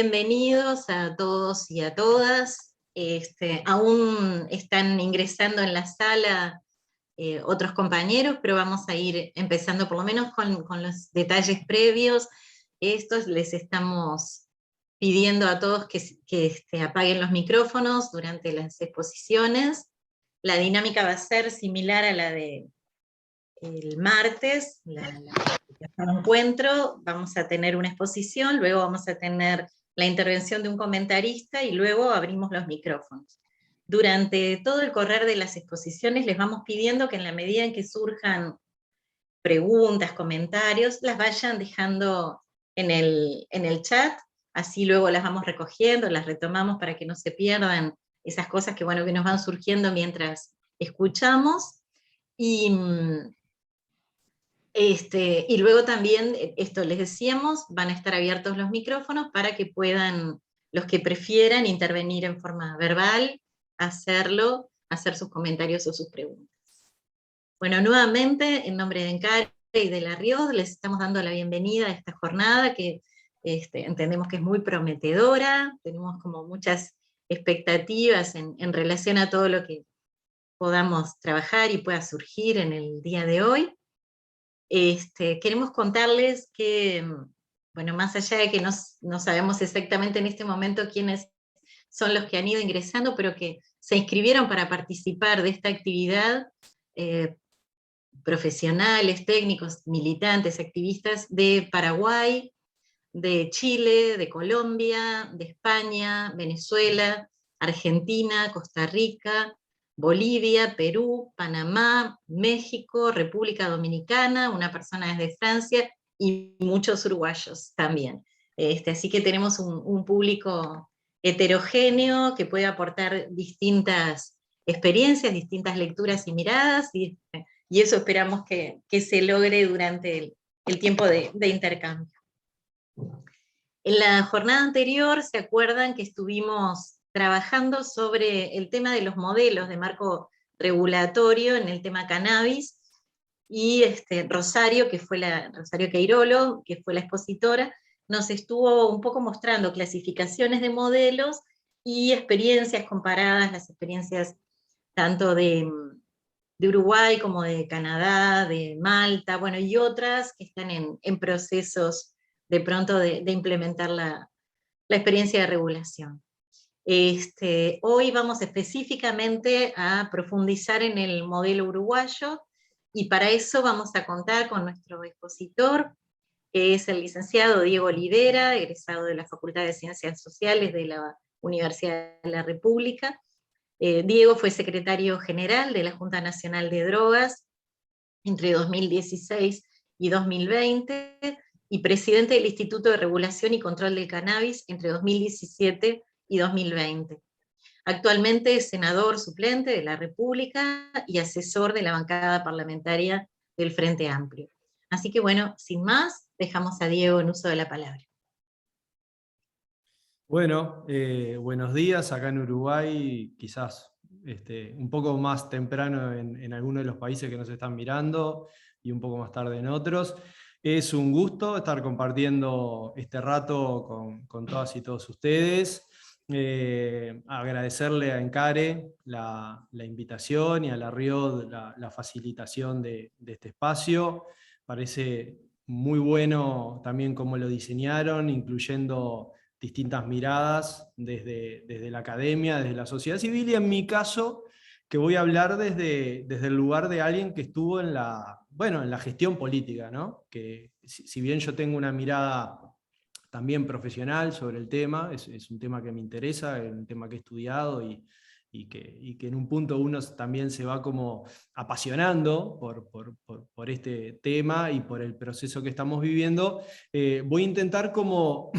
Bienvenidos a todos y a todas. Aún están ingresando en la sala otros compañeros, pero vamos a ir empezando por lo menos con los detalles previos. Estos les estamos pidiendo a todos que apaguen los micrófonos durante las exposiciones. La dinámica va a ser similar a la de el martes, el encuentro. Vamos a tener una exposición, luego vamos a tener la intervención de un comentarista y luego abrimos los micrófonos. Durante todo el correr de las exposiciones les vamos pidiendo que en la medida en que surjan preguntas, comentarios, las vayan dejando en el chat, así luego las vamos recogiendo, las retomamos para que no se pierdan esas cosas que nos van surgiendo mientras escuchamos. Y luego también, esto les decíamos, van a estar abiertos los micrófonos para que puedan, los que prefieran intervenir en forma verbal, hacerlo, hacer sus comentarios o sus preguntas. Bueno, nuevamente, en nombre de Encare y de La Riod, les estamos dando la bienvenida a esta jornada que entendemos que es muy prometedora, tenemos como muchas expectativas en relación a todo lo que podamos trabajar y pueda surgir en el día de hoy. Queremos contarles que, más allá de que no sabemos exactamente en este momento quiénes son los que han ido ingresando, pero que se inscribieron para participar de esta actividad, profesionales, técnicos, militantes, activistas de Paraguay, de Chile, de Colombia, de España, Venezuela, Argentina, Costa Rica, Bolivia, Perú, Panamá, México, República Dominicana, una persona desde Francia y muchos uruguayos también. Así que tenemos un público heterogéneo que puede aportar distintas experiencias, distintas lecturas y miradas, y eso esperamos que se logre durante el tiempo de intercambio. En la jornada anterior, ¿se acuerdan que estuvimos trabajando sobre el tema de los modelos de marco regulatorio en el tema cannabis? Y Rosario Queirolo, que fue la expositora, nos estuvo un poco mostrando clasificaciones de modelos y experiencias comparadas, las experiencias tanto de Uruguay como de Canadá, de Malta, y otras que están en procesos de pronto de implementar la experiencia de regulación. Hoy vamos específicamente a profundizar en el modelo uruguayo, y para eso vamos a contar con nuestro expositor, que es el licenciado Diego Olivera, egresado de la Facultad de Ciencias Sociales de la Universidad de la República. Diego fue secretario general de la Junta Nacional de Drogas entre 2016 y 2020, y presidente del Instituto de Regulación y Control del Cannabis entre 2017 y 2020. Actualmente es senador suplente de la República y asesor de la bancada parlamentaria del Frente Amplio. Así que sin más, dejamos a Diego en uso de la palabra. Bueno, buenos días. Acá en Uruguay, quizás un poco más temprano en algunos de los países que nos están mirando y un poco más tarde en otros. Es un gusto estar compartiendo este rato con todas y todos ustedes. Agradecerle a Encare la invitación y a La Riod la facilitación de este espacio. Parece muy bueno también cómo lo diseñaron, incluyendo distintas miradas desde la academia, desde la sociedad civil, y en mi caso, que voy a hablar desde el lugar de alguien que estuvo en la gestión política, ¿no? Que si bien yo tengo una mirada también profesional sobre el tema, es un tema que me interesa, es un tema que he estudiado y que en un punto uno también se va como apasionando por este tema y por el proceso que estamos viviendo. Voy a intentar como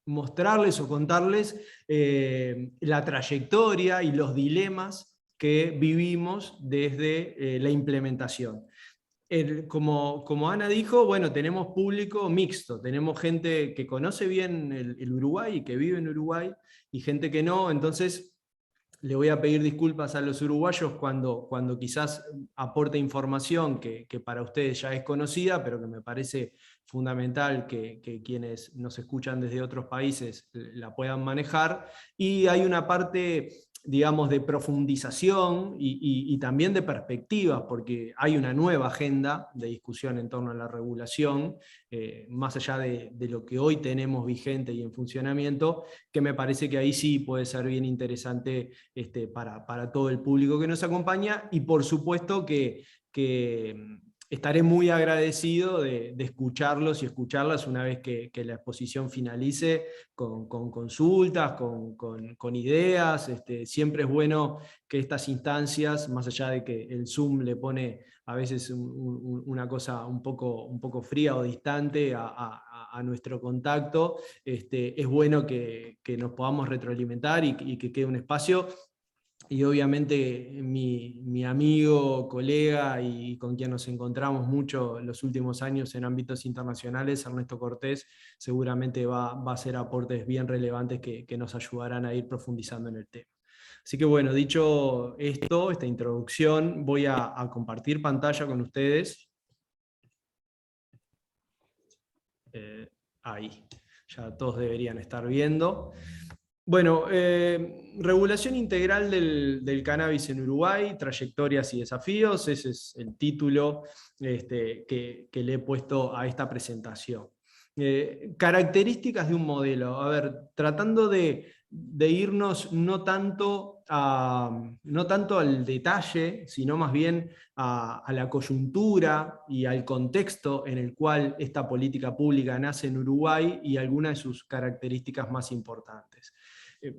mostrarles o contarles la trayectoria y los dilemas que vivimos desde la implementación. Como Ana dijo, tenemos público mixto, tenemos gente que conoce bien el Uruguay y que vive en Uruguay, y gente que no. Entonces le voy a pedir disculpas a los uruguayos cuando quizás aporte información que para ustedes ya es conocida, pero que me parece fundamental que quienes nos escuchan desde otros países la puedan manejar, y hay una parte, digamos, de profundización y también de perspectivas, porque hay una nueva agenda de discusión en torno a la regulación, más allá de lo que hoy tenemos vigente y en funcionamiento, que me parece que ahí sí puede ser bien interesante para todo el público que nos acompaña, y por supuesto que estaré muy agradecido de escucharlos y escucharlas una vez que la exposición finalice, con consultas, con ideas. Siempre es bueno que estas instancias, más allá de que el Zoom le pone a veces una cosa un poco fría o distante a nuestro contacto, es bueno que nos podamos retroalimentar y que quede un espacio. Y obviamente mi amigo, colega y con quien nos encontramos mucho en los últimos años en ámbitos internacionales, Ernesto Cortés, seguramente va a hacer aportes bien relevantes que nos ayudarán a ir profundizando en el tema. Así que bueno, dicho esto, esta introducción, voy a compartir pantalla con ustedes. Ahí, ya todos deberían estar viendo. Bueno, regulación integral del cannabis en Uruguay, trayectorias y desafíos, ese es el título que le he puesto a esta presentación. Características de un modelo, a ver, tratando de irnos no tanto al detalle, sino más bien a la coyuntura y al contexto en el cual esta política pública nace en Uruguay y algunas de sus características más importantes.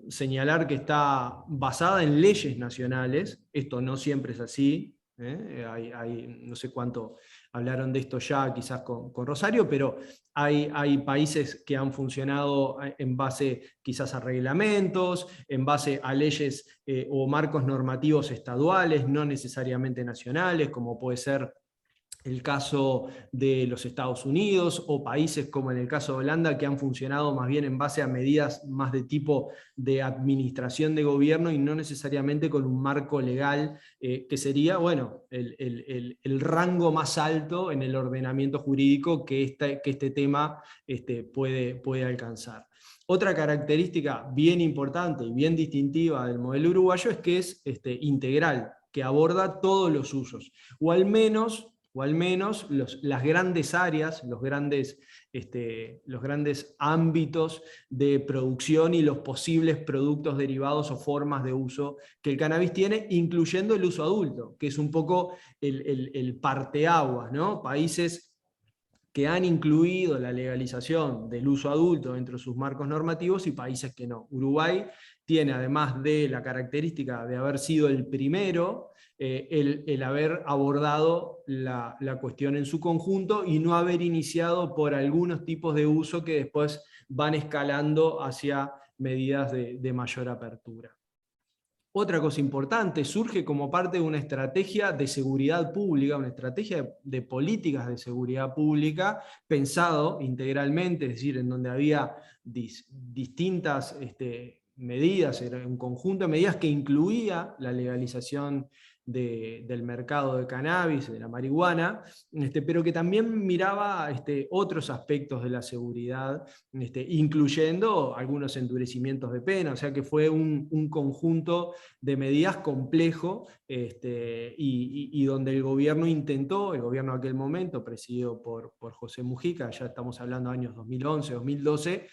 Señalar que está basada en leyes nacionales, esto no siempre es así, no sé cuánto hablaron de esto ya quizás con Rosario, pero hay países que han funcionado en base quizás a reglamentos, en base a leyes o marcos normativos estaduales, no necesariamente nacionales, como puede ser el caso de los Estados Unidos, o países como en el caso de Holanda, que han funcionado más bien en base a medidas más de tipo de administración de gobierno y no necesariamente con un marco legal que sería, bueno, el rango más alto en el ordenamiento jurídico que este tema puede alcanzar. Otra característica bien importante y bien distintiva del modelo uruguayo es que es integral, que aborda todos los usos, o al menos las grandes áreas, los grandes ámbitos de producción y los posibles productos derivados o formas de uso que el cannabis tiene, incluyendo el uso adulto, que es un poco el parteaguas, ¿no? Países que han incluido la legalización del uso adulto dentro de sus marcos normativos y países que no. Uruguay tiene, además de la característica de haber sido el primero, el haber abordado la cuestión en su conjunto y no haber iniciado por algunos tipos de uso que después van escalando hacia medidas de mayor apertura. Otra cosa importante, surge como parte de una estrategia de seguridad pública, una estrategia de políticas de seguridad pública, pensado integralmente, es decir, en donde había distintas medidas, era un conjunto de medidas que incluía la legalización del mercado de cannabis, de la marihuana, pero que también miraba otros aspectos de la seguridad, incluyendo algunos endurecimientos de pena, o sea que fue un conjunto de medidas complejo, y donde el gobierno intentó, el gobierno de aquel momento, presidido por José Mujica, ya estamos hablando de años 2011, 2012,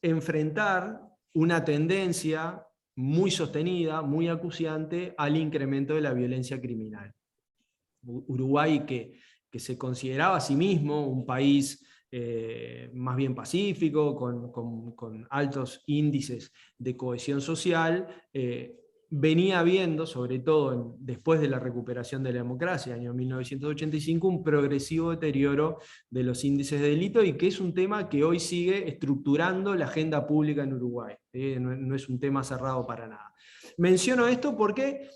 enfrentar una tendencia muy sostenida, muy acuciante al incremento de la violencia criminal. Uruguay, que se consideraba a sí mismo un país más bien pacífico, con altos índices de cohesión social, venía viendo, sobre todo después de la recuperación de la democracia, año 1985, un progresivo deterioro de los índices de delito, y que es un tema que hoy sigue estructurando la agenda pública en Uruguay. No es un tema cerrado para nada. Menciono esto porque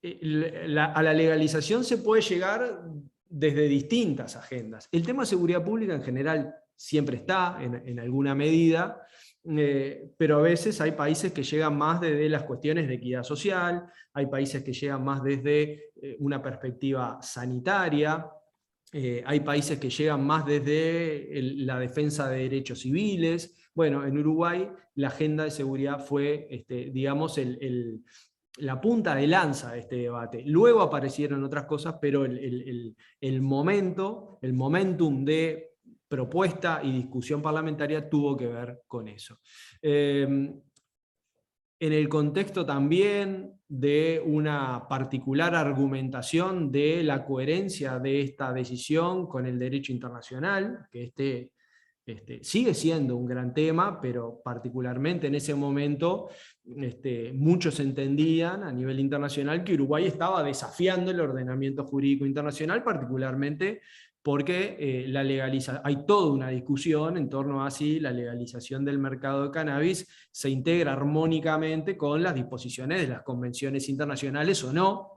a la legalización se puede llegar desde distintas agendas. El tema de seguridad pública en general siempre está en alguna medida, pero a veces hay países que llegan más desde las cuestiones de equidad social, hay países que llegan más desde una perspectiva sanitaria, Hay países que llegan más desde la defensa de derechos civiles. Bueno, en Uruguay la agenda de seguridad fue, digamos, la punta de lanza de este debate. Luego aparecieron otras cosas, pero el momentum de propuesta y discusión parlamentaria tuvo que ver con eso. En el contexto también de una particular argumentación de la coherencia de esta decisión con el derecho internacional, que sigue siendo un gran tema, pero particularmente en ese momento muchos entendían a nivel internacional que Uruguay estaba desafiando el ordenamiento jurídico internacional, particularmente porque hay toda una discusión en torno a si la legalización del mercado de cannabis se integra armónicamente con las disposiciones de las convenciones internacionales o no.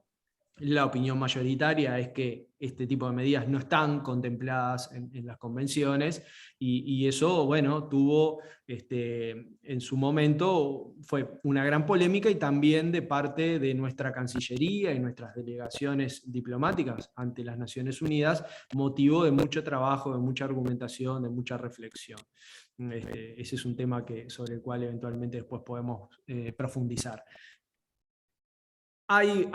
La opinión mayoritaria es que este tipo de medidas no están contempladas en las convenciones y eso, bueno, tuvo en su momento fue una gran polémica y también de parte de nuestra Cancillería y nuestras delegaciones diplomáticas ante las Naciones Unidas, motivo de mucho trabajo, de mucha argumentación, de mucha reflexión. Ese es un tema sobre el cual eventualmente después podemos profundizar. Hay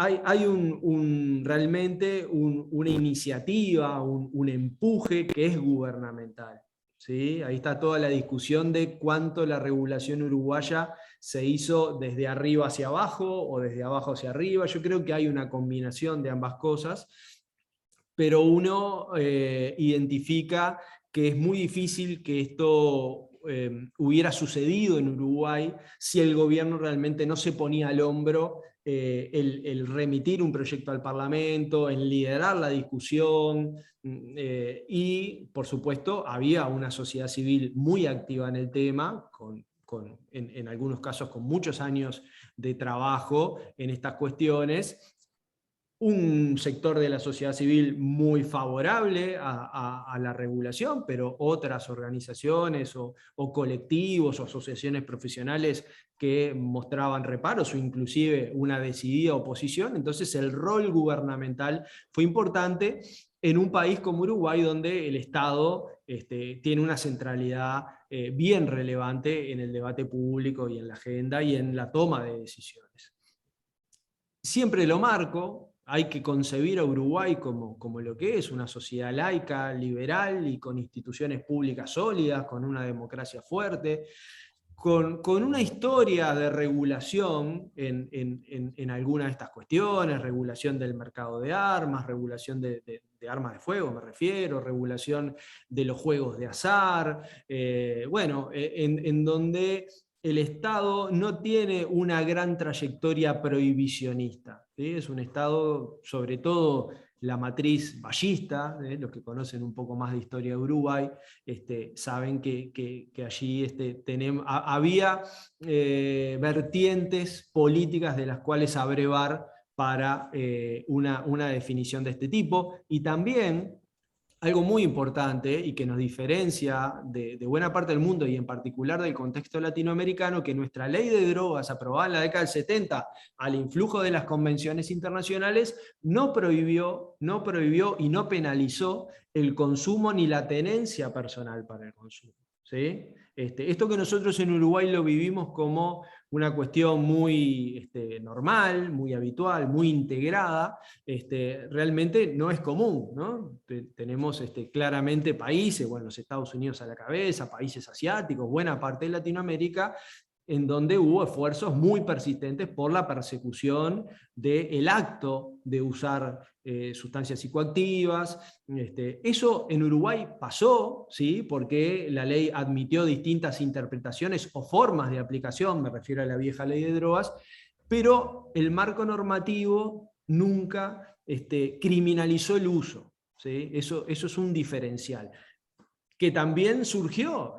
realmente una iniciativa, un empuje que es gubernamental. ¿Sí? Ahí está toda la discusión de cuánto la regulación uruguaya se hizo desde arriba hacia abajo o desde abajo hacia arriba. Yo creo que hay una combinación de ambas cosas, pero uno identifica que es muy difícil que esto hubiera sucedido en Uruguay si el gobierno realmente no se ponía al hombro el remitir un proyecto al Parlamento, en liderar la discusión, y por supuesto había una sociedad civil muy activa en el tema, en algunos casos con muchos años de trabajo en estas cuestiones, un sector de la sociedad civil muy favorable a la regulación, pero otras organizaciones o colectivos o asociaciones profesionales que mostraban reparos o inclusive una decidida oposición. Entonces el rol gubernamental fue importante en un país como Uruguay, donde el Estado tiene una centralidad bien relevante en el debate público y en la agenda y en la toma de decisiones. Siempre lo marco, hay que concebir a Uruguay como lo que es, una sociedad laica, liberal y con instituciones públicas sólidas, con una democracia fuerte, con una historia de regulación en algunas de estas cuestiones, regulación del mercado de armas, regulación de armas de fuego, me refiero, regulación de los juegos de azar, en donde el Estado no tiene una gran trayectoria prohibicionista, ¿sí? Es un Estado, sobre todo la matriz ballista, los que conocen un poco más de historia de Uruguay, saben que allí había vertientes políticas de las cuales abrevar para una definición de este tipo, y también algo muy importante y que nos diferencia de buena parte del mundo y en particular del contexto latinoamericano, que nuestra ley de drogas aprobada en la década del 70 al influjo de las convenciones internacionales no prohibió y no penalizó el consumo ni la tenencia personal para el consumo. ¿Sí? Esto que nosotros en Uruguay lo vivimos como una cuestión muy normal, muy habitual, muy integrada, realmente no es común, ¿no? Tenemos claramente países, bueno, los Estados Unidos a la cabeza, países asiáticos, buena parte de Latinoamérica, en donde hubo esfuerzos muy persistentes por la persecución del acto de usar sustancias psicoactivas. Eso en Uruguay pasó, ¿sí? Porque la ley admitió distintas interpretaciones o formas de aplicación, me refiero a la vieja ley de drogas, pero el marco normativo nunca criminalizó el uso, ¿sí? Eso es un diferencial que también surgió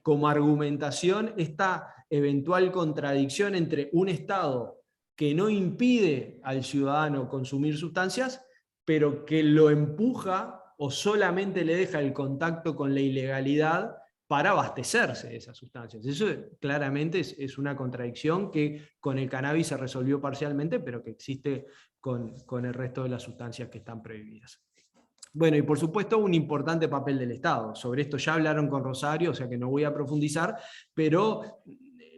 como argumentación esta eventual contradicción entre un Estado que no impide al ciudadano consumir sustancias, pero que lo empuja o solamente le deja el contacto con la ilegalidad para abastecerse de esas sustancias. Eso claramente es una contradicción que con el cannabis se resolvió parcialmente, pero que existe con el resto de las sustancias que están prohibidas. Bueno, y por supuesto un importante papel del Estado. Sobre esto ya hablaron con Rosario, o sea que no voy a profundizar, pero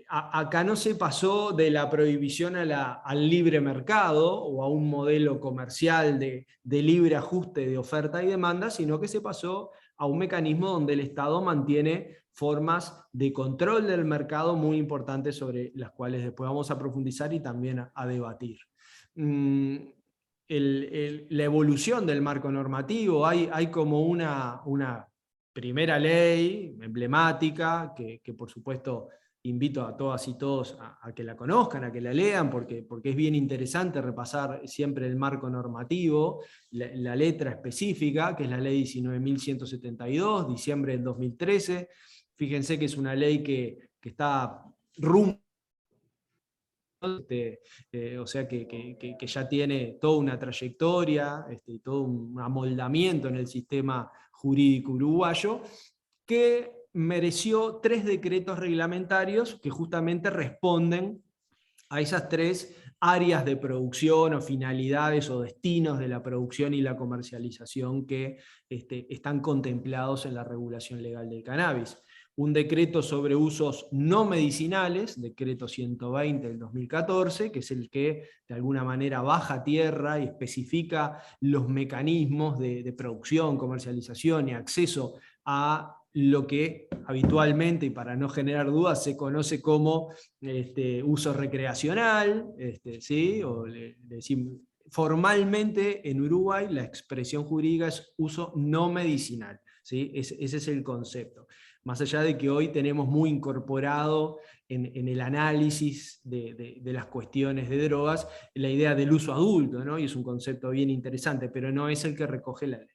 acá no se pasó de la prohibición al libre mercado o a un modelo comercial de libre ajuste de oferta y demanda, sino que se pasó a un mecanismo donde el Estado mantiene formas de control del mercado muy importantes sobre las cuales después vamos a profundizar y también a debatir. La evolución del marco normativo, hay como una primera ley emblemática que por supuesto invito a todas y todos a que la conozcan, a que la lean, porque es bien interesante repasar siempre el marco normativo, la letra específica, que es la ley 19.172, diciembre del 2013. Fíjense que es una ley que está rumbo, o sea que ya tiene toda una trayectoria, todo un amoldamiento en el sistema jurídico uruguayo, que mereció 3 decretos reglamentarios que justamente responden a esas 3 áreas de producción o finalidades o destinos de la producción y la comercialización que están contemplados en la regulación legal del cannabis. Un decreto sobre usos no medicinales, decreto 120 del 2014, que es el que de alguna manera baja tierra y especifica los mecanismos de producción, comercialización y acceso a lo que habitualmente, y para no generar dudas, se conoce como uso recreacional, ¿sí? O le decimos, formalmente en Uruguay la expresión jurídica es uso no medicinal, ¿sí? Ese es el concepto. Más allá de que hoy tenemos muy incorporado en el análisis de las cuestiones de drogas la idea del uso adulto, ¿no? Y es un concepto bien interesante, pero no es el que recoge la ley.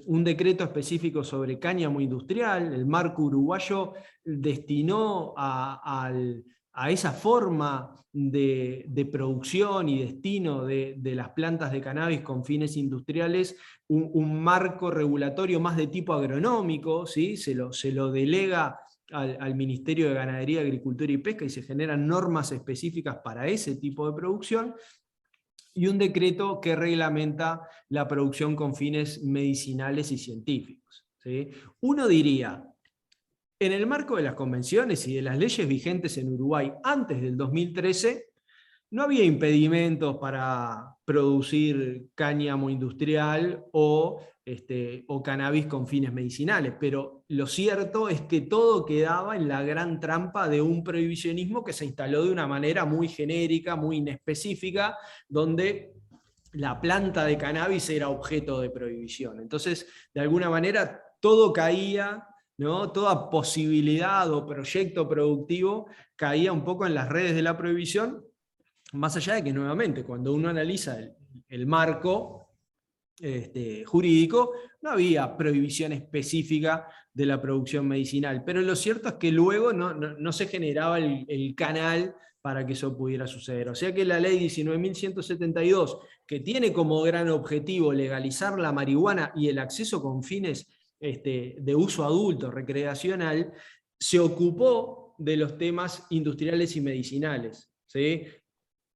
Un decreto específico sobre cáñamo industrial, el marco uruguayo destinó a esa forma de producción y destino de las plantas de cannabis con fines industriales un marco regulatorio más de tipo agronómico, ¿sí? se lo delega al Ministerio de Ganadería, Agricultura y Pesca y se generan normas específicas para ese tipo de producción, y un decreto que reglamenta la producción con fines medicinales y científicos, ¿sí? Uno diría, en el marco de las convenciones y de las leyes vigentes en Uruguay antes del 2013, no había impedimentos para producir cáñamo industrial o cannabis con fines medicinales, pero lo cierto es que todo quedaba en la gran trampa de un prohibicionismo que se instaló de una manera muy genérica, muy inespecífica, donde la planta de cannabis era objeto de prohibición. Entonces, de alguna manera, todo caía, ¿no? Toda posibilidad o proyecto productivo caía un poco en las redes de la prohibición, más allá de que nuevamente cuando uno analiza el marco jurídico, no había prohibición específica de la producción medicinal, pero lo cierto es que luego no se generaba el canal para que eso pudiera suceder. O sea que la ley 19.172, que tiene como gran objetivo legalizar la marihuana y el acceso con fines de uso adulto, recreacional, se ocupó de los temas industriales y medicinales, ¿sí?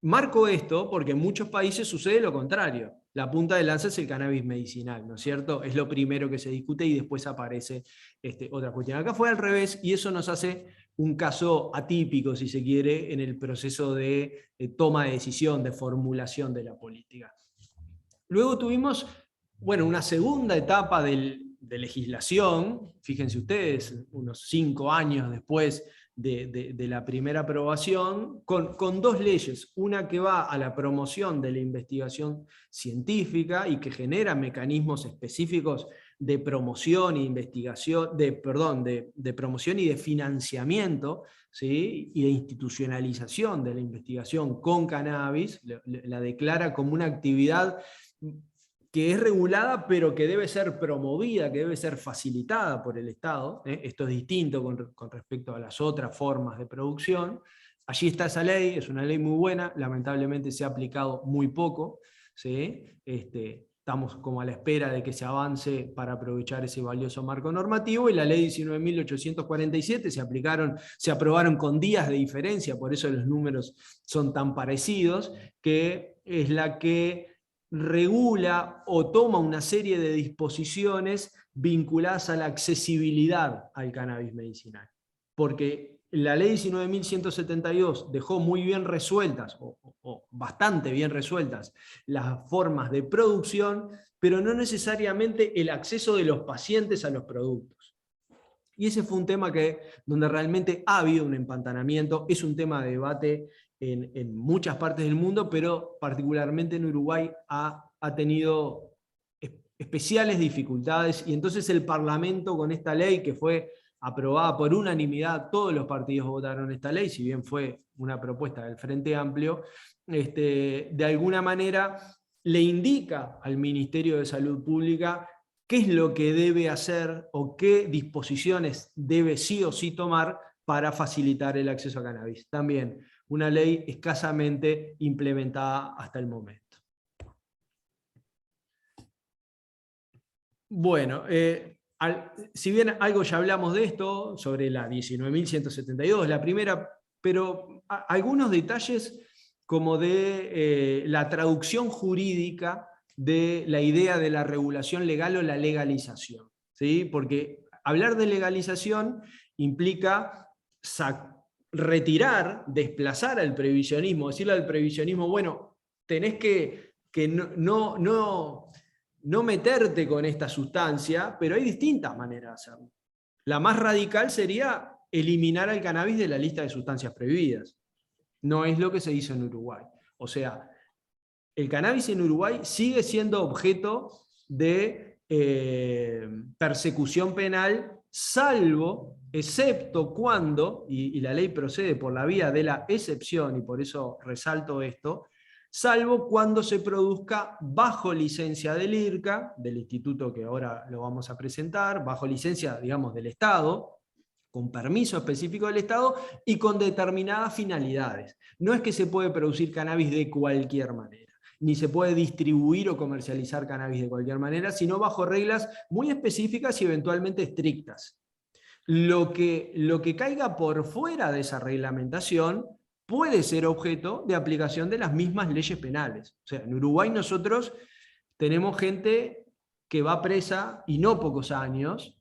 Marco esto porque en muchos países sucede lo contrario. La punta de lanza es el cannabis medicinal, ¿no es cierto? Es lo primero que se discute y después aparece otra cuestión. Acá fue al revés y eso nos hace un caso atípico, si se quiere, en el proceso de toma de decisión, de formulación de la política. Luego tuvimos, bueno, una segunda etapa de legislación, fíjense ustedes, unos 5 años después de la primera aprobación, con 2 leyes, una que va a la promoción de la investigación científica y que genera mecanismos específicos de promoción e investigación, de promoción y de financiamiento, ¿sí? Y de institucionalización de la investigación con cannabis, la declara como una actividad que es regulada, pero que debe ser promovida, que debe ser facilitada por el Estado. Esto es distinto con respecto a las otras formas de producción. Allí está esa ley, es una ley muy buena, lamentablemente se ha aplicado muy poco, ¿sí? Estamos como a la espera de que se avance para aprovechar ese valioso marco normativo, y la ley 19.847 se aprobaron con días de diferencia, por eso los números son tan parecidos, que es la que regula o toma una serie de disposiciones vinculadas a la accesibilidad al cannabis medicinal. Porque la ley 19.172 dejó muy bien resueltas, o bastante bien resueltas, las formas de producción, pero no necesariamente el acceso de los pacientes a los productos. Y ese fue un tema donde realmente ha habido un empantanamiento, es un tema de debate en muchas partes del mundo, pero particularmente en Uruguay ha tenido especiales dificultades, y entonces el Parlamento, con esta ley que fue aprobada por unanimidad, todos los partidos votaron esta ley, si bien fue una propuesta del Frente Amplio, de alguna manera le indica al Ministerio de Salud Pública qué es lo que debe hacer o qué disposiciones debe sí o sí tomar para facilitar el acceso a cannabis. También una ley escasamente implementada hasta el momento. Bueno, si bien algo ya hablamos de esto, sobre la 19.172, la primera, pero algunos detalles como de la traducción jurídica de la idea de la regulación legal o la legalización, ¿sí? Porque hablar de legalización implica retirar, desplazar al previsionismo, decirle al previsionismo, bueno, tenés que no meterte con esta sustancia, pero hay distintas maneras de hacerlo. La más radical sería eliminar al cannabis de la lista de sustancias prohibidas. No es lo que se hizo en Uruguay. O sea, el cannabis en Uruguay sigue siendo objeto de persecución penal, salvo, excepto cuando, y la ley procede por la vía de la excepción, y por eso resalto esto, salvo cuando se produzca bajo licencia del IRCA, del instituto que ahora lo vamos a presentar, bajo licencia, digamos, del Estado, con permiso específico del Estado y con determinadas finalidades. No es que se puede producir cannabis de cualquier manera, ni se puede distribuir o comercializar cannabis de cualquier manera, sino bajo reglas muy específicas y eventualmente estrictas. Lo que caiga por fuera de esa reglamentación puede ser objeto de aplicación de las mismas leyes penales. O sea, en Uruguay nosotros tenemos gente que va presa, y no pocos años,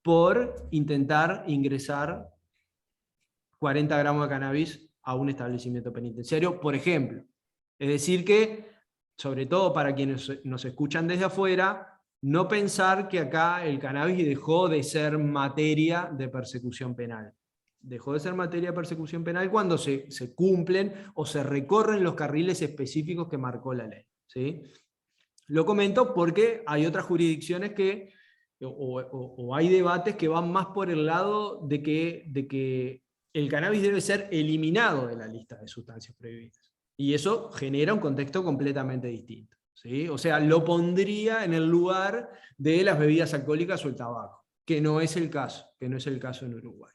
por intentar ingresar 40 gramos de cannabis a un establecimiento penitenciario, por ejemplo. Es decir que, sobre todo para quienes nos escuchan desde afuera, no pensar que acá el cannabis dejó de ser materia de persecución penal. Dejó de ser materia de persecución penal cuando se cumplen o se recorren los carriles específicos que marcó la ley, ¿sí? Lo comento porque hay otras jurisdicciones que, o hay debates que van más por el lado de que el cannabis debe ser eliminado de la lista de sustancias prohibidas. Y eso genera un contexto completamente distinto, ¿sí? O sea, lo pondría en el lugar de las bebidas alcohólicas o el tabaco, que no es el caso en Uruguay.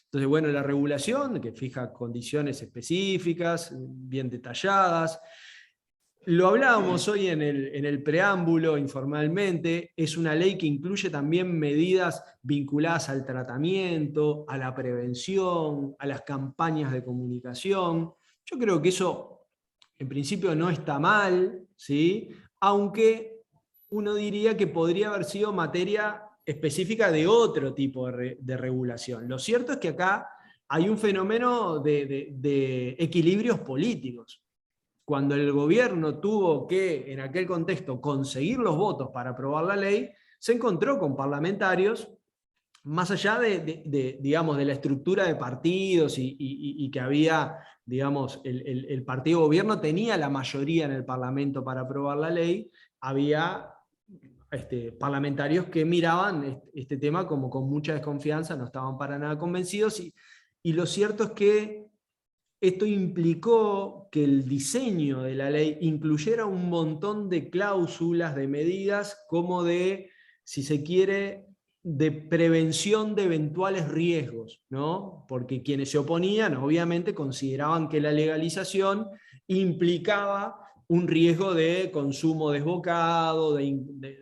Entonces, bueno, la regulación que fija condiciones específicas, bien detalladas. Lo hablábamos hoy en el preámbulo informalmente, es una ley que incluye también medidas vinculadas al tratamiento, a la prevención, a las campañas de comunicación. Yo creo que eso en principio no está mal, ¿sí? Aunque uno diría que podría haber sido materia específica de otro tipo de regulación. Lo cierto es que acá hay un fenómeno de equilibrios políticos. Cuando el gobierno tuvo que, en aquel contexto, conseguir los votos para aprobar la ley, se encontró con parlamentarios, más allá digamos, de la estructura de partidos y que había, digamos, el partido gobierno tenía la mayoría en el Parlamento para aprobar la ley, había parlamentarios que miraban este tema como con mucha desconfianza, no estaban para nada convencidos, y lo cierto es que esto implicó que el diseño de la ley incluyera un montón de cláusulas, de medidas, como de, si se quiere, de prevención de eventuales riesgos, ¿no? Porque quienes se oponían, obviamente, consideraban que la legalización implicaba un riesgo de consumo desbocado, de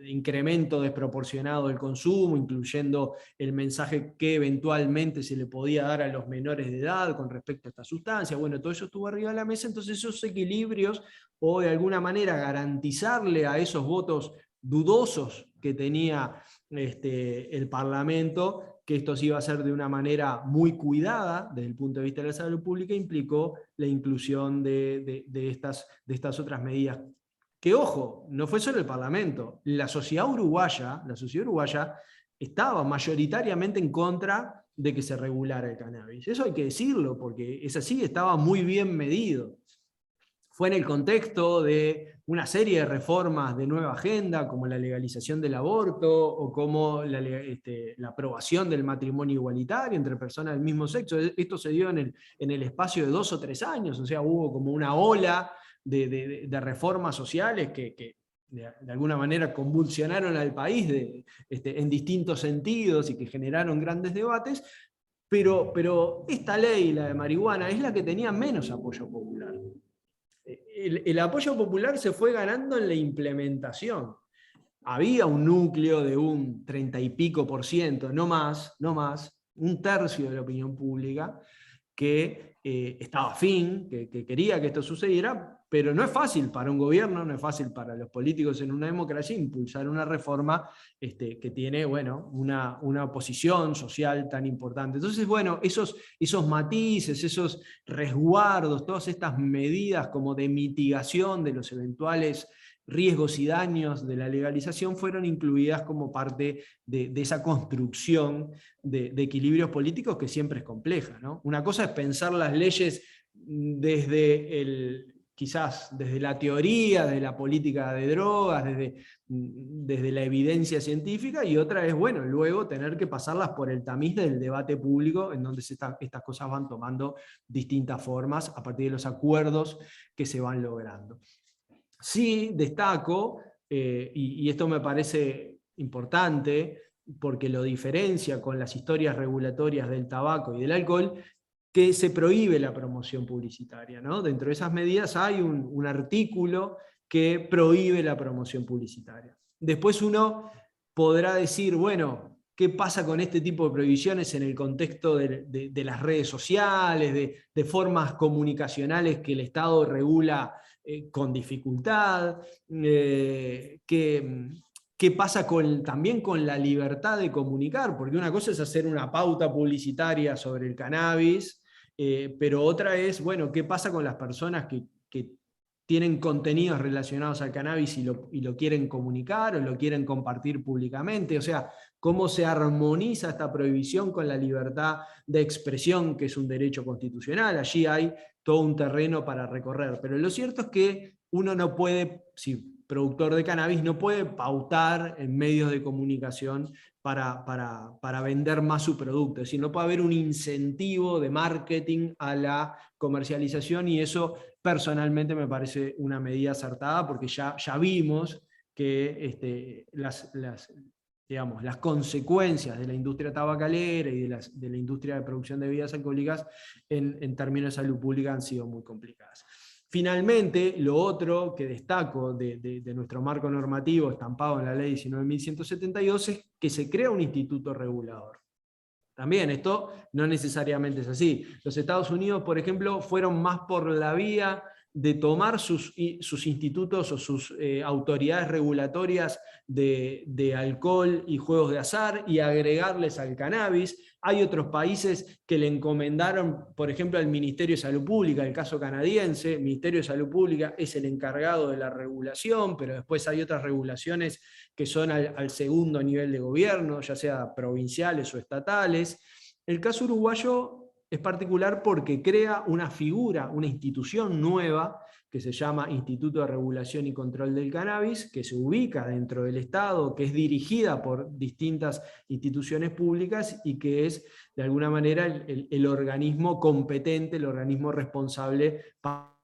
incremento desproporcionado del consumo, incluyendo el mensaje que eventualmente se le podía dar a los menores de edad con respecto a esta sustancia. Bueno, todo eso estuvo arriba de la mesa, entonces esos equilibrios, o de alguna manera garantizarle a esos votos dudosos que tenía el Parlamento, que esto se iba a hacer de una manera muy cuidada desde el punto de vista de la salud pública, implicó la inclusión de estas otras medidas. Que ojo, no fue solo el Parlamento, la sociedad uruguaya estaba mayoritariamente en contra de que se regulara el cannabis. Eso hay que decirlo, porque es así, estaba muy bien medido. Fue en el contexto de una serie de reformas de nueva agenda, como la legalización del aborto o como la aprobación del matrimonio igualitario entre personas del mismo sexo. Esto se dio en el espacio de 2 o 3 años, o sea, hubo como una ola de reformas sociales que de alguna manera convulsionaron al país en distintos sentidos y que generaron grandes debates, pero esta ley, la de marihuana, es la que tenía menos apoyo popular. El apoyo popular se fue ganando en la implementación. Había un núcleo de un 30 y pico %, no más, un tercio de la opinión pública, que estaba afín, que quería que esto sucediera, pero no es fácil para un gobierno, no es fácil para los políticos en una democracia impulsar una reforma que tiene, bueno, una oposición social tan importante. Entonces, bueno, esos matices, esos resguardos, todas estas medidas como de mitigación de los eventuales riesgos y daños de la legalización fueron incluidas como parte de esa construcción de equilibrios políticos que siempre es compleja, ¿no? Una cosa es pensar las leyes quizás desde la teoría, desde la política de drogas, desde la evidencia científica, y otra es, bueno, luego tener que pasarlas por el tamiz del debate público, en donde estas cosas van tomando distintas formas a partir de los acuerdos que se van logrando. Sí destaco, y esto me parece importante, porque lo diferencia con las historias regulatorias del tabaco y del alcohol, que se prohíbe la promoción publicitaria, ¿no? Dentro de esas medidas hay un artículo que prohíbe la promoción publicitaria. Después uno podrá decir, bueno, ¿qué pasa con este tipo de prohibiciones en el contexto de las redes sociales, de formas comunicacionales que el Estado regula con dificultad? ¿Qué pasa también con la libertad de comunicar? Porque una cosa es hacer una pauta publicitaria sobre el cannabis, pero otra es, bueno, ¿qué pasa con las personas que tienen contenidos relacionados al cannabis y lo quieren comunicar o lo quieren compartir públicamente? O sea, ¿cómo se armoniza esta prohibición con la libertad de expresión, que es un derecho constitucional? Allí hay todo un terreno para recorrer, pero lo cierto es que uno no puede, si productor de cannabis, no puede pautar en medios de comunicación para vender más su producto. Es decir, no puede haber un incentivo de marketing a la comercialización, y eso personalmente me parece una medida acertada, porque ya vimos que las consecuencias de la industria tabacalera y de la industria de producción de bebidas alcohólicas en términos de salud pública han sido muy complicadas. Finalmente, lo otro que destaco de nuestro marco normativo estampado en la ley 19.172 es que se crea un instituto regulador. También esto no necesariamente es así. Los Estados Unidos, por ejemplo, fueron más por la vía de tomar sus institutos o sus autoridades regulatorias de alcohol y juegos de azar y agregarles al cannabis. Hay otros países que le encomendaron, por ejemplo, al Ministerio de Salud Pública, el caso canadiense. El Ministerio de Salud Pública es el encargado de la regulación, pero después hay otras regulaciones que son al segundo nivel de gobierno, ya sea provinciales o estatales. El caso uruguayo es particular porque crea una figura, una institución nueva que se llama Instituto de Regulación y Control del Cannabis, que se ubica dentro del Estado, que es dirigida por distintas instituciones públicas y que es de alguna manera el organismo competente, el organismo responsable para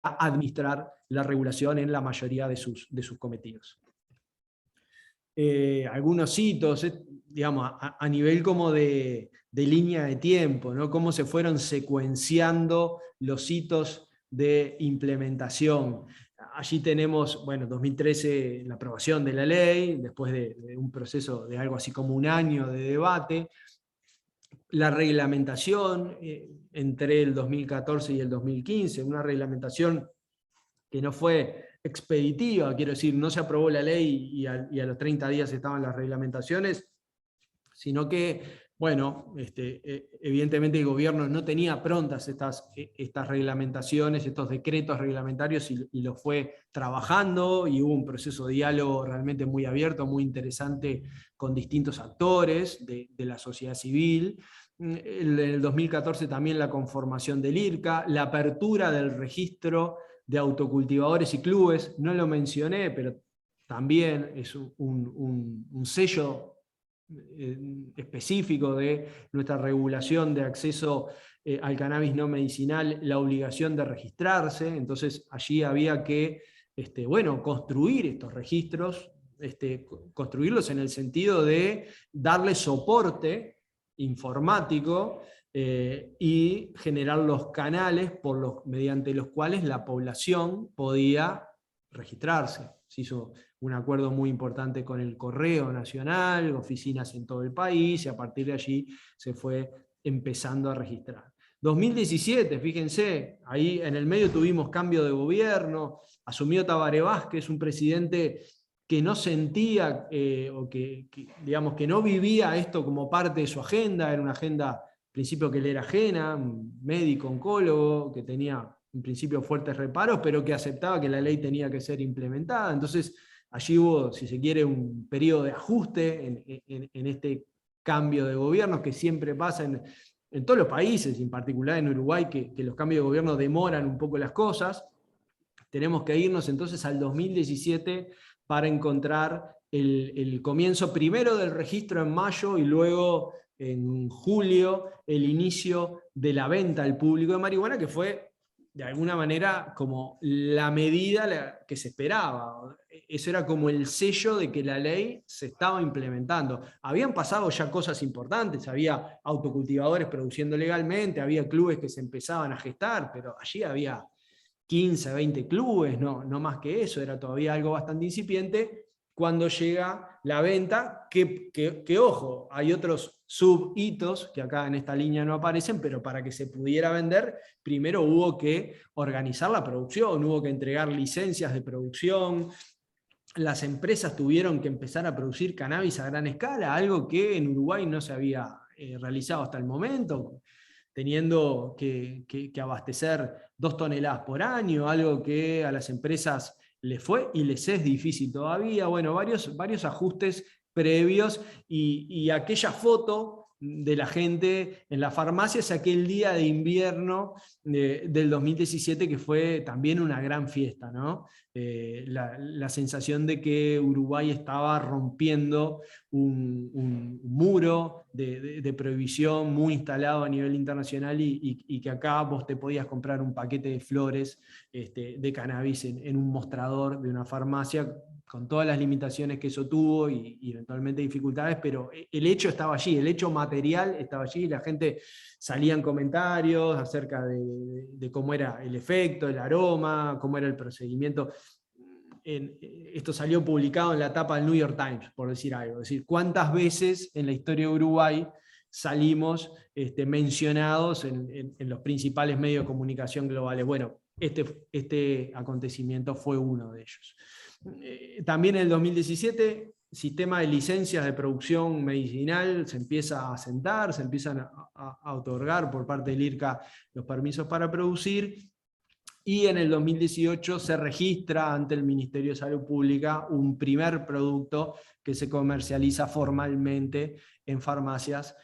administrar la regulación en la mayoría de sus cometidos. Algunos hitos, digamos, a nivel como de línea de tiempo, ¿no? Cómo se fueron secuenciando los hitos de implementación. Allí tenemos, bueno, 2013 la aprobación de la ley, después de un proceso de algo así como un año de debate, la reglamentación entre el 2014 y el 2015, una reglamentación que no fue expeditiva, quiero decir, no se aprobó la ley y a los 30 días estaban las reglamentaciones, sino que, bueno, evidentemente el gobierno no tenía prontas estas reglamentaciones, estos decretos reglamentarios, y los fue trabajando, y hubo un proceso de diálogo realmente muy abierto, muy interesante, con distintos actores de la sociedad civil. En el 2014 también la conformación del IRCA, la apertura del registro de autocultivadores y clubes, no lo mencioné, pero también es un sello específico de nuestra regulación de acceso al cannabis no medicinal, la obligación de registrarse. Entonces allí había que bueno, construir estos registros, construirlos en el sentido de darle soporte informático y generar los canales mediante los cuales la población podía registrarse. Se hizo un acuerdo muy importante con el Correo Nacional, oficinas en todo el país, y a partir de allí se fue empezando a registrar. 2017, fíjense, ahí en el medio tuvimos cambio de gobierno, asumió Tabaré Vázquez, un presidente que no sentía o digamos, que no vivía esto como parte de su agenda, era una agenda, en principio, que le era ajena, un médico, oncólogo, que tenía en principio fuertes reparos, pero que aceptaba que la ley tenía que ser implementada. Entonces allí hubo, si se quiere, un periodo de ajuste en este cambio de gobierno que siempre pasa en todos los países, en particular en Uruguay, que los cambios de gobierno demoran un poco las cosas. Tenemos que irnos entonces al 2017 para encontrar el comienzo primero del registro en mayo y luego en julio el inicio de la venta al público de marihuana, que fue de alguna manera como la medida que se esperaba. Eso era como el sello de que la ley se estaba implementando. Habían pasado ya cosas importantes, había autocultivadores produciendo legalmente, había clubes que se empezaban a gestar, pero allí había 15, 20 clubes, no más que eso, era todavía algo bastante incipiente. Cuando llega la venta, que ojo, hay otros subhitos que acá en esta línea no aparecen, pero para que se pudiera vender, primero hubo que organizar la producción, hubo que entregar licencias de producción, las empresas tuvieron que empezar a producir cannabis a gran escala, algo que en Uruguay no se había realizado hasta el momento, teniendo que abastecer 2 toneladas por año, algo que a las empresas les fue y les es difícil todavía. Bueno, varios ajustes previos, y aquella foto de la gente en las farmacias aquel día de invierno del 2017, que fue también una gran fiesta, ¿no? La sensación de que Uruguay estaba rompiendo un muro de prohibición muy instalado a nivel internacional, y que acá vos te podías comprar un paquete de flores de cannabis en un mostrador de una farmacia, con todas las limitaciones que eso tuvo y eventualmente dificultades, pero el hecho estaba allí, el hecho material estaba allí, y la gente salía en comentarios acerca de cómo era el efecto, el aroma, cómo era el procedimiento. Esto salió publicado en la tapa del New York Times, por decir algo. Es decir, cuántas veces en la historia de Uruguay salimos mencionados en los principales medios de comunicación globales. Bueno, este acontecimiento fue uno de ellos. También en el 2017, sistema de licencias de producción medicinal se empieza a sentar, se empiezan a otorgar por parte del IRCA los permisos para producir, y en el 2018 se registra ante el Ministerio de Salud Pública un primer producto que se comercializa formalmente en farmacias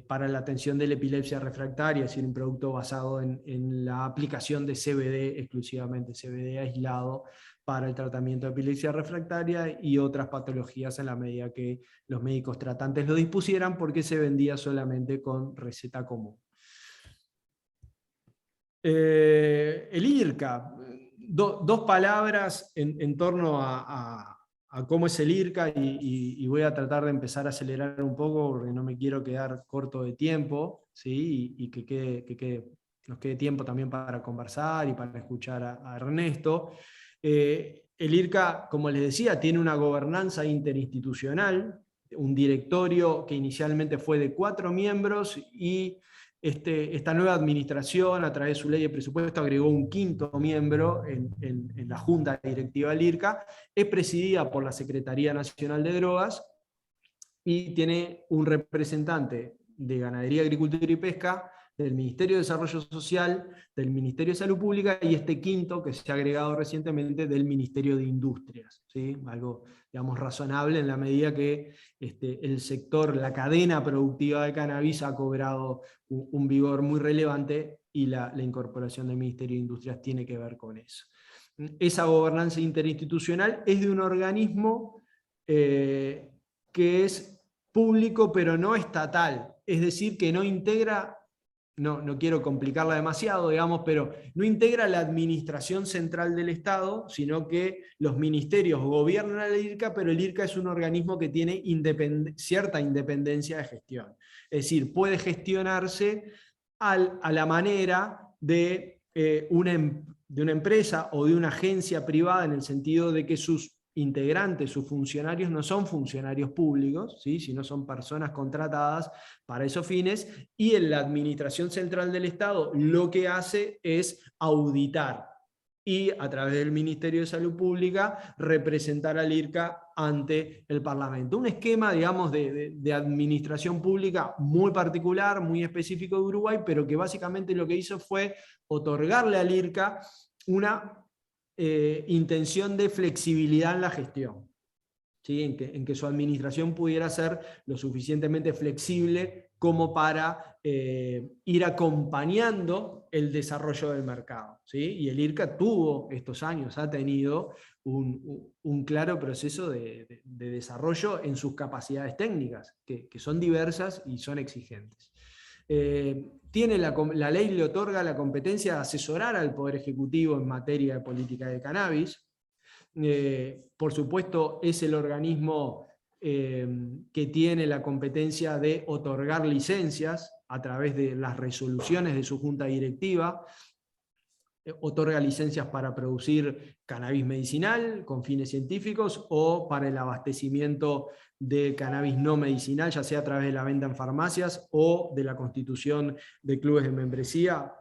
para la atención de la epilepsia refractaria, es decir, un producto basado en la aplicación de CBD, exclusivamente CBD aislado, para el tratamiento de epilepsia refractaria y otras patologías en la medida que los médicos tratantes lo dispusieran, porque se vendía solamente con receta común. El IRCA, dos palabras en torno a cómo es el IRCA, y voy a tratar de empezar a acelerar un poco porque no me quiero quedar corto de tiempo, ¿sí? y que quede nos quede tiempo también para conversar y para escuchar a Ernesto. El IRCA, como les decía, tiene una gobernanza interinstitucional, un directorio que inicialmente fue de 4 miembros y esta nueva administración, a través de su ley de presupuesto, agregó un 5º miembro en la junta directiva del IRCA. Es presidida por la Secretaría Nacional de Drogas y tiene un representante de Ganadería, Agricultura y Pesca, del Ministerio de Desarrollo Social, del Ministerio de Salud Pública y este 5º que se ha agregado recientemente del Ministerio de Industrias, ¿sí? Algo, digamos, razonable en la medida que el sector, la cadena productiva de cannabis ha cobrado un vigor muy relevante y la incorporación del Ministerio de Industrias tiene que ver con eso. Esa gobernanza interinstitucional es de un organismo que es público pero no estatal, es decir, que no integra, no quiero complicarla demasiado, digamos, pero no integra la administración central del Estado, sino que los ministerios gobiernan al IRCA, pero el IRCA es un organismo que tiene cierta independencia de gestión. Es decir, puede gestionarse a la manera de una empresa o de una agencia privada, en el sentido de que sus integrantes, sus funcionarios, no son funcionarios públicos, ¿sí? Sino son personas contratadas para esos fines, y en la administración central del Estado lo que hace es auditar y a través del Ministerio de Salud Pública representar al IRCA ante el Parlamento. Un esquema, digamos, de administración pública muy particular, muy específico de Uruguay, pero que básicamente lo que hizo fue otorgarle al IRCA una intención de flexibilidad en la gestión, ¿sí? En que su administración pudiera ser lo suficientemente flexible como para ir acompañando el desarrollo del mercado, ¿sí? Y el IRCA tuvo estos años, ha tenido un claro proceso de desarrollo en sus capacidades técnicas, que son diversas y son exigentes. Tiene la ley le otorga la competencia de asesorar al Poder Ejecutivo en materia de política de cannabis. Por supuesto, es el organismo que tiene la competencia de otorgar licencias a través de las resoluciones de su junta directiva. Otorga licencias para producir cannabis medicinal con fines científicos o para el abastecimiento de cannabis no medicinal, ya sea a través de la venta en farmacias o de la constitución de clubes de membresía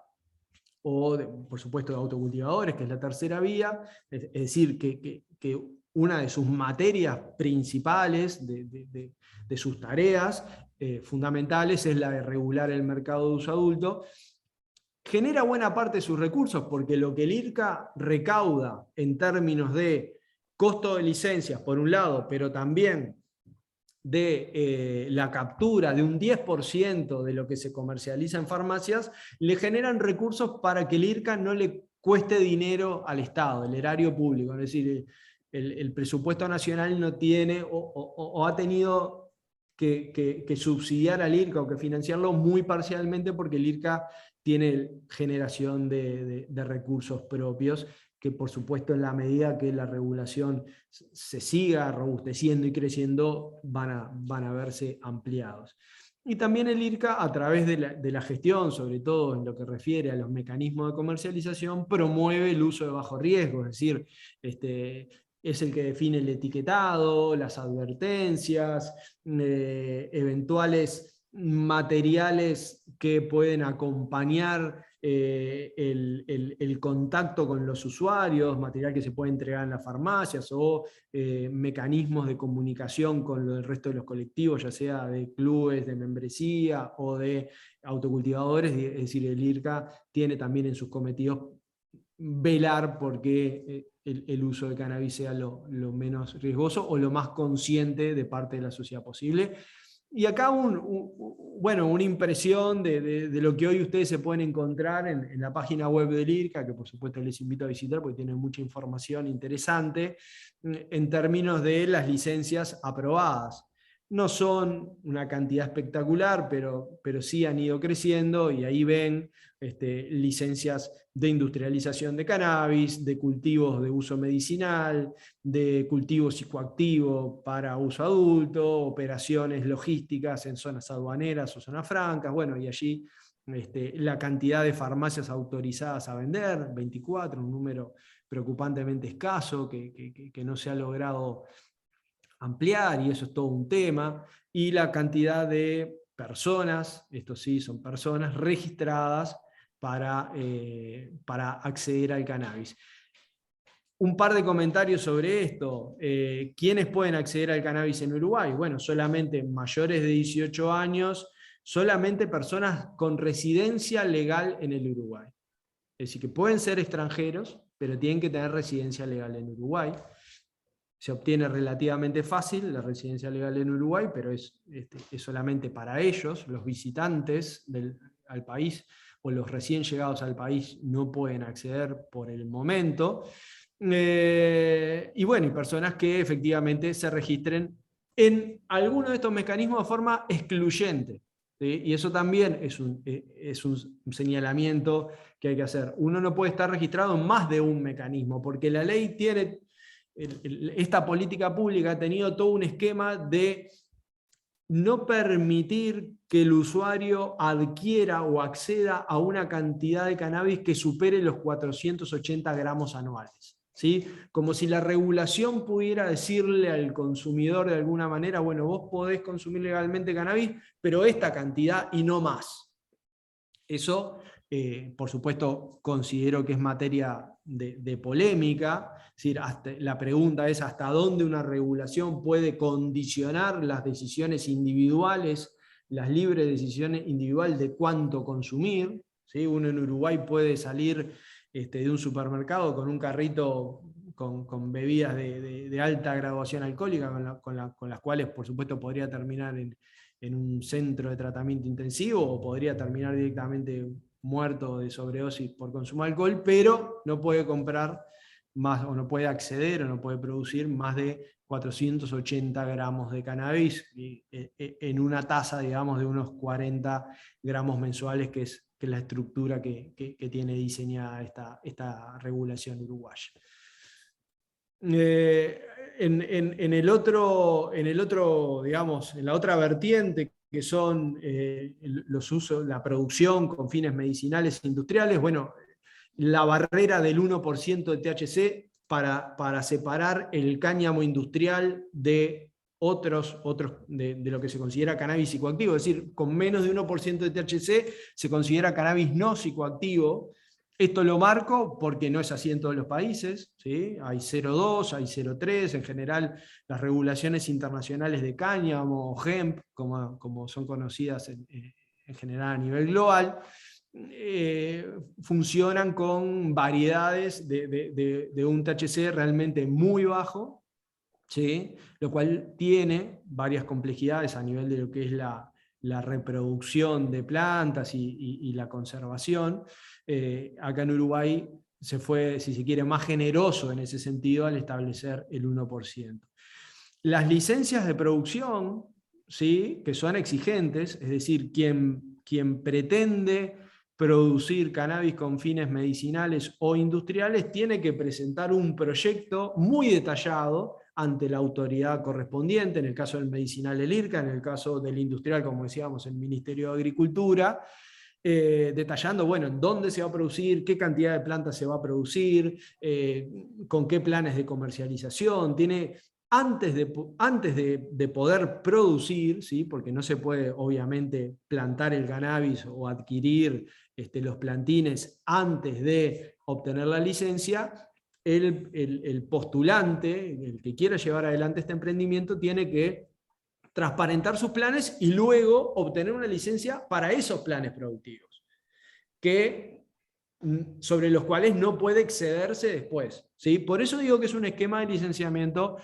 o, por supuesto, de autocultivadores, que es la tercera vía. Es decir, que una de sus materias principales, de sus tareas fundamentales, es la de regular el mercado de uso adulto. Genera buena parte de sus recursos, porque lo que el IRCA recauda en términos de costo de licencias, por un lado, pero también de la captura de un 10% de lo que se comercializa en farmacias, le generan recursos para que el IRCA no le cueste dinero al Estado, el erario público. Es decir, el presupuesto nacional no tiene o ha tenido que subsidiar al IRCA o que financiarlo muy parcialmente, porque el IRCA tiene generación de recursos propios, que por supuesto en la medida que la regulación se siga robusteciendo y creciendo van a verse ampliados. Y también el IRCA, a través de la gestión, sobre todo en lo que refiere a los mecanismos de comercialización, promueve el uso de bajo riesgo, es decir, es el que define el etiquetado, las advertencias, eventuales materiales que pueden acompañar el contacto con los usuarios, material que se puede entregar en las farmacias o mecanismos de comunicación con el resto de los colectivos, ya sea de clubes de membresía o de autocultivadores. Es decir, el IRCA tiene también en sus cometidos velar porque el uso de cannabis sea lo menos riesgoso o lo más consciente de parte de la sociedad posible. Y acá una impresión de lo que hoy ustedes se pueden encontrar en la página web del IRCA, que por supuesto les invito a visitar porque tienen mucha información interesante en términos de las licencias aprobadas. No son una cantidad espectacular, pero sí han ido creciendo, y ahí ven licencias de industrialización de cannabis, de cultivos de uso medicinal, de cultivo psicoactivo para uso adulto, operaciones logísticas en zonas aduaneras o zonas francas, bueno, y allí la cantidad de farmacias autorizadas a vender, 24, un número preocupantemente escaso que no se ha logrado ampliar, y eso es todo un tema, y la cantidad de personas, esto sí, son personas registradas para acceder al cannabis. Un par de comentarios sobre esto. ¿Quiénes pueden acceder al cannabis en Uruguay? Bueno, solamente mayores de 18 años, solamente personas con residencia legal en el Uruguay. Es decir, que pueden ser extranjeros, pero tienen que tener residencia legal en Uruguay. Se obtiene relativamente fácil la residencia legal en Uruguay, pero es solamente para ellos. Los visitantes al país o los recién llegados al país no pueden acceder por el momento. Y bueno, y personas que efectivamente se registren en alguno de estos mecanismos de forma excluyente, ¿sí? Y eso también es un señalamiento que hay que hacer. Uno no puede estar registrado en más de un mecanismo, porque la ley tiene, esta política pública ha tenido todo un esquema de no permitir que el usuario adquiera o acceda a una cantidad de cannabis que supere los 480 gramos anuales, ¿sí? Como si la regulación pudiera decirle al consumidor de alguna manera, bueno, vos podés consumir legalmente cannabis, pero esta cantidad y no más. Eso, por supuesto, considero que es materia de polémica. Es decir, la pregunta es hasta dónde una regulación puede condicionar las decisiones individuales, las libres decisiones individuales de cuánto consumir, ¿sí? Uno en Uruguay puede salir de un supermercado con un carrito con bebidas de alta graduación alcohólica, con las cuales, por supuesto, podría terminar en un centro de tratamiento intensivo, o podría terminar directamente muerto de sobredosis por consumo de alcohol, pero no puede comprar más, o no puede acceder, o no puede producir más de 480 gramos de cannabis en una tasa, digamos, de unos 40 gramos mensuales, que es la estructura que tiene diseñada esta regulación uruguaya. En el otro, digamos, en la otra vertiente, que son los usos, la producción con fines medicinales e industriales, bueno, la barrera del 1% de THC para separar el cáñamo industrial de otros de lo que se considera cannabis psicoactivo. Es decir, con menos de 1% de THC se considera cannabis no psicoactivo. Esto lo marco porque no es así en todos los países, ¿sí? Hay 0,2, hay 0,3, en general las regulaciones internacionales de cáñamo o hemp, como son conocidas en general a nivel global, funcionan con variedades de un THC realmente muy bajo, ¿sí? Lo cual tiene varias complejidades a nivel de lo que es la reproducción de plantas y la conservación. Acá en Uruguay se fue, si se quiere, más generoso en ese sentido al establecer el 1%. Las licencias de producción, ¿sí?, que son exigentes, es decir, quien pretende producir cannabis con fines medicinales o industriales tiene que presentar un proyecto muy detallado ante la autoridad correspondiente, en el caso del medicinal el IRCA, en el caso del industrial, como decíamos, el Ministerio de Agricultura, detallando, bueno, dónde se va a producir, qué cantidad de plantas se va a producir, con qué planes de comercialización. Tiene, antes de poder producir, ¿sí?, porque no se puede obviamente plantar el cannabis o adquirir los plantines antes de obtener la licencia, el postulante, el que quiera llevar adelante este emprendimiento, tiene que transparentar sus planes y luego obtener una licencia para esos planes productivos, sobre los cuales no puede excederse después, ¿sí? Por eso digo que es un esquema de licenciamiento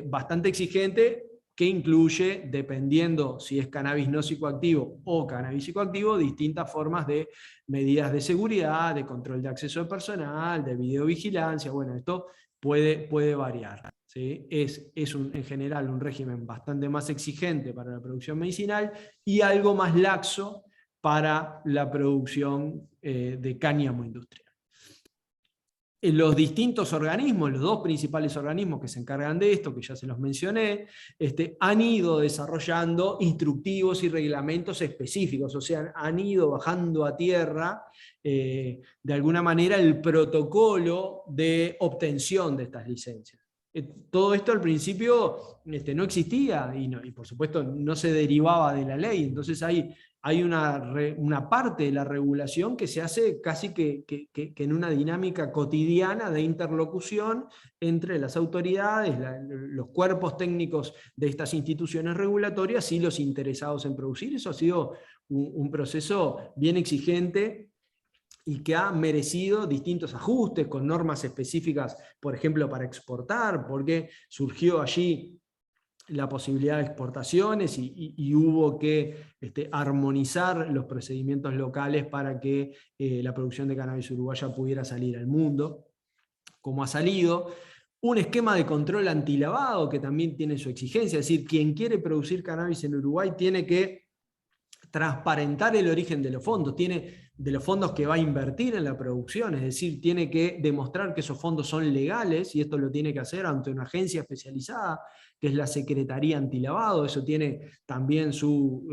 bastante exigente, que incluye, dependiendo si es cannabis no psicoactivo o cannabis psicoactivo, distintas formas de medidas de seguridad, de control de acceso de personal, de videovigilancia. Bueno, esto puede variar, ¿sí? Es en general un régimen bastante más exigente para la producción medicinal y algo más laxo para la producción de cáñamo industrial. los distintos organismos, los dos principales organismos que se encargan de esto, que ya se los mencioné, han ido desarrollando instructivos y reglamentos específicos, o sea, han ido bajando a tierra, de alguna manera, el protocolo de obtención de estas licencias. Todo esto al principio no existía y por supuesto no se derivaba de la ley, entonces hay una parte de la regulación que se hace casi que en una dinámica cotidiana de interlocución entre las autoridades, los cuerpos técnicos de estas instituciones regulatorias y los interesados en producir. Eso ha sido un proceso bien exigente y que ha merecido distintos ajustes con normas específicas, por ejemplo, para exportar, porque surgió allí la posibilidad de exportaciones y hubo que armonizar los procedimientos locales para que la producción de cannabis uruguaya pudiera salir al mundo, como ha salido. Un esquema de control antilavado que también tiene su exigencia, es decir, quien quiere producir cannabis en Uruguay tiene que transparentar el origen de los fondos, de los fondos que va a invertir en la producción, es decir, tiene que demostrar que esos fondos son legales, y esto lo tiene que hacer ante una agencia especializada, que es la Secretaría Antilavado. Eso tiene también su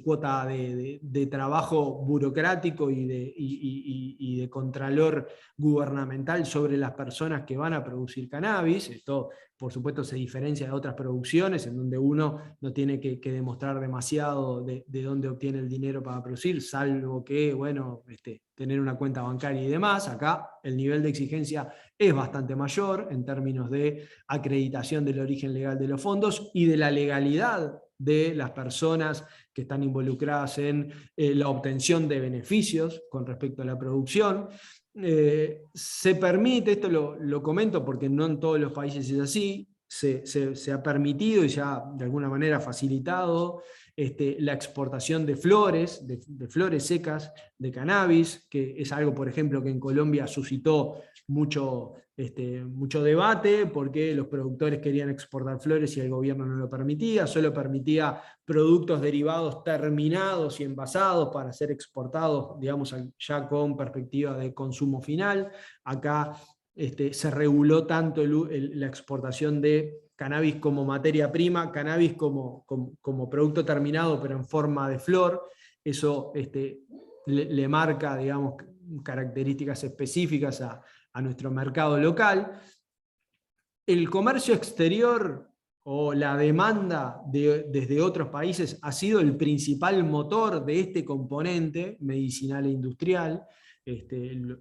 cuota de trabajo burocrático y de contralor gubernamental sobre las personas que van a producir cannabis. Esto, por supuesto, se diferencia de otras producciones en donde uno no tiene que demostrar demasiado de dónde obtiene el dinero para producir, salvo que, bueno, tener una cuenta bancaria y demás. Acá el nivel de exigencia es bastante mayor en términos de acreditación del origen legal de los fondos y de la legalidad de las personas que están involucradas en la obtención de beneficios con respecto a la producción. Se permite, esto lo comento porque no en todos los países es así, se ha permitido y se ha de alguna manera facilitado la exportación de flores, de flores secas, de cannabis, que es algo, por ejemplo, que en Colombia suscitó mucho debate, porque los productores querían exportar flores y el gobierno no lo permitía, solo permitía productos derivados terminados y envasados para ser exportados, digamos, ya con perspectiva de consumo final. Acá se reguló tanto la exportación de cannabis como materia prima, cannabis como producto terminado, pero en forma de flor. Eso le marca, digamos, características específicas a nuestro mercado local. El comercio exterior o la demanda desde otros países ha sido el principal motor de este componente medicinal e industrial.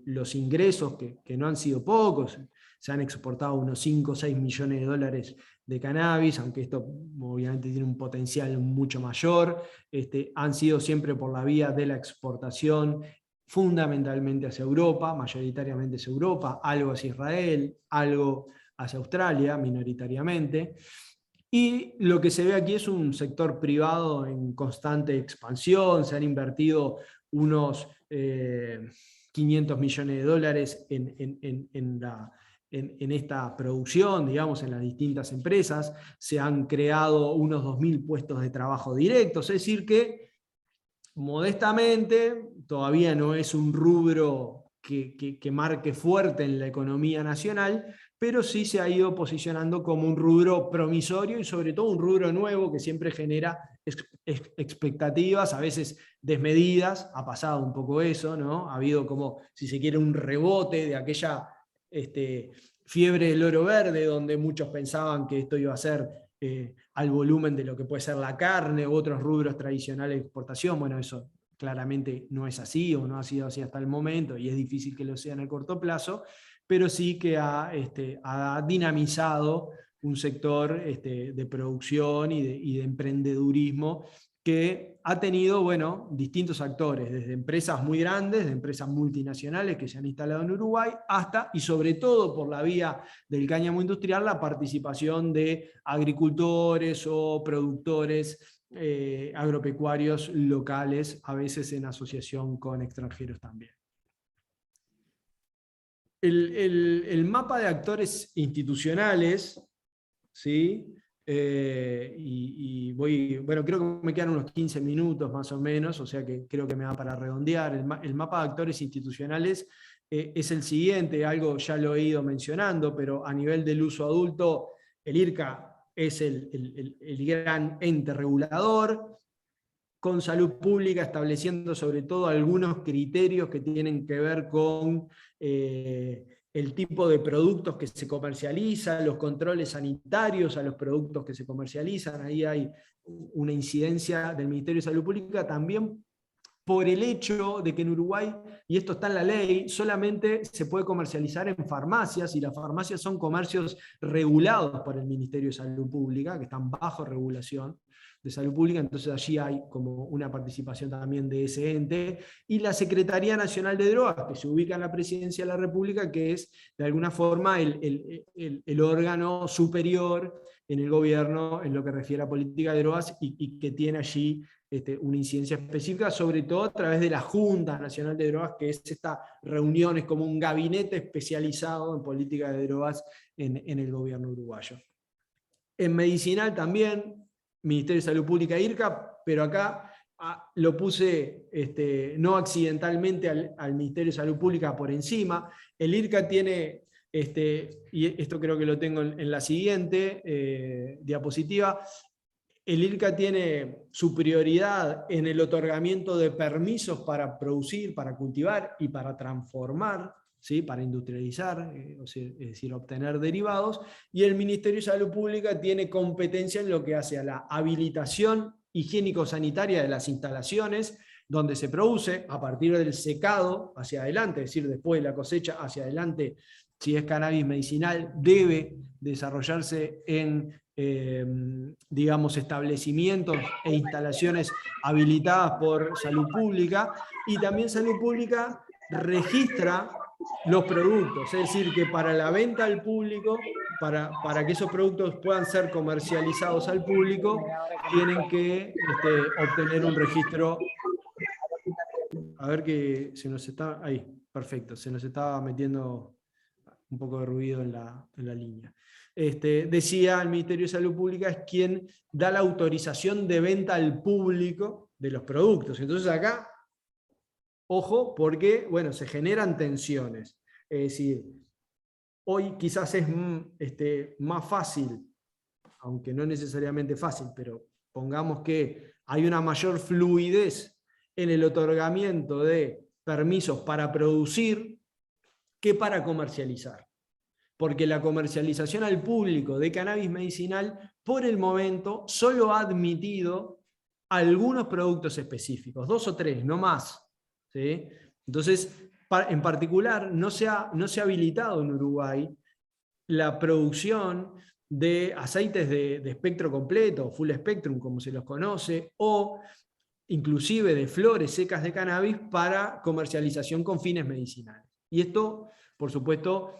Los ingresos, que no han sido pocos, se han exportado unos 5 o 6 millones de dólares de cannabis, aunque esto obviamente tiene un potencial mucho mayor, han sido siempre por la vía de la exportación, fundamentalmente hacia Europa, mayoritariamente hacia Europa, algo hacia Israel, algo hacia Australia, minoritariamente. Y lo que se ve aquí es un sector privado en constante expansión. Se han invertido unos 500 millones de dólares en esta producción, digamos, en las distintas empresas. Se han creado unos 2.000 puestos de trabajo directos, es decir que, modestamente, todavía no es un rubro que marque fuerte en la economía nacional, pero sí se ha ido posicionando como un rubro promisorio y sobre todo un rubro nuevo que siempre genera expectativas, a veces desmedidas. Ha pasado un poco eso, ¿no? Ha habido como, si se quiere, un rebote de aquella fiebre del oro verde, donde muchos pensaban que esto iba a ser al volumen de lo que puede ser la carne u otros rubros tradicionales de exportación. Bueno, eso claramente no es así o no ha sido así hasta el momento y es difícil que lo sea en el corto plazo, pero sí que ha dinamizado un sector de producción y de emprendedurismo que ha tenido, bueno, distintos actores, desde empresas muy grandes, de empresas multinacionales que se han instalado en Uruguay, hasta, y sobre todo por la vía del cáñamo industrial, la participación de agricultores o productores agropecuarios locales, a veces en asociación con extranjeros también. El mapa de actores institucionales, ¿sí?, Bueno, creo que me quedan unos 15 minutos más o menos, o sea que creo que me va para redondear. El mapa de actores institucionales es el siguiente, algo ya lo he ido mencionando, pero a nivel del uso adulto, el IRCA es el gran ente regulador, con salud pública estableciendo sobre todo algunos criterios que tienen que ver con el tipo de productos que se comercializan, los controles sanitarios a los productos que se comercializan. Ahí hay una incidencia del Ministerio de Salud Pública también por el hecho de que en Uruguay, y esto está en la ley, solamente se puede comercializar en farmacias, y las farmacias son comercios regulados por el Ministerio de Salud Pública, que están bajo regulación de Salud Pública, entonces allí hay como una participación también de ese ente, y la Secretaría Nacional de Drogas, que se ubica en la Presidencia de la República, que es de alguna forma el órgano superior en el gobierno en lo que refiere a política de drogas y que tiene allí una incidencia específica, sobre todo a través de la Junta Nacional de Drogas, que es esta reunión, es como un gabinete especializado en política de drogas en el gobierno uruguayo. En medicinal también, Ministerio de Salud Pública, IRCA, pero acá lo puse no accidentalmente al Ministerio de Salud Pública por encima. El IRCA tiene, y esto creo que lo tengo en la siguiente diapositiva, el IRCA tiene su prioridad en el otorgamiento de permisos para producir, para cultivar y para transformar, ¿sí? Para industrializar, es decir, obtener derivados, y el Ministerio de Salud Pública tiene competencia en lo que hace a la habilitación higiénico-sanitaria de las instalaciones donde se produce, a partir del secado hacia adelante, es decir, después de la cosecha hacia adelante, si es cannabis medicinal, debe desarrollarse en digamos, establecimientos e instalaciones habilitadas por Salud Pública, y también Salud Pública registra los productos, es decir, que para la venta al público, para que esos productos puedan ser comercializados al público, tienen que obtener un registro. A ver que se nos está, ahí, perfecto, se nos estaba metiendo un poco de ruido en la línea. Decía el Ministerio de Salud Pública es quien da la autorización de venta al público de los productos. Entonces acá, ojo, porque bueno, se generan tensiones. Es decir, hoy quizás es más fácil, aunque no necesariamente fácil, pero pongamos que hay una mayor fluidez en el otorgamiento de permisos para producir que para comercializar. Porque la comercialización al público de cannabis medicinal, por el momento, solo ha admitido algunos productos específicos, 2 o 3, no más, ¿sí? Entonces, en particular, no se ha habilitado en Uruguay la producción de aceites de espectro completo, full spectrum, como se los conoce, o inclusive de flores secas de cannabis para comercialización con fines medicinales. Y esto, por supuesto,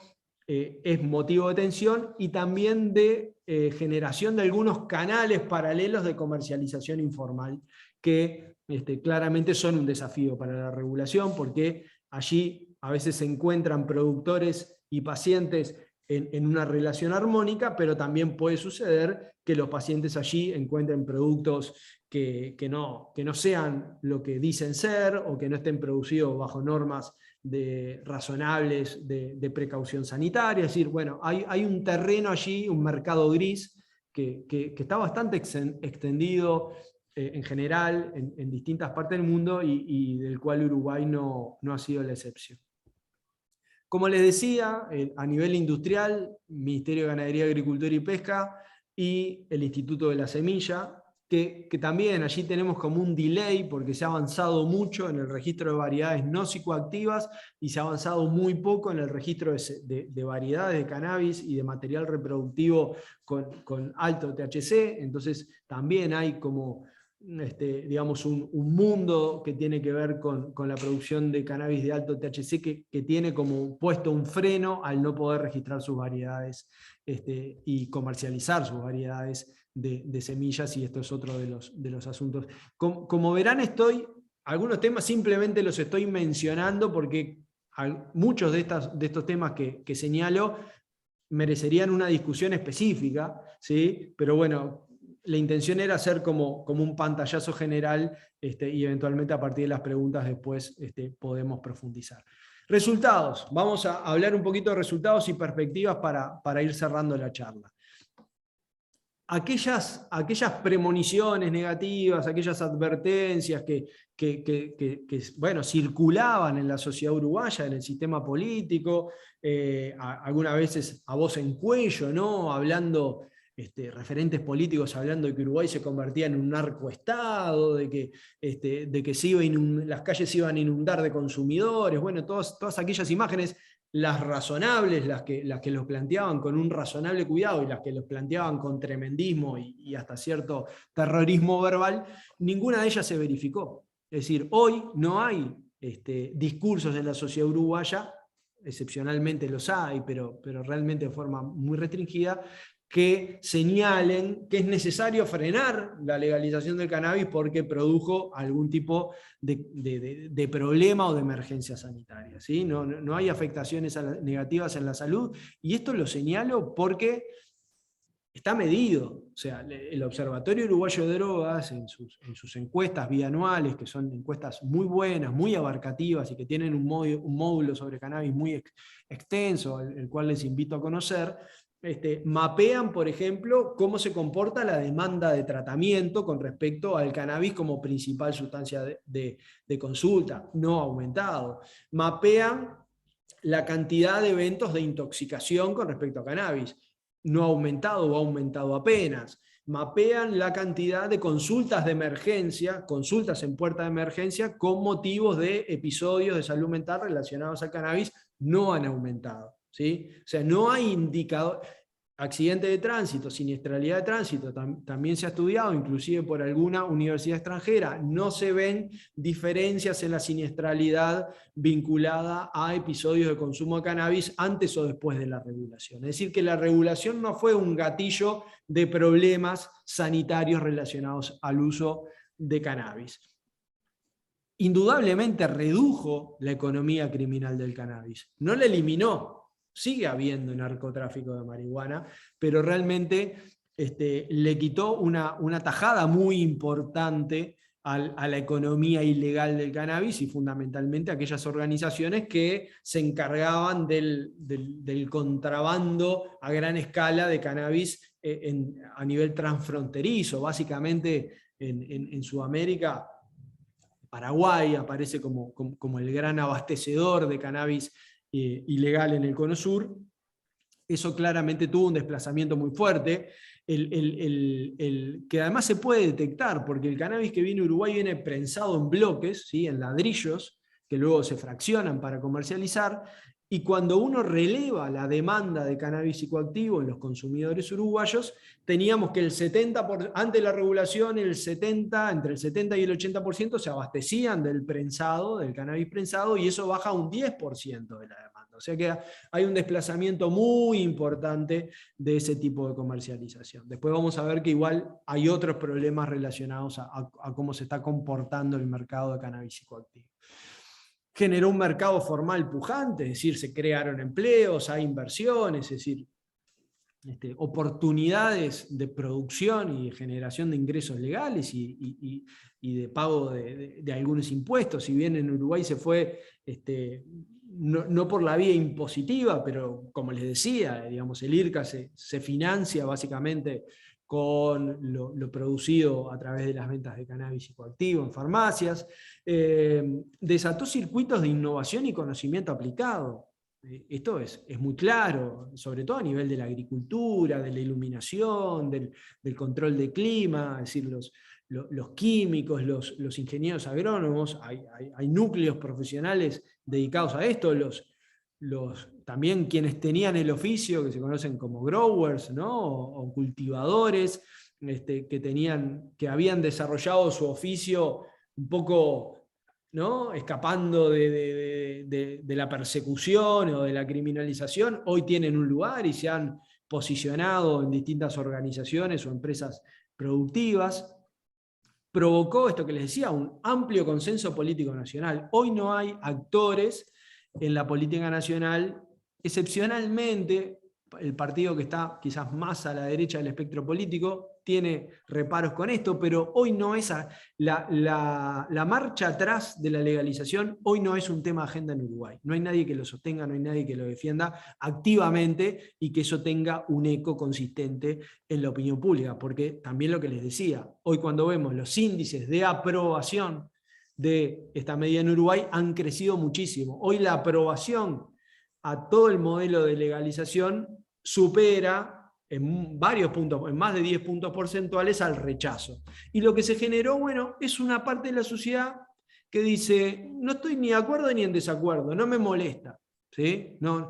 es motivo de tensión y también de generación de algunos canales paralelos de comercialización informal que claramente son un desafío para la regulación, porque allí a veces se encuentran productores y pacientes en una relación armónica, pero también puede suceder que los pacientes allí encuentren productos que no sean lo que dicen ser o que no estén producidos bajo normas razonables de precaución sanitaria. Es decir, bueno, hay un terreno allí, un mercado gris que está bastante extendido en general en distintas partes del mundo y del cual Uruguay no ha sido la excepción. Como les decía, a nivel industrial, Ministerio de Ganadería, Agricultura y Pesca y el Instituto de la Semilla, que también allí tenemos como un delay porque se ha avanzado mucho en el registro de variedades no psicoactivas y se ha avanzado muy poco en el registro de variedades de cannabis y de material reproductivo con alto THC. Entonces también hay como digamos un mundo que tiene que ver con la producción de cannabis de alto THC que tiene como puesto un freno al no poder registrar sus variedades y comercializar sus variedades de semillas, y esto es otro de los asuntos. Como verán, algunos temas simplemente los estoy mencionando porque muchos de estos temas que señalo merecerían una discusión específica, ¿sí? Pero bueno, la intención era hacer como un pantallazo general, y eventualmente a partir de las preguntas después podemos profundizar. Resultados. Vamos a hablar un poquito de resultados y perspectivas para ir cerrando la charla. Aquellas premoniciones negativas, aquellas advertencias que bueno, circulaban en la sociedad uruguaya, en el sistema político, algunas veces a voz en cuello, ¿no? Hablando, referentes políticos hablando de que Uruguay se convertía en un narcoestado, de que las calles se iban a inundar de consumidores, bueno, todas aquellas imágenes, las razonables, las que los planteaban con un razonable cuidado y las que los planteaban con tremendismo y hasta cierto terrorismo verbal, ninguna de ellas se verificó. Es decir, hoy no hay discursos en la sociedad uruguaya, excepcionalmente los hay, pero realmente de forma muy restringida, que señalen que es necesario frenar la legalización del cannabis porque produjo algún tipo de problema o de emergencia sanitaria, ¿sí? No hay afectaciones negativas en la salud, y esto lo señalo porque está medido. O sea, el Observatorio Uruguayo de Drogas, en sus encuestas bianuales, que son encuestas muy buenas, muy abarcativas y que tienen un módulo sobre cannabis muy extenso, el cual les invito a conocer, mapean, por ejemplo, cómo se comporta la demanda de tratamiento con respecto al cannabis como principal sustancia de consulta. No ha aumentado. Mapean la cantidad de eventos de intoxicación con respecto a cannabis. No ha aumentado o ha aumentado apenas. Mapean la cantidad de consultas de emergencia, consultas en puerta de emergencia con motivos de episodios de salud mental relacionados al cannabis, no han aumentado, ¿sí? O sea, no hay indicador. Accidente de tránsito, siniestralidad de tránsito, también se ha estudiado, inclusive por alguna universidad extranjera, no se ven diferencias en la siniestralidad vinculada a episodios de consumo de cannabis antes o después de la regulación. Es decir, que la regulación no fue un gatillo de problemas sanitarios relacionados al uso de cannabis. Indudablemente redujo la economía criminal del cannabis, no la eliminó. Sigue habiendo narcotráfico de marihuana, pero realmente le quitó una tajada muy importante a la economía ilegal del cannabis y fundamentalmente a aquellas organizaciones que se encargaban del contrabando a gran escala de cannabis a nivel transfronterizo. Básicamente en Sudamérica, Paraguay aparece como el gran abastecedor de cannabis ilegal en el Cono Sur. Eso claramente tuvo un desplazamiento muy fuerte, que además se puede detectar, porque el cannabis que viene a Uruguay viene prensado en bloques, ¿sí? En ladrillos, que luego se fraccionan para comercializar, y cuando uno releva la demanda de cannabis psicoactivo en los consumidores uruguayos, teníamos que ante la regulación, entre el 70 y el 80% se abastecían del cannabis prensado, y eso baja a un 10% de la demanda. O sea que hay un desplazamiento muy importante de ese tipo de comercialización. Después vamos a ver que igual hay otros problemas relacionados a cómo se está comportando el mercado de cannabis psicoactivo. Generó un mercado formal pujante, es decir, se crearon empleos, hay inversiones, es decir, oportunidades de producción y de generación de ingresos legales y de pago de algunos impuestos. Si bien en Uruguay se fue, no por la vía impositiva, pero como les decía, digamos, el IRCA se financia básicamente con lo producido a través de las ventas de cannabis psicoactivo en farmacias, desató circuitos de innovación y conocimiento aplicado. Esto es muy claro, sobre todo a nivel de la agricultura, de la iluminación, del control de clima, es decir, los químicos, los ingenieros agrónomos, hay núcleos profesionales dedicados a esto, también quienes tenían el oficio, que se conocen como growers, ¿no? o cultivadores, que habían desarrollado su oficio un poco, ¿no? escapando de la persecución o de la criminalización, hoy tienen un lugar y se han posicionado en distintas organizaciones o empresas productivas. Provocó esto que les decía, un amplio consenso político nacional. Hoy no hay actores en la política nacional, excepcionalmente el partido que está quizás más a la derecha del espectro político tiene reparos con esto, pero hoy no es la marcha atrás de la legalización, hoy no es un tema de agenda en Uruguay. No hay nadie que lo sostenga, no hay nadie que lo defienda activamente y que eso tenga un eco consistente en la opinión pública, porque también lo que les decía, hoy cuando vemos los índices de aprobación de esta medida en Uruguay han crecido muchísimo. Hoy la aprobación a todo el modelo de legalización supera en varios puntos, en más de 10 puntos porcentuales al rechazo. Y lo que se generó, bueno, es una parte de la sociedad que dice, no estoy ni de acuerdo ni en desacuerdo, no me molesta. ¿Sí? No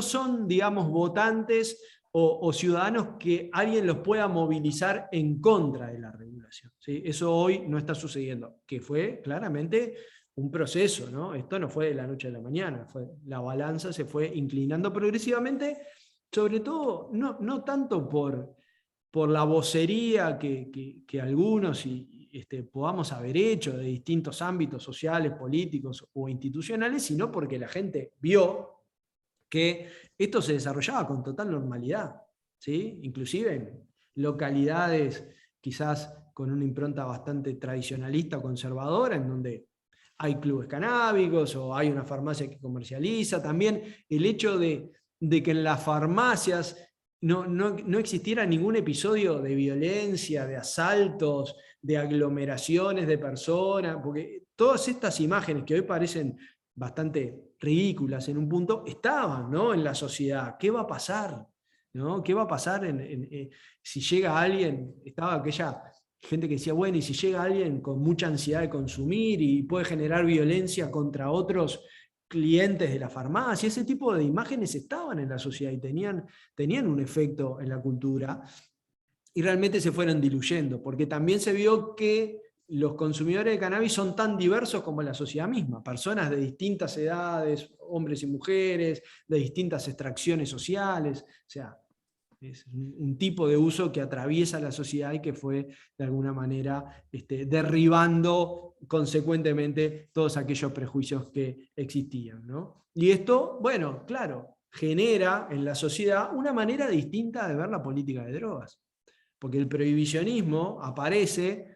son, digamos, votantes o ciudadanos que alguien los pueda movilizar en contra de la regulación. ¿Sí? Eso hoy no está sucediendo, que fue claramente un proceso, ¿no? Esto no fue de la noche a la mañana, la balanza se fue inclinando progresivamente, sobre todo, no tanto por la vocería que algunos podamos haber hecho de distintos ámbitos sociales, políticos o institucionales, sino porque la gente vio que esto se desarrollaba con total normalidad, ¿sí? Inclusive en localidades quizás con una impronta bastante tradicionalista o conservadora, en donde hay clubes canábicos o hay una farmacia que comercializa. También el hecho de que en las farmacias no existiera ningún episodio de violencia, de asaltos, de aglomeraciones de personas, porque todas estas imágenes que hoy parecen bastante ridículas en un punto, estaban, ¿no?, en la sociedad. ¿Qué va a pasar? ¿No? ¿Qué va a pasar si llega alguien? Estaba aquella gente que decía, bueno, y si llega alguien con mucha ansiedad de consumir y puede generar violencia contra otros clientes de la farmacia. Ese tipo de imágenes estaban en la sociedad y tenían un efecto en la cultura, y realmente se fueron diluyendo, porque también se vio que los consumidores de cannabis son tan diversos como la sociedad misma, personas de distintas edades, hombres y mujeres, de distintas extracciones sociales. O sea, es un tipo de uso que atraviesa la sociedad y que fue de alguna manera derribando consecuentemente todos aquellos prejuicios que existían, ¿no? Y esto, bueno, claro, genera en la sociedad una manera distinta de ver la política de drogas, porque el prohibicionismo aparece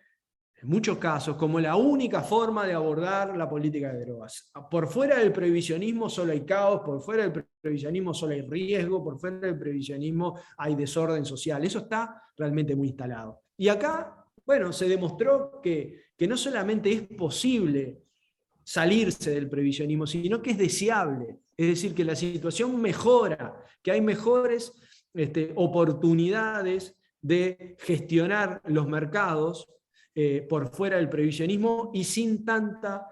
en muchos casos como la única forma de abordar la política de drogas. Por fuera del prohibicionismo solo hay caos, por fuera del prohibicionismo solo hay riesgo, por fuera del prohibicionismo hay desorden social. Eso está realmente muy instalado. Y acá, bueno, se demostró que no solamente es posible salirse del prohibicionismo, sino que es deseable. Es decir, que la situación mejora, que hay mejores oportunidades de gestionar los mercados por fuera del prohibicionismo y sin tanta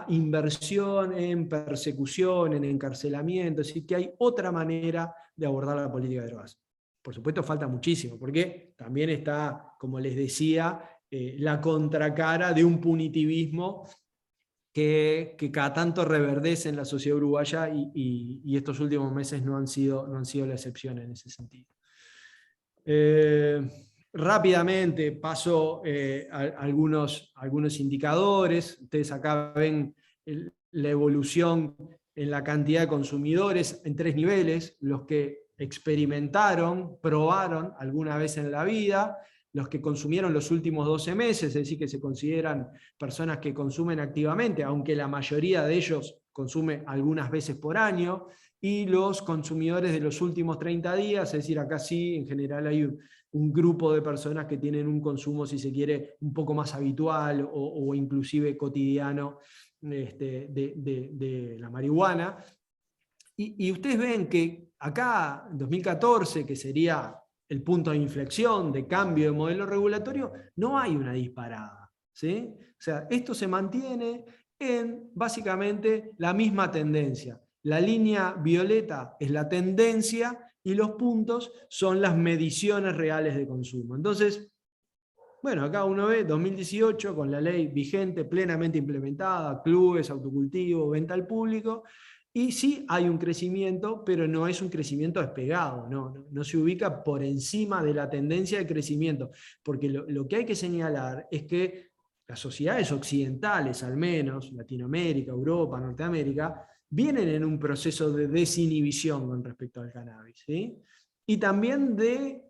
inversión en persecución, en encarcelamiento. Es decir, que hay otra manera de abordar la política de drogas. Por supuesto, falta muchísimo, porque también está, como les decía, la contracara de un punitivismo que cada tanto reverdece en la sociedad uruguaya, y estos últimos meses no han sido la excepción en ese sentido. Rápidamente paso a algunos indicadores. Ustedes acá ven la evolución en la cantidad de consumidores en 3 niveles: los que experimentaron, probaron alguna vez en la vida, los que consumieron los últimos 12 meses, es decir, que se consideran personas que consumen activamente, aunque la mayoría de ellos consume algunas veces por año, y los consumidores de los últimos 30 días, es decir, acá sí, en general hay un grupo de personas que tienen un consumo, si se quiere, un poco más habitual o inclusive cotidiano de la marihuana. Y ustedes ven que acá, en 2014, que sería el punto de inflexión, de cambio de modelo regulatorio, no hay una disparada, ¿sí? O sea, esto se mantiene en básicamente la misma tendencia. La línea violeta es la tendencia y los puntos son las mediciones reales de consumo. Entonces, bueno, acá uno ve 2018 con la ley vigente, plenamente implementada, clubes, autocultivo, venta al público, y sí hay un crecimiento, pero no es un crecimiento despegado, no se ubica por encima de la tendencia de crecimiento, porque lo que hay que señalar es que las sociedades occidentales, al menos, Latinoamérica, Europa, Norteamérica, vienen en un proceso de desinhibición con respecto al cannabis, ¿sí? Y también de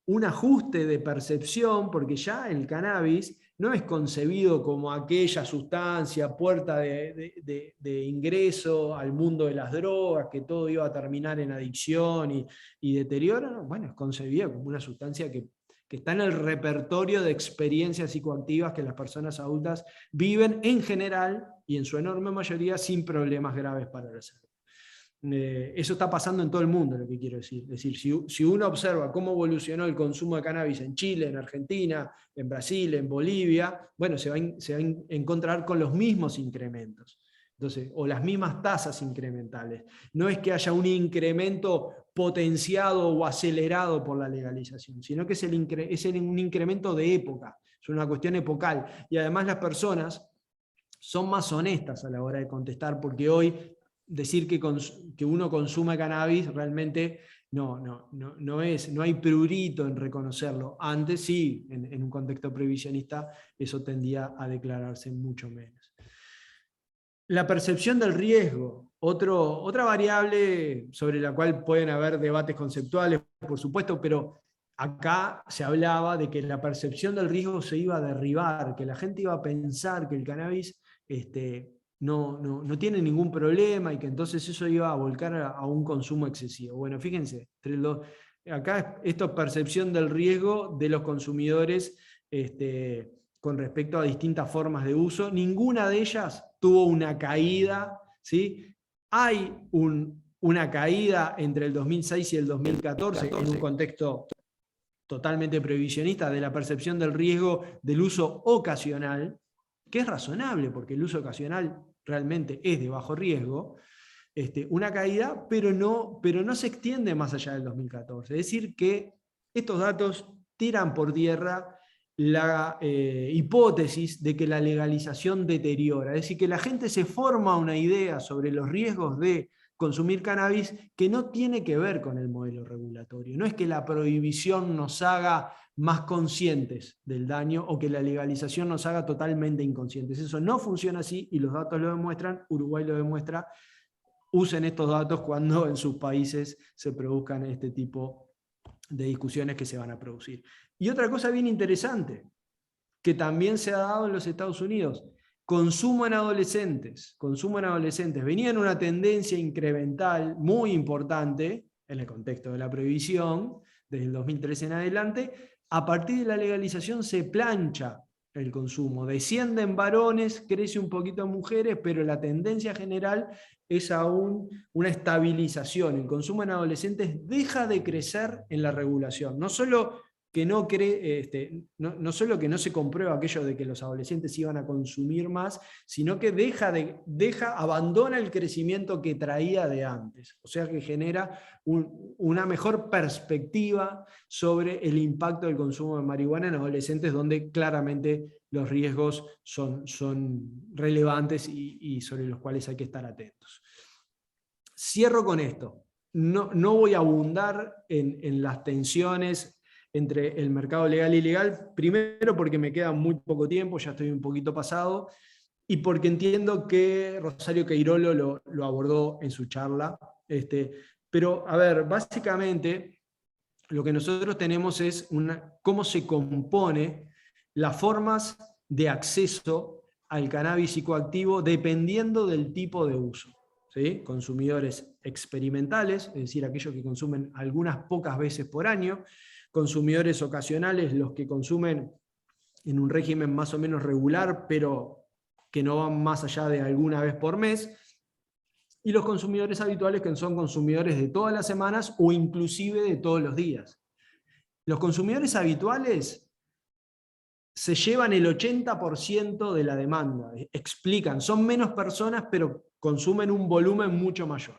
un ajuste de percepción, porque ya el cannabis no es concebido como aquella sustancia, puerta de ingreso al mundo de las drogas, que todo iba a terminar en adicción y deterioro. Bueno, es concebido como una sustancia que está en el repertorio de experiencias psicoactivas que las personas adultas viven en general y en su enorme mayoría sin problemas graves para la salud. Eso está pasando en todo el mundo, lo que quiero decir. Es decir, si uno observa cómo evolucionó el consumo de cannabis en Chile, en Argentina, en Brasil, en Bolivia, bueno, se va a encontrar con los mismos incrementos. Entonces, o las mismas tasas incrementales. No es que haya un incremento potenciado o acelerado por la legalización, sino que es un incremento de época, es una cuestión epocal. Y además las personas son más honestas a la hora de contestar, porque hoy decir que uno consume cannabis realmente no hay prurito en reconocerlo. Antes sí, en un contexto previsionista, eso tendía a declararse mucho menos. La percepción del riesgo, otra variable sobre la cual pueden haber debates conceptuales, por supuesto, pero acá se hablaba de que la percepción del riesgo se iba a derribar, que la gente iba a pensar que el cannabis no tiene ningún problema y que entonces eso iba a volcar a un consumo excesivo. Bueno, fíjense, acá esto es percepción del riesgo de los consumidores con respecto a distintas formas de uso. Ninguna de ellas tuvo una caída, ¿sí? Hay una caída entre el 2006 y el 2014 en un contexto totalmente previsionista de la percepción del riesgo del uso ocasional, que es razonable porque el uso ocasional realmente es de bajo riesgo, una caída, pero no se extiende más allá del 2014. Es decir, que estos datos tiran por tierra la hipótesis de que la legalización deteriora. Es decir, que la gente se forma una idea sobre los riesgos de consumir cannabis que no tiene que ver con el modelo regulatorio. No es que la prohibición nos haga más conscientes del daño o que la legalización nos haga totalmente inconscientes. Eso no funciona así y los datos lo demuestran, Uruguay lo demuestra. Usen estos datos cuando en sus países se produzcan este tipo de discusiones que se van a producir. Y otra cosa bien interesante, que también se ha dado en los Estados Unidos, consumo en adolescentes. Venía en una tendencia incremental muy importante en el contexto de la prohibición, desde el 2013 en adelante. A partir de la legalización se plancha el consumo, descienden varones, crece un poquito en mujeres, pero la tendencia general es aún una estabilización. El consumo en adolescentes deja de crecer en la regulación. No solo que no solo que no se comprueba aquello de que los adolescentes iban a consumir más, sino que abandona el crecimiento que traía de antes. O sea que genera una mejor perspectiva sobre el impacto del consumo de marihuana en adolescentes, donde claramente los riesgos son relevantes y sobre los cuales hay que estar atentos. Cierro con esto. No voy a abundar en las tensiones entre el mercado legal y ilegal, primero porque me queda muy poco tiempo, ya estoy un poquito pasado, y porque entiendo que Rosario Queirolo lo abordó en su charla. Pero, a ver, básicamente lo que nosotros tenemos es cómo se compone las formas de acceso al cannabis psicoactivo dependiendo del tipo de uso. ¿Sí? Consumidores experimentales, es decir, aquellos que consumen algunas pocas veces por año, consumidores ocasionales, los que consumen en un régimen más o menos regular, pero que no van más allá de alguna vez por mes, y los consumidores habituales, que son consumidores de todas las semanas o inclusive de todos los días. Los consumidores habituales se llevan el 80% de la demanda, explican, son menos personas, pero consumen un volumen mucho mayor.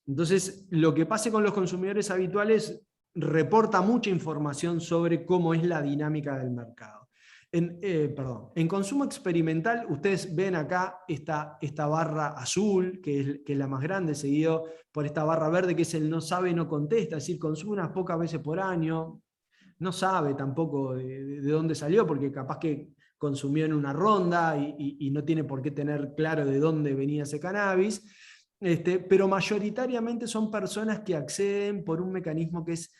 Entonces, lo que pase con los consumidores habituales reporta mucha información sobre cómo es la dinámica del mercado. En consumo experimental, ustedes ven acá esta barra azul, que es la más grande, seguido por esta barra verde, que es el no sabe, no contesta, es decir, consume unas pocas veces por año, no sabe tampoco de dónde salió, porque capaz que consumió en una ronda y no tiene por qué tener claro de dónde venía ese cannabis. pero mayoritariamente son personas que acceden por un mecanismo que es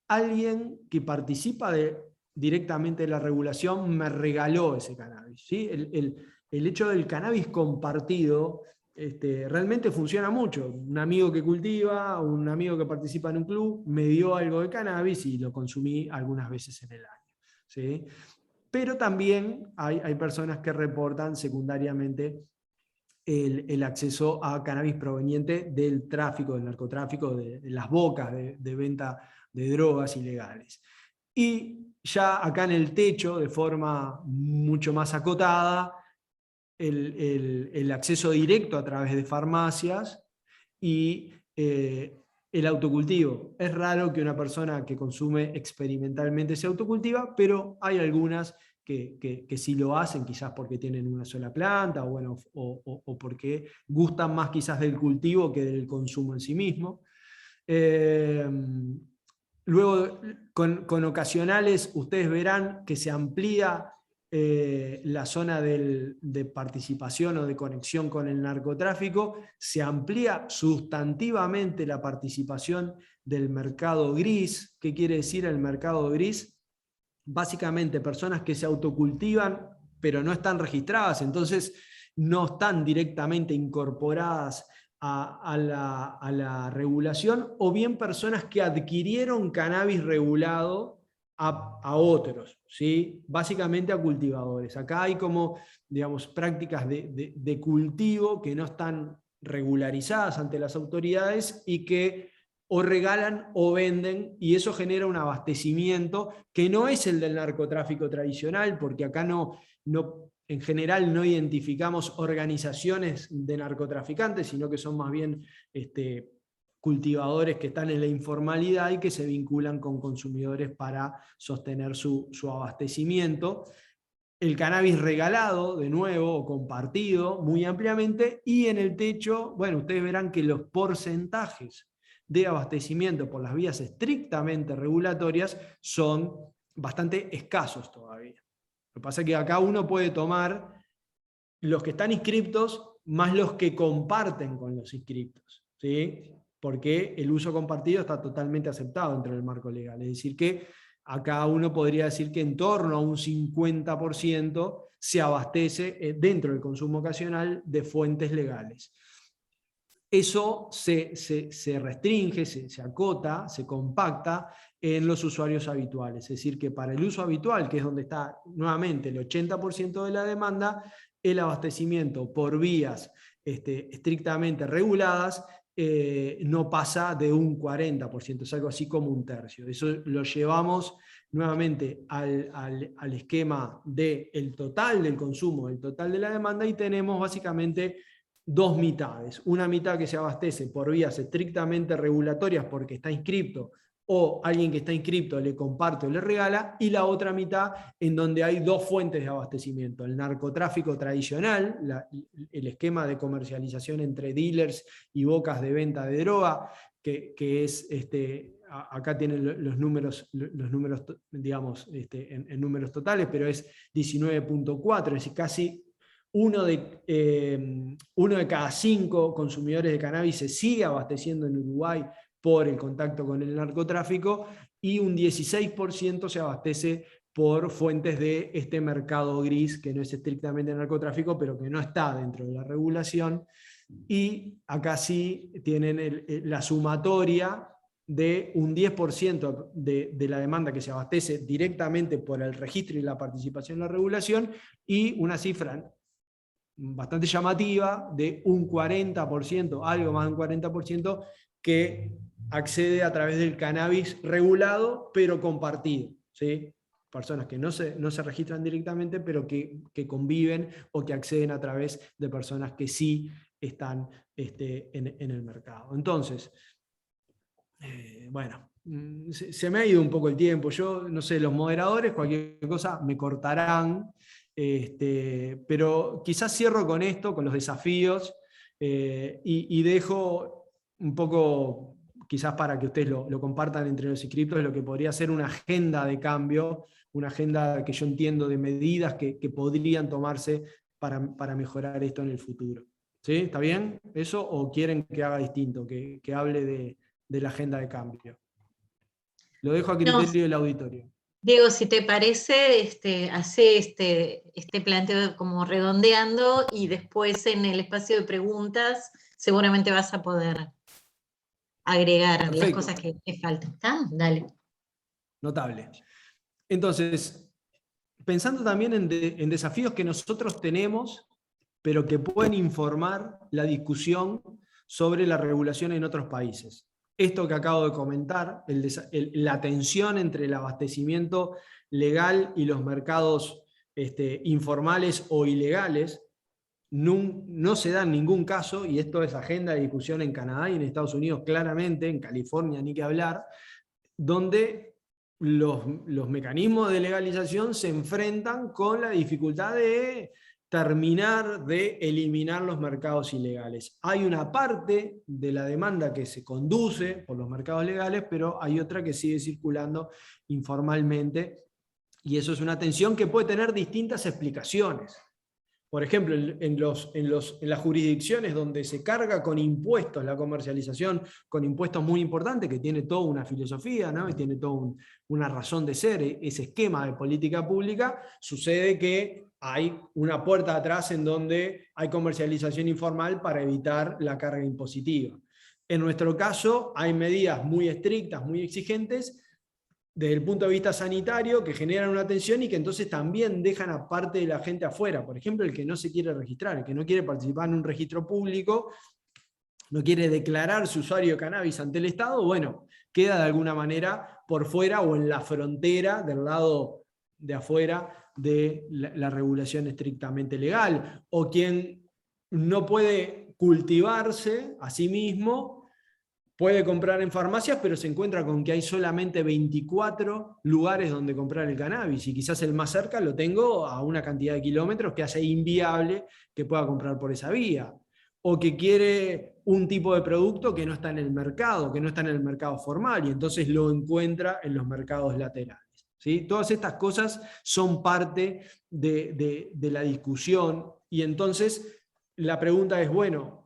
alguien que participa directamente de la regulación me regaló ese cannabis. ¿Sí? El hecho del cannabis compartido realmente funciona mucho. Un amigo que cultiva, un amigo que participa en un club, me dio algo de cannabis y lo consumí algunas veces en el año. ¿Sí? Pero también hay personas que reportan secundariamente el acceso a cannabis proveniente del tráfico, del narcotráfico, de las bocas de venta de drogas ilegales. Y ya acá en el techo, de forma mucho más acotada, el acceso directo a través de farmacias y el autocultivo. Es raro que una persona que consume experimentalmente se autocultiva, pero hay algunas que sí lo hacen, quizás porque tienen una sola planta, o porque gustan más quizás del cultivo que del consumo en sí mismo. Luego, con ocasionales, ustedes verán que se amplía la zona de participación o de conexión con el narcotráfico, se amplía sustantivamente la participación del mercado gris. ¿Qué quiere decir el mercado gris? Básicamente personas que se autocultivan pero no están registradas, entonces no están directamente incorporadas a la regulación, o bien personas que adquirieron cannabis regulado a otros, ¿sí? Básicamente a cultivadores. Acá hay como, digamos, prácticas de cultivo que no están regularizadas ante las autoridades y que o regalan o venden, y eso genera un abastecimiento que no es el del narcotráfico tradicional, porque acá en general no identificamos organizaciones de narcotraficantes, sino que son más bien cultivadores que están en la informalidad y que se vinculan con consumidores para sostener su abastecimiento. El cannabis regalado, de nuevo, o compartido muy ampliamente, y en el techo, bueno, ustedes verán que los porcentajes de abastecimiento por las vías estrictamente regulatorias son bastante escasos todavía. Lo que pasa es que acá uno puede tomar los que están inscriptos más los que comparten con los inscriptos, ¿sí? Porque el uso compartido está totalmente aceptado dentro del marco legal. Es decir, que acá uno podría decir que en torno a un 50% se abastece dentro del consumo ocasional de fuentes legales. Eso se restringe, se acota, se compacta en los usuarios habituales. Es decir, que para el uso habitual, que es donde está nuevamente el 80% de la demanda, el abastecimiento por vías estrictamente reguladas no pasa de un 40%, es algo así como un tercio. Eso lo llevamos nuevamente al esquema del total del consumo, del total de la demanda, y tenemos básicamente dos mitades. Una mitad que se abastece por vías estrictamente regulatorias porque está inscripto, o alguien que está inscripto le comparte o le regala, y la otra mitad en donde hay dos fuentes de abastecimiento: el narcotráfico tradicional, el esquema de comercialización entre dealers y bocas de venta de droga, que es acá tienen los números digamos, en números totales, pero es 19.4, es decir, casi uno de cada 5 consumidores de cannabis se sigue abasteciendo en Uruguay por el contacto con el narcotráfico, y un 16% se abastece por fuentes de este mercado gris, que no es estrictamente narcotráfico, pero que no está dentro de la regulación. Y acá sí tienen la sumatoria de un 10% de la demanda que se abastece directamente por el registro y la participación en la regulación, y una cifra bastante llamativa de un 40%, algo más de un 40%, que accede a través del cannabis regulado pero compartido, ¿sí? Personas que no se registran directamente, pero que conviven o que acceden a través de personas que sí están en el mercado. Entonces, bueno, se me ha ido un poco el tiempo. Yo no sé, los moderadores, cualquier cosa me cortarán, pero quizás cierro con esto, con los desafíos, y dejo un poco, quizás para que ustedes lo compartan entre los inscriptos, lo que podría ser una agenda de cambio, una agenda que yo entiendo de medidas que podrían tomarse para mejorar esto en el futuro. ¿Sí? ¿Está bien eso? ¿O quieren que haga distinto, que hable de la agenda de cambio? Lo dejo a No, criterio del auditorio. Diego, si te parece, hace este planteo como redondeando y después en el espacio de preguntas seguramente vas a poder agregar las Perfecto, cosas que faltan. ¿Está? Dale. notable. Entonces, pensando también en desafíos que nosotros tenemos, pero que pueden informar la discusión sobre la regulación en otros países. Esto que acabo de comentar, la tensión entre el abastecimiento legal y los mercados informales o ilegales, no se da en ningún caso, y esto es agenda de discusión en Canadá y en Estados Unidos claramente, en California ni que hablar, donde los mecanismos de legalización se enfrentan con la dificultad de terminar de eliminar los mercados ilegales. Hay una parte de la demanda que se conduce por los mercados legales, pero hay otra que sigue circulando informalmente, y eso es una tensión que puede tener distintas explicaciones. Por ejemplo, en las jurisdicciones donde se carga con impuestos la comercialización, con impuestos muy importantes, que tiene toda una filosofía, ¿no? Y tiene toda una razón de ser, ese esquema de política pública, sucede que hay una puerta atrás en donde hay comercialización informal para evitar la carga impositiva. En nuestro caso, hay medidas muy estrictas, muy exigentes, desde el punto de vista sanitario, que generan una tensión y que entonces también dejan a parte de la gente afuera. Por ejemplo, el que no se quiere registrar, el que no quiere participar en un registro público, no quiere declarar su usuario de cannabis ante el Estado, bueno, queda de alguna manera por fuera o en la frontera del lado de afuera de la regulación estrictamente legal. O quien no puede cultivarse a sí mismo, puede comprar en farmacias, pero se encuentra con que hay solamente 24 lugares donde comprar el cannabis y quizás el más cerca lo tengo a una cantidad de kilómetros que hace inviable que pueda comprar por esa vía. O que quiere un tipo de producto que no está en el mercado, que no está en el mercado formal y entonces lo encuentra en los mercados laterales. ¿Sí? Todas estas cosas son parte de la discusión y entonces la pregunta es, bueno,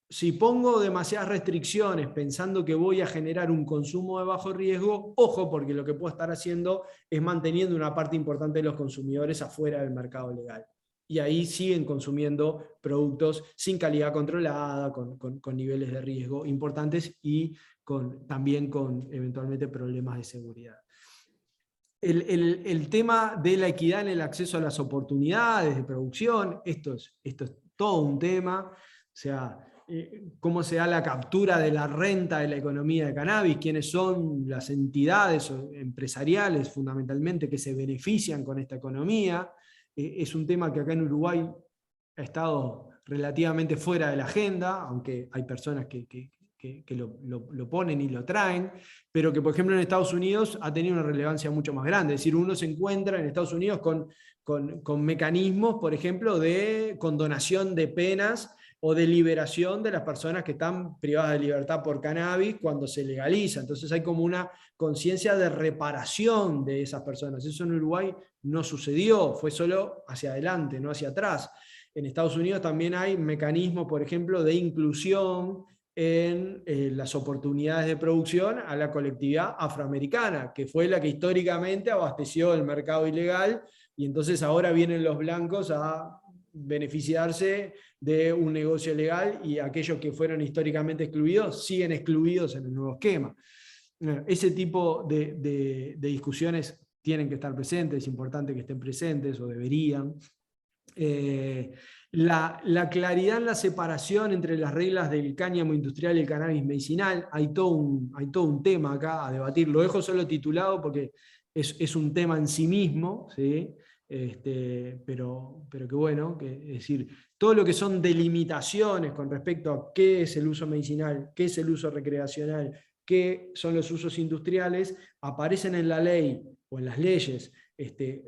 si pongo demasiadas restricciones pensando que voy a generar un consumo de bajo riesgo, ojo, porque lo que puedo estar haciendo es manteniendo una parte importante de los consumidores afuera del mercado legal. Y ahí siguen consumiendo productos sin calidad controlada, con niveles de riesgo importantes y también con eventualmente problemas de seguridad. El tema de la equidad en el acceso a las oportunidades de producción, esto es todo un tema. O sea, cómo se da la captura de la renta de la economía de cannabis, quiénes son las entidades empresariales fundamentalmente que se benefician con esta economía. Es un tema que acá en Uruguay ha estado relativamente fuera de la agenda, aunque hay personas que lo ponen y lo traen, pero que por ejemplo en Estados Unidos ha tenido una relevancia mucho más grande. Es decir, uno se encuentra en Estados Unidos con mecanismos, por ejemplo, de condonación de penas o de liberación de las personas que están privadas de libertad por cannabis cuando se legaliza. Entonces hay como una conciencia de reparación de esas personas. Eso en Uruguay no sucedió, fue solo hacia adelante, no hacia atrás. En Estados Unidos también hay mecanismos, por ejemplo, de inclusión en las oportunidades de producción a la colectividad afroamericana, que fue la que históricamente abasteció el mercado ilegal, y entonces ahora vienen los blancos a beneficiarse de un negocio legal y aquellos que fueron históricamente excluidos siguen excluidos en el nuevo esquema. Ese tipo de discusiones tienen que estar presentes, es importante que estén presentes o deberían. La claridad en la separación entre las reglas del cáñamo industrial y el cannabis medicinal, hay todo un tema acá a debatir. Lo dejo solo titulado porque es un tema en sí mismo, ¿sí? Pero que bueno, es decir, todo lo que son delimitaciones con respecto a qué es el uso medicinal, qué es el uso recreacional, qué son los usos industriales, aparecen en la ley o en las leyes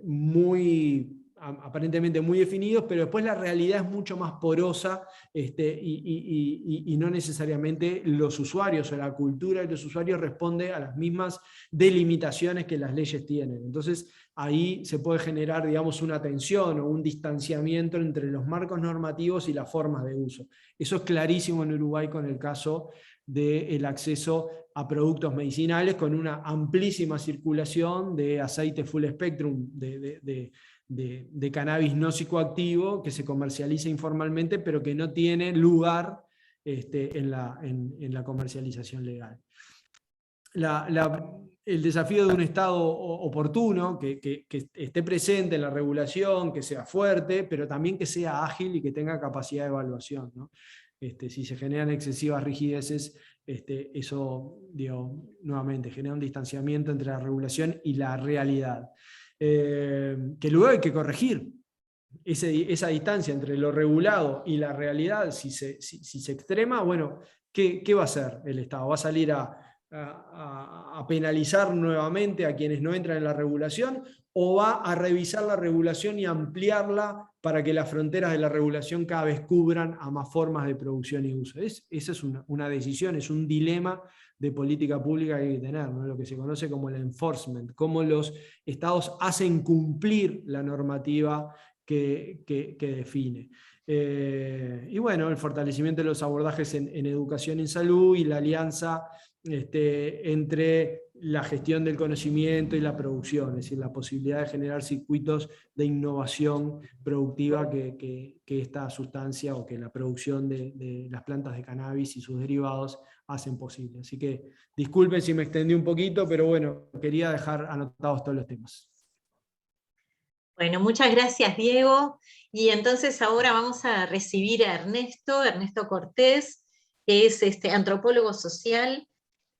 muy aparentemente muy definidos, pero después la realidad es mucho más porosa, y no necesariamente los usuarios o la cultura de los usuarios responde a las mismas delimitaciones que las leyes tienen. Entonces ahí se puede generar, digamos, una tensión o un distanciamiento entre los marcos normativos y las formas de uso. Eso es clarísimo en Uruguay con el caso del acceso a productos medicinales, con una amplísima circulación de aceite full spectrum de cannabis no psicoactivo que se comercializa informalmente, pero que no tiene lugar en la comercialización legal. El desafío de un Estado oportuno, que esté presente en la regulación, que sea fuerte, pero también que sea ágil y que tenga capacidad de evaluación, ¿no? Si se generan excesivas rigideces, eso, digo, nuevamente, genera un distanciamiento entre la regulación y la realidad. Que luego hay que corregir esa distancia entre lo regulado y la realidad. Si se extrema, bueno, ¿qué va a hacer el Estado? ¿Va a salir a penalizar nuevamente a quienes no entran en la regulación, o va a revisar la regulación y ampliarla para que las fronteras de la regulación cada vez cubran a más formas de producción y uso? Esa es una decisión, es un dilema de política pública que hay que tener, ¿no? Lo que se conoce como el enforcement, cómo los estados hacen cumplir la normativa que define. Y bueno, el fortalecimiento de los abordajes en educación y en salud, y la alianza entre la gestión del conocimiento y la producción, es decir, la posibilidad de generar circuitos de innovación productiva que esta sustancia o que la producción de las plantas de cannabis y sus derivados hacen posible. Así que disculpen si me extendí un poquito, pero bueno, quería dejar anotados todos los temas. Bueno, muchas gracias, Diego. Y entonces ahora vamos a recibir a Ernesto Cortés, que es antropólogo social,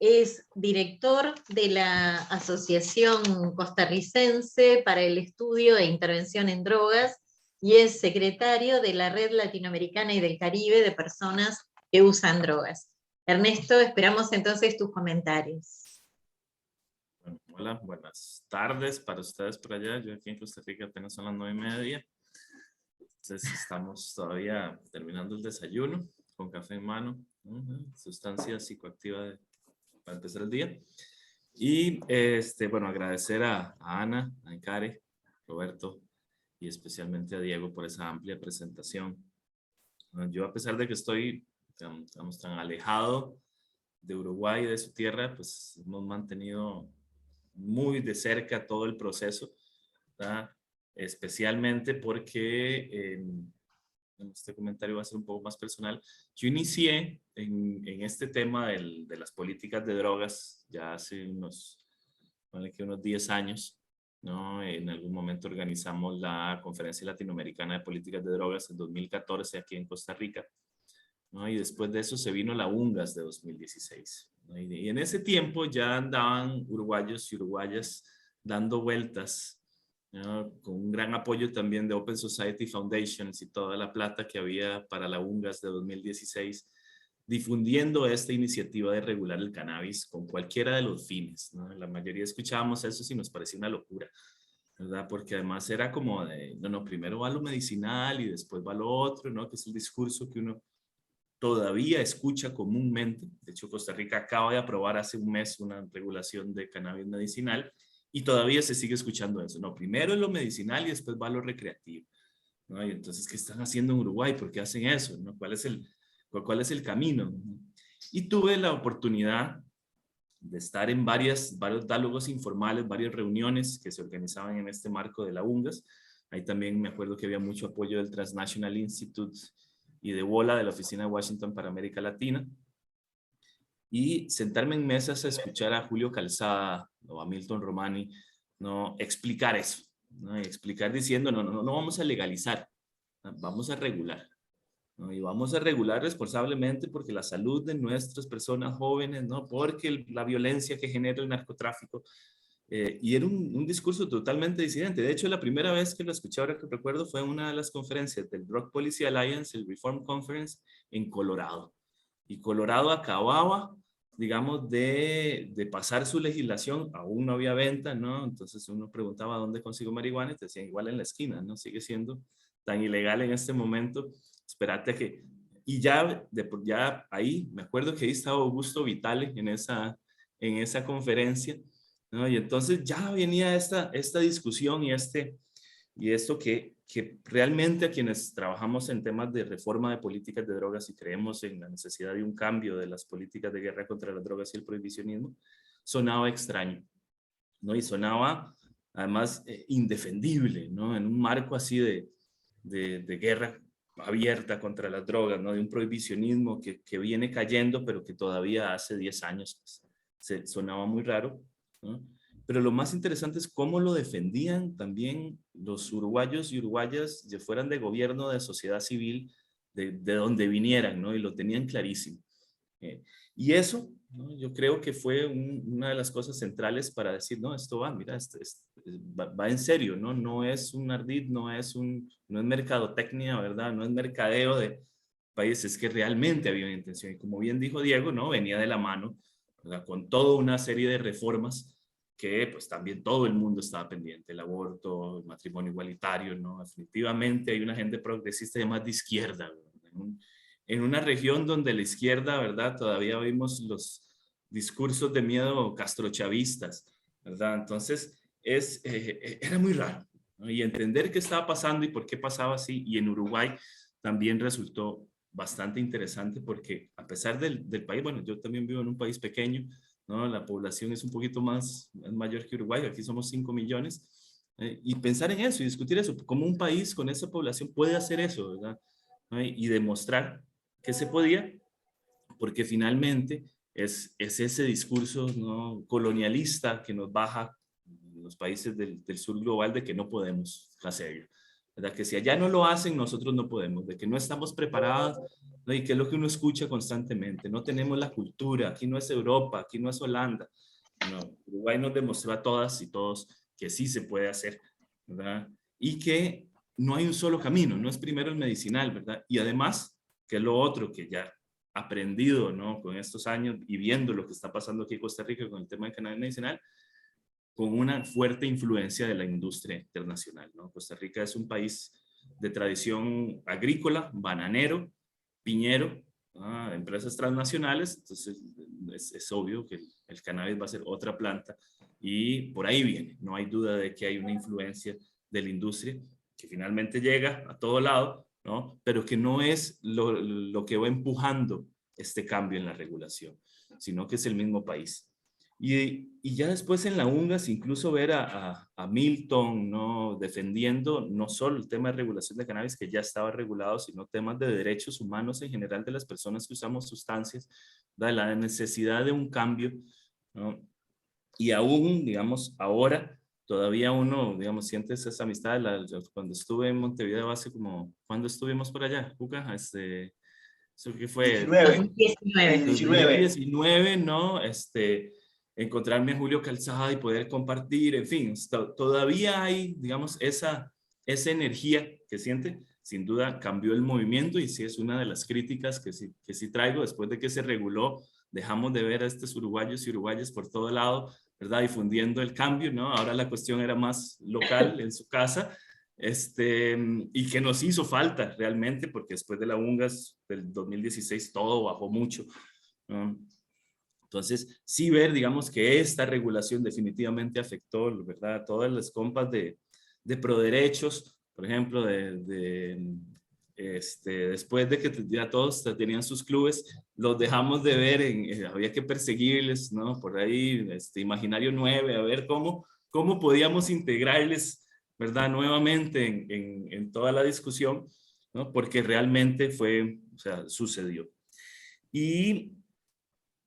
es director de la Asociación Costarricense para el Estudio e Intervención en Drogas y es secretario de la Red Latinoamericana y del Caribe de Personas que Usan Drogas. Ernesto, esperamos entonces tus comentarios. Bueno, hola, buenas tardes para ustedes por allá. Yo aquí en Costa Rica apenas son las 9:30. Entonces estamos todavía terminando el desayuno con café en mano, sustancia psicoactiva para empezar el día. Y bueno, agradecer a Ana, a Encare, Roberto y especialmente a Diego por esa amplia presentación. Yo, a pesar de que estoy, digamos, tan alejado de Uruguay y de su tierra, pues hemos mantenido muy de cerca todo el proceso, ¿verdad? Especialmente porque este comentario va a ser un poco más personal. Yo inicié en este tema de las políticas de drogas ya hace unos 10 años, ¿no? En algún momento organizamos la Conferencia Latinoamericana de Políticas de Drogas en 2014 aquí en Costa Rica, ¿no? Y después de eso se vino la UNGAS de 2016, ¿no? Y en ese tiempo ya andaban uruguayos y uruguayas dando vueltas, ¿no? Con un gran apoyo también de Open Society Foundations y toda la plata que había para la UNGAS de 2016, difundiendo esta iniciativa de regular el cannabis con cualquiera de los fines, ¿no? La mayoría escuchábamos eso y nos parecía una locura, ¿verdad? Porque además era como de, no, primero va lo medicinal y después va lo otro, ¿no? Que es el discurso que uno todavía escucha comúnmente. De hecho, Costa Rica acaba de aprobar hace un mes una regulación de cannabis medicinal y todavía se sigue escuchando eso. No, primero es lo medicinal y después va lo recreativo, ¿no? Y entonces, ¿qué están haciendo en Uruguay? ¿Por qué hacen eso? ¿No? ¿Cuál es el camino? Y tuve la oportunidad de estar en varios diálogos informales, varias reuniones que se organizaban en este marco de la UNGAS. Ahí también me acuerdo que había mucho apoyo del Transnational Institute y de WOLA, de la Oficina de Washington para América Latina. Y sentarme en mesas a escuchar a Julio Calzada o a Milton Romani, ¿no? Explicar eso, ¿no? Y explicar diciendo, no vamos a legalizar, vamos a regular, ¿no? Y vamos a regular responsablemente porque la salud de nuestras personas jóvenes, ¿no? Porque la violencia que genera el narcotráfico. Y era un discurso totalmente disidente. De hecho, la primera vez que lo escuché, ahora que recuerdo, fue en una de las conferencias del Drug Policy Alliance, el Reform Conference, en Colorado. Y Colorado acababa digamos, de pasar su legislación, aún no había venta, ¿no? Entonces uno preguntaba dónde consigo marihuana y te decían igual en la esquina, ¿no? Sigue siendo tan ilegal en este momento. Espérate a que... Y ya, ya ahí, me acuerdo que ahí estaba Augusto Vitale en esa conferencia, ¿no? Y entonces ya venía esta discusión y esto que realmente a quienes trabajamos en temas de reforma de políticas de drogas y creemos en la necesidad de un cambio de las políticas de guerra contra las drogas y el prohibicionismo, sonaba extraño, ¿no? Y sonaba además indefendible, ¿no? En un marco así de guerra abierta contra las drogas, ¿no? De un prohibicionismo que viene cayendo, pero que todavía hace 10 años pues, sonaba muy raro, ¿no? Pero lo más interesante es cómo lo defendían también los uruguayos y uruguayas, ya fueran de gobierno, de sociedad civil, de donde vinieran, ¿no? Y lo tenían clarísimo. Y eso, ¿no? Yo creo que fue una de las cosas centrales para decir, no, esto va, mira, va en serio, ¿no? No es un ardid, no es mercadotecnia, ¿verdad? No es mercadeo de países, es que realmente había una intención. Y como bien dijo Diego, ¿no? Venía de la mano, ¿verdad? Con toda una serie de reformas que pues también todo el mundo estaba pendiente, el aborto, el matrimonio igualitario, ¿no? Definitivamente hay una gente progresista y más de izquierda, ¿no? En una región donde la izquierda, ¿verdad? Todavía vimos los discursos de miedo castrochavistas, ¿verdad? Entonces, era muy raro, ¿no? Y entender qué estaba pasando y por qué pasaba así. Y en Uruguay también resultó bastante interesante porque a pesar del país, bueno, yo también vivo en un país pequeño, ¿no? La población es un poquito más mayor que Uruguay, aquí somos 5 millones, y pensar en eso y discutir eso, cómo un país con esa población puede hacer eso, ¿verdad? ¿No? Y demostrar que se podía, porque finalmente es ese discurso, ¿no? Colonialista que nos baja los países del sur global de que no podemos hacerlo, ¿verdad? Que si allá no lo hacen, nosotros no podemos, de que no estamos preparados, ¿no? Y que es lo que uno escucha constantemente, no tenemos la cultura, aquí no es Europa, aquí no es Holanda, no, Uruguay nos demostró a todas y todos que sí se puede hacer, ¿verdad? Y que no hay un solo camino, no es primero el medicinal, ¿verdad? Y además, que es lo otro que ya aprendido, ¿no? Con estos años y viendo lo que está pasando aquí en Costa Rica con el tema del cannabis medicinal, con una fuerte influencia de la industria internacional, ¿no? Costa Rica es un país de tradición agrícola, bananero, piñero, empresas transnacionales, entonces es obvio que el cannabis va a ser otra planta y por ahí viene, no hay duda de que hay una influencia de la industria que finalmente llega a todo lado, ¿no? Pero que no es lo que va empujando este cambio en la regulación, sino que es el mismo país. Y ya después en la UNGAS, incluso ver a Milton, ¿no? Defendiendo no solo el tema de regulación de cannabis, que ya estaba regulado, sino temas de derechos humanos en general de las personas que usamos sustancias, de la necesidad de un cambio, ¿no? Y aún, digamos, ahora todavía uno, digamos, siente esa amistad. Cuando estuve en Montevideo hace como, ¿cuándo estuvimos por allá, Cuca? ¿Eso qué fue? 2019. 2019, ¿no? Encontrarme a Julio Calzada y poder compartir, en fin, todavía hay, digamos, esa energía que siente. Sin duda cambió el movimiento y sí es una de las críticas que sí traigo después de que se reguló. Dejamos de ver a estos uruguayos y uruguayas por todo lado, ¿verdad? Difundiendo el cambio, ¿no? Ahora la cuestión era más local en su casa. Y que nos hizo falta realmente, porque después de la UNGAS del 2016 todo bajó mucho, ¿no? Entonces, sí ver, digamos, que esta regulación definitivamente afectó, ¿verdad? Todas las compas de proderechos, por ejemplo, después de que ya todos tenían sus clubes, los dejamos de ver, había que perseguirles, ¿no? Por ahí, Imaginario 9, a ver cómo podíamos integrarles, ¿verdad? Nuevamente en toda la discusión, ¿no? Porque realmente o sea, sucedió. Y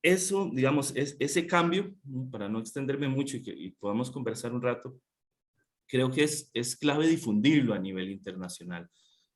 eso, digamos, ese cambio, ¿no? Para no extenderme mucho y podamos conversar un rato, creo que es clave difundirlo a nivel internacional.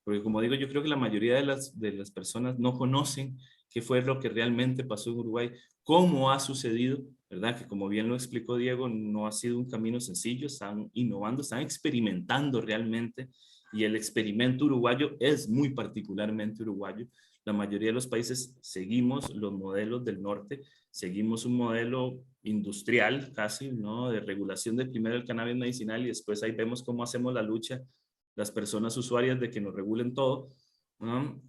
Porque como digo, yo creo que la mayoría de las personas no conocen qué fue lo que realmente pasó en Uruguay, cómo ha sucedido, ¿verdad? Que como bien lo explicó Diego, no ha sido un camino sencillo, están innovando, están experimentando realmente, y el experimento uruguayo es muy particularmente uruguayo. La mayoría de los países seguimos los modelos del norte, seguimos un modelo industrial casi, ¿no? De regulación de primero el cannabis medicinal y después ahí vemos cómo hacemos la lucha las personas usuarias de que nos regulen todo, ¿no?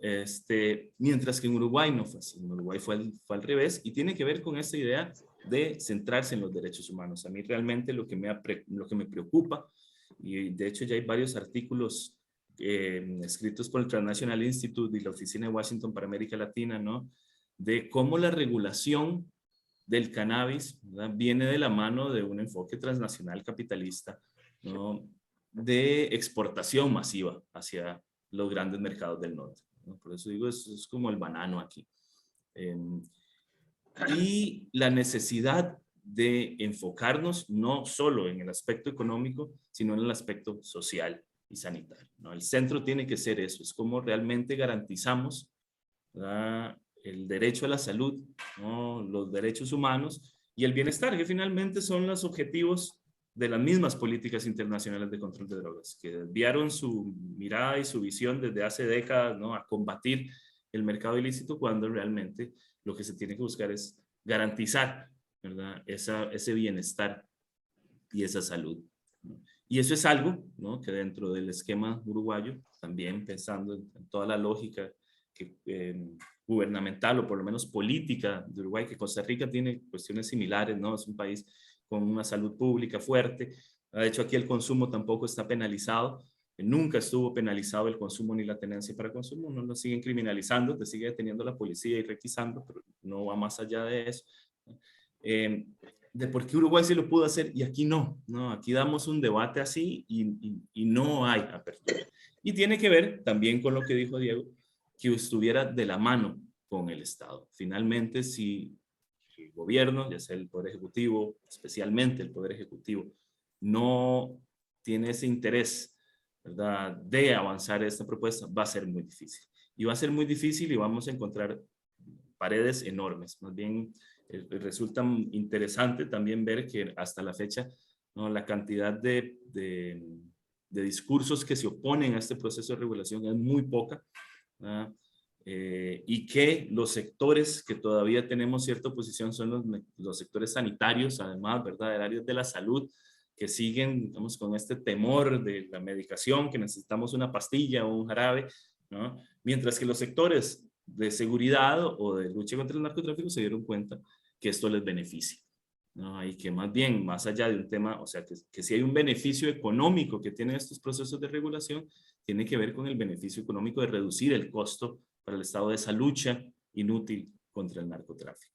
Mientras que en Uruguay no fue así. En Uruguay fue al revés y tiene que ver con esta idea de centrarse en los derechos humanos. A mí realmente lo que me preocupa, y de hecho ya hay varios artículos escritos por el Transnational Institute y la Oficina de Washington para América Latina, ¿no? De cómo la regulación del cannabis, ¿verdad?, viene de la mano de un enfoque transnacional capitalista, ¿no?, de exportación masiva hacia los grandes mercados del norte, ¿no? Por eso digo, es como el banano aquí. Y la necesidad de enfocarnos no solo en el aspecto económico, sino en el aspecto social y sanitario, ¿no? El centro tiene que ser eso, es como realmente garantizamos, ¿verdad?, el derecho a la salud, ¿no?, los derechos humanos y el bienestar, que finalmente son los objetivos de las mismas políticas internacionales de control de drogas, que desviaron su mirada y su visión desde hace décadas, ¿no?, a combatir el mercado ilícito, cuando realmente lo que se tiene que buscar es garantizar, ¿verdad?, ese bienestar y esa salud, ¿no? Y eso es algo, ¿no?, que dentro del esquema uruguayo, también pensando en toda la lógica que, gubernamental o por lo menos política de Uruguay, que Costa Rica tiene cuestiones similares, ¿no? Es un país con una salud pública fuerte. De hecho, aquí el consumo tampoco está penalizado. Nunca estuvo penalizado el consumo ni la tenencia para consumo. No lo siguen criminalizando, te sigue deteniendo la policía y requisando, pero no va más allá de eso. De por qué Uruguay sí lo pudo hacer y aquí no, ¿no? Aquí damos un debate así y no hay apertura. Y tiene que ver también con lo que dijo Diego, que estuviera de la mano con el Estado. Finalmente, si el gobierno, ya sea el Poder Ejecutivo, especialmente el Poder Ejecutivo, no tiene ese interés, ¿verdad?, de avanzar esta propuesta, va a ser muy difícil. Y va a ser muy difícil y vamos a encontrar paredes enormes. Más bien, resulta interesante también ver que hasta la fecha, ¿no?, la cantidad de discursos que se oponen a este proceso de regulación es muy poca, ¿verdad? Y que los sectores que todavía tenemos cierta oposición son los sectores sanitarios, además, ¿verdad?, del área de la salud, que siguen, digamos, con este temor de la medicación, que necesitamos una pastilla o un jarabe, ¿no? Mientras que los sectores de seguridad o de lucha contra el narcotráfico se dieron cuenta que esto les beneficia, ¿no? Y que más bien, más allá de un tema, o sea, que si hay un beneficio económico que tienen estos procesos de regulación, tiene que ver con el beneficio económico de reducir el costo para el Estado de esa lucha inútil contra el narcotráfico.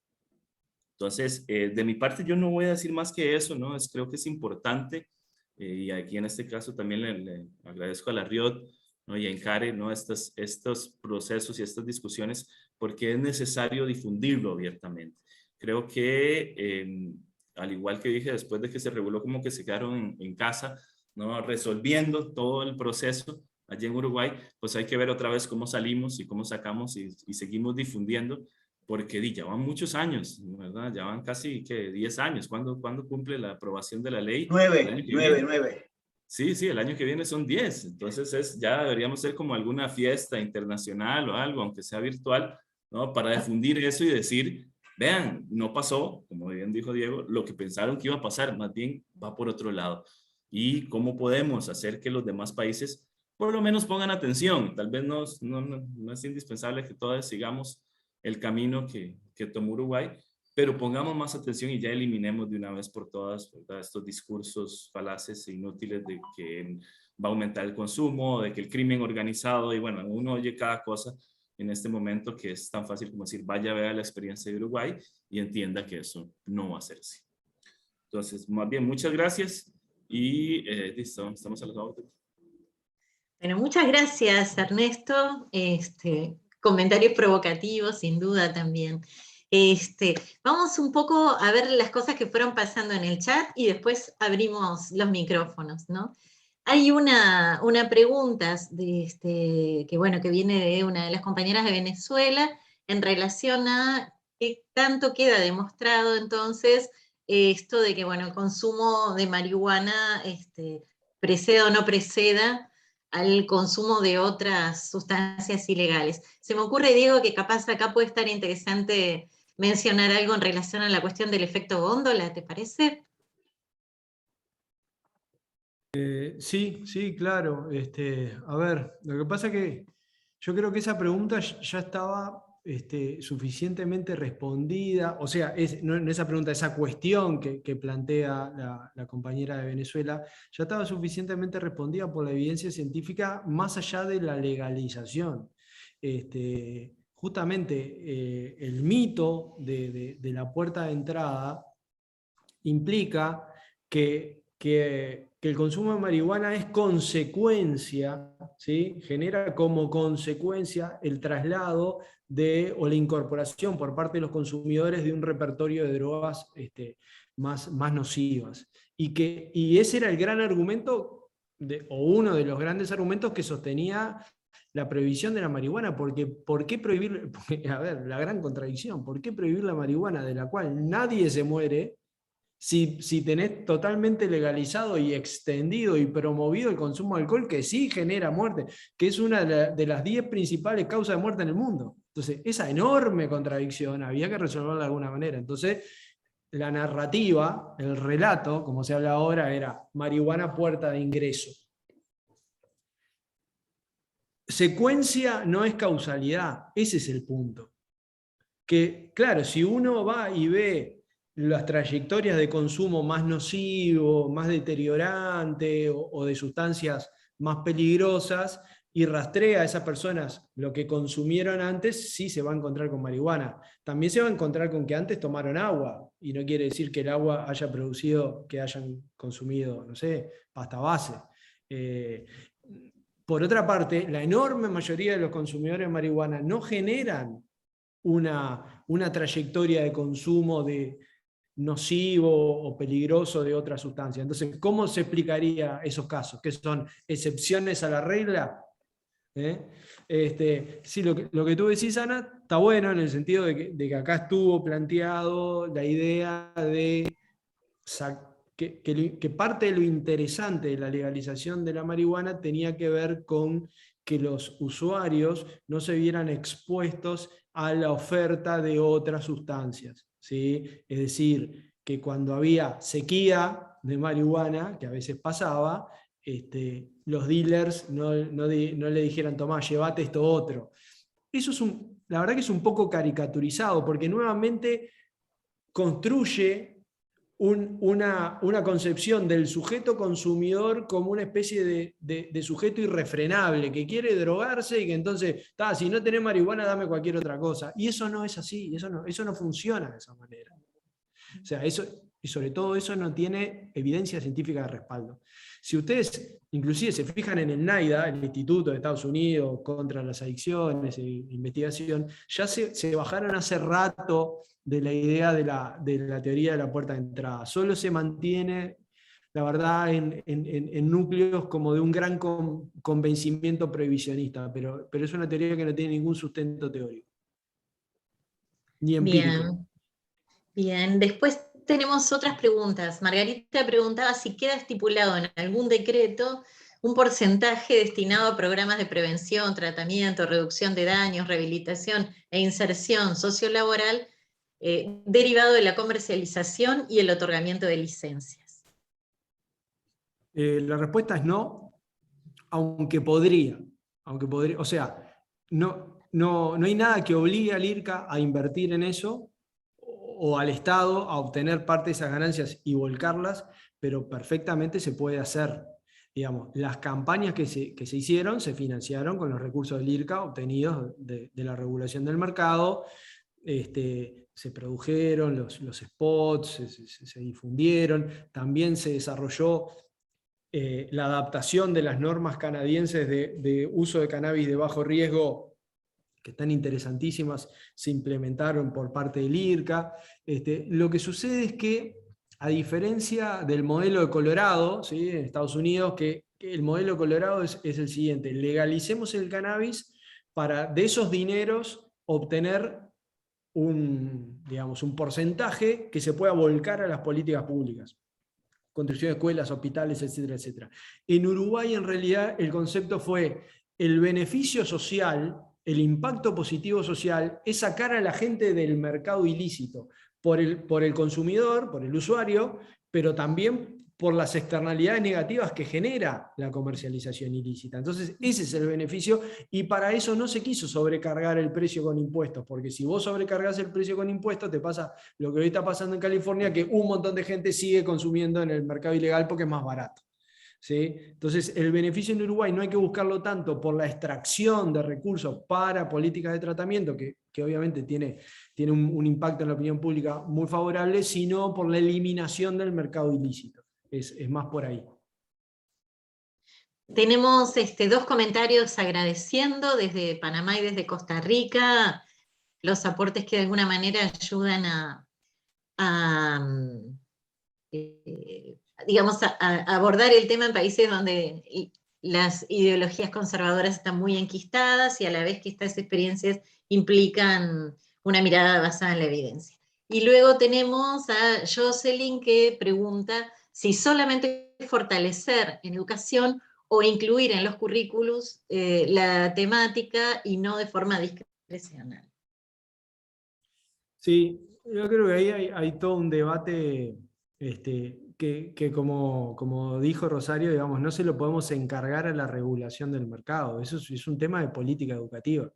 Entonces, de mi parte yo no voy a decir más que eso, ¿no? Creo que es importante, y aquí en este caso también le agradezco a la Riot, ¿no?, y a Encare, ¿no?, estos procesos y estas discusiones, porque es necesario difundirlo abiertamente. Creo que, al igual que dije, después de que se reguló, como que se quedaron en casa, ¿no?, resolviendo todo el proceso allí en Uruguay, pues hay que ver otra vez cómo salimos y cómo sacamos y seguimos difundiendo, porque ya van muchos años, ¿verdad? Ya van casi, ¿qué?, 10 años. ¿Cuándo cumple la aprobación de la ley? El año que viene. 9. Sí, el año que viene son 10. Entonces ya deberíamos ser como alguna fiesta internacional o algo, aunque sea virtual, ¿no?, para difundir eso y decir, vean, no pasó, como bien dijo Diego, lo que pensaron que iba a pasar, más bien va por otro lado. Y cómo podemos hacer que los demás países por lo menos pongan atención. Tal vez no es indispensable que todos sigamos el camino que tomó Uruguay, pero pongamos más atención y ya eliminemos de una vez por todas, ¿verdad?, estos discursos falaces e inútiles de que va a aumentar el consumo, de que el crimen organizado, y bueno, uno oye cada cosa en este momento que es tan fácil como decir, vaya a ver la experiencia de Uruguay y entienda que eso no va a ser así. Entonces, más bien, muchas gracias y listo, estamos a las órdenes. Bueno, muchas gracias, Ernesto. Comentarios provocativos, sin duda también. Vamos un poco a ver las cosas que fueron pasando en el chat y después abrimos los micrófonos, ¿no? Hay una pregunta que viene de una de las compañeras de Venezuela en relación a qué tanto queda demostrado entonces esto de que, bueno, el consumo de marihuana preceda o no preceda al consumo de otras sustancias ilegales. Se me ocurre, Diego, que capaz acá puede estar interesante mencionar algo en relación a la cuestión del efecto góndola, ¿te parece? Sí, sí, claro. A ver, lo que pasa es que yo creo que esa pregunta ya estaba suficientemente respondida, o sea, no esa pregunta, esa cuestión que plantea la compañera de Venezuela, ya estaba suficientemente respondida por la evidencia científica más allá de la legalización. Justamente el mito de la puerta de entrada implica que el consumo de marihuana es consecuencia, ¿sí? Genera como consecuencia el traslado o la incorporación por parte de los consumidores de un repertorio de drogas más nocivas. Y ese era el gran argumento, o uno de los grandes argumentos que sostenía la prohibición de la marihuana, porque ¿por qué prohibir? A ver, la gran contradicción, ¿por qué prohibir la marihuana de la cual nadie se muere? Si tenés totalmente legalizado y extendido y promovido el consumo de alcohol, que sí genera muerte, que es una de las 10 principales causas de muerte en el mundo. Entonces, esa enorme contradicción había que resolverla de alguna manera. Entonces, la narrativa, el relato, como se habla ahora, era marihuana puerta de ingreso. Secuencia no es causalidad, ese es el punto. Que, claro, si uno va y ve las trayectorias de consumo más nocivo, más deteriorante o de sustancias más peligrosas y rastrea a esas personas lo que consumieron antes, sí se va a encontrar con marihuana. También se va a encontrar con que antes tomaron agua, y no quiere decir que el agua haya producido que hayan consumido, no sé, pasta base. Por otra parte, la enorme mayoría de los consumidores de marihuana no generan una trayectoria de consumo de nocivo o peligroso de otra sustancia. Entonces, ¿cómo se explicaría esos casos? ¿Que son excepciones a la regla? Sí, lo que tú decís, Ana, está bueno en el sentido de que acá estuvo planteado la idea de que parte de lo interesante de la legalización de la marihuana tenía que ver con que los usuarios no se vieran expuestos a la oferta de otras sustancias, ¿sí? Es decir, que cuando había sequía de marihuana, que a veces pasaba, los dealers no le dijeran, tomá, llévate esto otro. Eso es la verdad que es un poco caricaturizado, porque nuevamente construye una concepción del sujeto consumidor como una especie de sujeto irrefrenable, que quiere drogarse y que entonces, si no tenés marihuana, dame cualquier otra cosa. Y eso no es así, eso no funciona de esa manera. O sea, y sobre todo eso no tiene evidencia científica de respaldo. Si ustedes inclusive se fijan en el NIDA, el Instituto de Estados Unidos contra las Adicciones e Investigación, ya se bajaron hace rato de la idea de la teoría de la puerta de entrada. Solo se mantiene, la verdad, en núcleos como de un gran convencimiento prohibicionista, pero es una teoría que no tiene ningún sustento teórico, ni empírico. Bien, bien. Después tenemos otras preguntas. Margarita preguntaba si queda estipulado en algún decreto un porcentaje destinado a programas de prevención, tratamiento, reducción de daños, rehabilitación e inserción sociolaboral derivado de la comercialización y el otorgamiento de licencias. La respuesta es no, aunque podría. O sea, no hay nada que obligue al IRCA a invertir en eso o al Estado a obtener parte de esas ganancias y volcarlas, pero perfectamente se puede hacer. Digamos, las campañas que se hicieron se financiaron con los recursos del IRCA obtenidos de la regulación del mercado. Se produjeron los spots, se difundieron, también se desarrolló la adaptación de las normas canadienses de uso de cannabis de bajo riesgo, que están interesantísimas, se implementaron por parte del IRCA. Lo que sucede es que, a diferencia del modelo de Colorado, ¿sí?, en Estados Unidos, que el modelo de Colorado es el siguiente: legalicemos el cannabis para de esos dineros obtener un porcentaje que se pueda volcar a las políticas públicas. construcción de escuelas, hospitales, etcétera, etcétera. En Uruguay, en realidad, el concepto fue el beneficio social, el impacto positivo social, es sacar a la gente del mercado ilícito, por el consumidor, por el usuario, pero también por las externalidades negativas que genera la comercialización ilícita. Entonces, ese es el beneficio, y para eso no se quiso sobrecargar el precio con impuestos, porque si vos sobrecargas el precio con impuestos, te pasa lo que hoy está pasando en California, que un montón de gente sigue consumiendo en el mercado ilegal porque es más barato. ¿Sí? Entonces, el beneficio en Uruguay no hay que buscarlo tanto por la extracción de recursos para políticas de tratamiento, que obviamente tiene un impacto en la opinión pública muy favorable, sino por la eliminación del mercado ilícito. Es más por ahí. Tenemos 2 comentarios agradeciendo desde Panamá y desde Costa Rica los aportes que de alguna manera ayudan digamos, a abordar el tema en países donde las ideologías conservadoras están muy enquistadas y a la vez que estas experiencias implican una mirada basada en la evidencia. Y luego tenemos a Jocelyn que pregunta si solamente fortalecer en educación o incluir en los currículos la temática y no de forma discrecional. Sí, yo creo que ahí hay todo un debate que como dijo Rosario, digamos, no se lo podemos encargar a la regulación del mercado. Eso es un tema de política educativa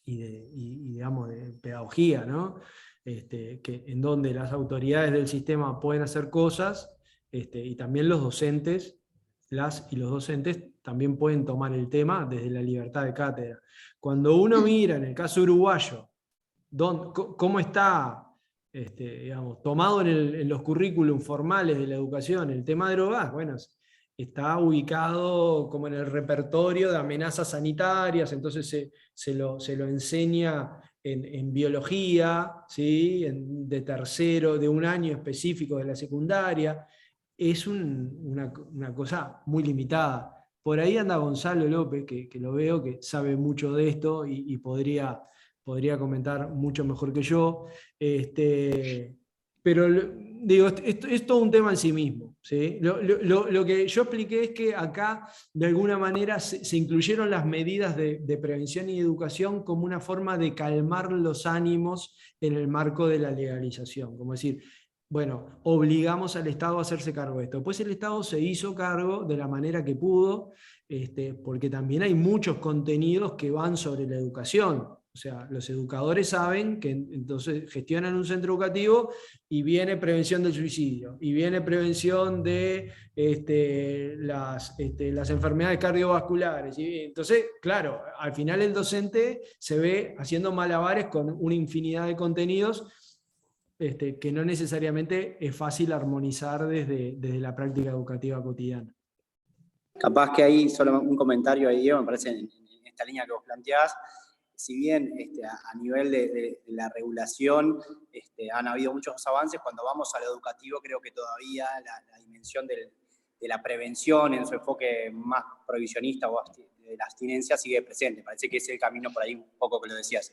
y digamos, de pedagogía, ¿no? En donde las autoridades del sistema pueden hacer cosas, y también los docentes, las y los docentes también pueden tomar el tema desde la libertad de cátedra. Cuando uno mira en el caso uruguayo, cómo está digamos, tomado en los currículum formales de la educación el tema de drogas, bueno, está ubicado como en el repertorio de amenazas sanitarias, entonces se lo enseña en biología, ¿sí? De tercero, de un año específico de la secundaria. Es una cosa muy limitada. Por ahí anda Gonzalo López, que lo veo, que sabe mucho de esto y podría comentar mucho mejor que yo. Pero digo, es todo un tema en sí mismo. ¿Sí? Lo que yo expliqué es que acá, de alguna manera, se incluyeron las medidas de prevención y educación como una forma de calmar los ánimos en el marco de la legalización. Como decir, bueno, obligamos al Estado a hacerse cargo de esto. Pues el Estado se hizo cargo de la manera que pudo, porque también hay muchos contenidos que van sobre la educación. O sea, los educadores saben que entonces gestionan un centro educativo y viene prevención del suicidio, y viene prevención de las enfermedades cardiovasculares. Y entonces, claro, al final el docente se ve haciendo malabares con una infinidad de contenidos que no necesariamente es fácil armonizar desde la práctica educativa cotidiana. Capaz que ahí, solo un comentario ahí, Diego, me parece en esta línea que vos planteás. Si bien a nivel de la regulación han habido muchos avances, cuando vamos a lo educativo creo que todavía la dimensión de la prevención en su enfoque más prohibicionista o de la abstinencia sigue presente. Parece que es el camino por ahí un poco que lo decías.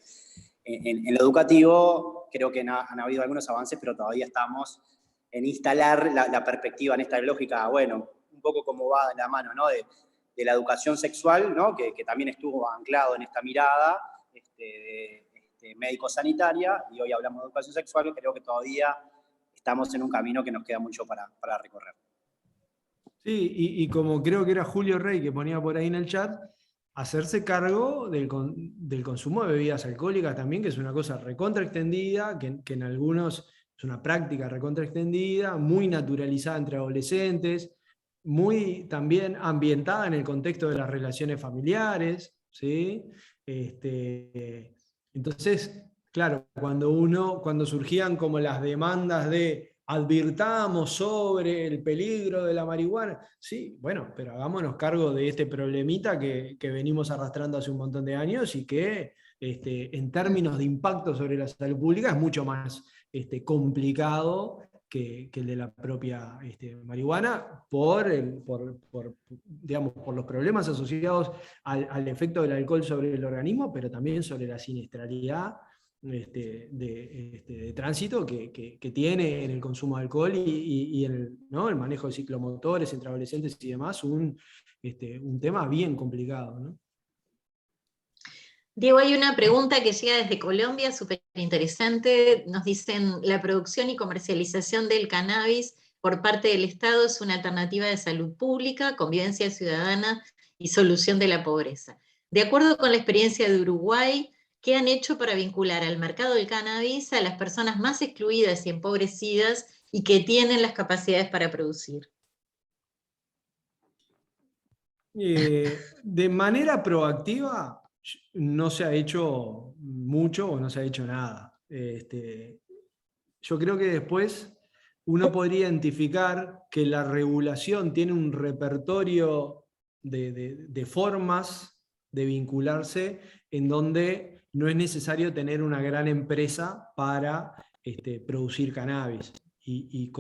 En lo educativo creo que han habido algunos avances, pero todavía estamos en instalar la perspectiva en esta lógica, bueno, un poco como va de la mano, ¿no? De la educación sexual, ¿no? Que también estuvo anclado en esta mirada médico-sanitaria, y hoy hablamos de educación sexual, creo que todavía estamos en un camino que nos queda mucho para recorrer. Sí, y como creo que era Julio Rey que ponía por ahí en el chat, hacerse cargo del consumo de bebidas alcohólicas también, que es una cosa recontra extendida, que en algunos es una práctica recontra extendida, muy naturalizada entre adolescentes, muy también ambientada en el contexto de las relaciones familiares, ¿sí? Entonces, claro, cuando surgían como las demandas de advirtamos sobre el peligro de la marihuana, sí, bueno, pero hagámonos cargo de este problemita que venimos arrastrando hace un montón de años y que en términos de impacto sobre la salud pública es mucho más complicado que el de la propia marihuana por los problemas asociados al efecto del alcohol sobre el organismo, pero también sobre la siniestralidad de tránsito que tiene en el consumo de alcohol y en el manejo de ciclomotores entre adolescentes y demás, un tema bien complicado, ¿no? Diego, hay una pregunta que llega desde Colombia, súper interesante. Nos dicen, ¿la producción y comercialización del cannabis por parte del Estado es una alternativa de salud pública, convivencia ciudadana y solución de la pobreza? De acuerdo con la experiencia de Uruguay, ¿qué han hecho para vincular al mercado del cannabis a las personas más excluidas y empobrecidas y que tienen las capacidades para producir? De manera proactiva no se ha hecho mucho o no se ha hecho nada. Yo creo que después uno podría identificar que la regulación tiene un repertorio de formas de vincularse en donde no es necesario tener una gran empresa para producir cannabis y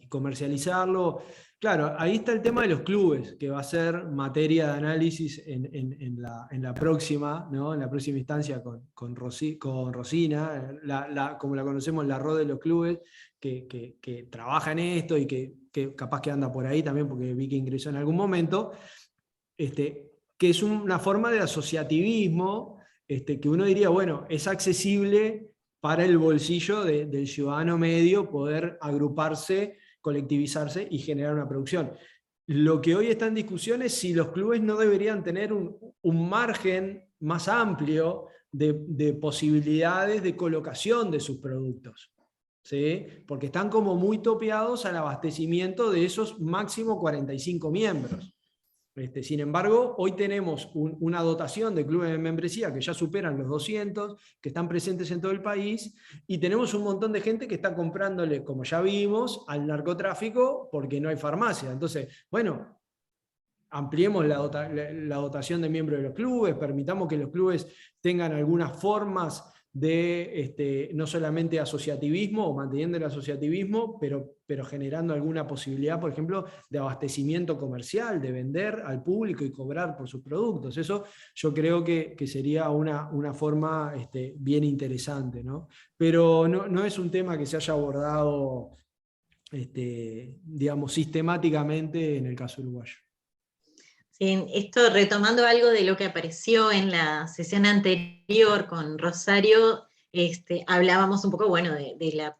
comercializarlo. Claro, ahí está el tema de los clubes, que va a ser materia de análisis en la próxima, ¿no? En la próxima instancia con Rosina, como la conocemos, la RO de los clubes, que trabaja en esto y que capaz que anda por ahí también, porque vi que ingresó en algún momento, que es una forma de asociativismo, que uno diría, bueno, es accesible para el bolsillo del ciudadano medio poder agruparse, colectivizarse y generar una producción. Lo que hoy está en discusión es si los clubes no deberían tener un margen más amplio de posibilidades de colocación de sus productos, ¿sí? Porque están como muy topeados al abastecimiento de esos máximo 45 miembros. Sin embargo, hoy tenemos una dotación de clubes de membresía que ya superan los 200, que están presentes en todo el país, y tenemos un montón de gente que está comprándole, como ya vimos, al narcotráfico porque no hay farmacia. Entonces, bueno, ampliemos la dotación de miembros de los clubes, permitamos que los clubes tengan algunas formas de no solamente asociativismo o manteniendo el asociativismo, pero generando alguna posibilidad, por ejemplo, de abastecimiento comercial, de vender al público y cobrar por sus productos. Eso yo creo que sería una forma bien interesante, ¿no? Pero no es un tema que se haya abordado digamos, sistemáticamente en el caso uruguayo. Sí, esto retomando algo de lo que apareció en la sesión anterior con Rosario, hablábamos un poco, bueno, de la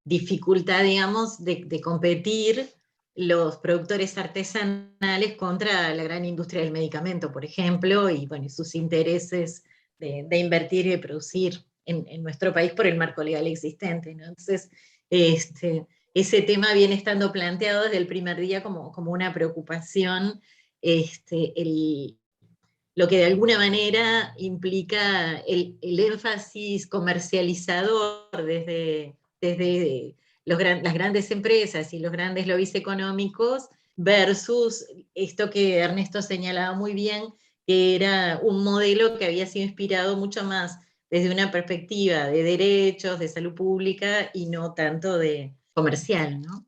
dificultad, digamos, de competir los productores artesanales contra la gran industria del medicamento, por ejemplo, y bueno, sus intereses de invertir y de producir en nuestro país por el marco legal existente, ¿no? Entonces, ese tema viene estando planteado desde el primer día como una preocupación, lo que de alguna manera implica el énfasis comercializador desde las grandes empresas y los grandes lobbies económicos versus esto que Ernesto señalaba muy bien, que era un modelo que había sido inspirado mucho más desde una perspectiva de derechos, de salud pública y no tanto de comercial, ¿no?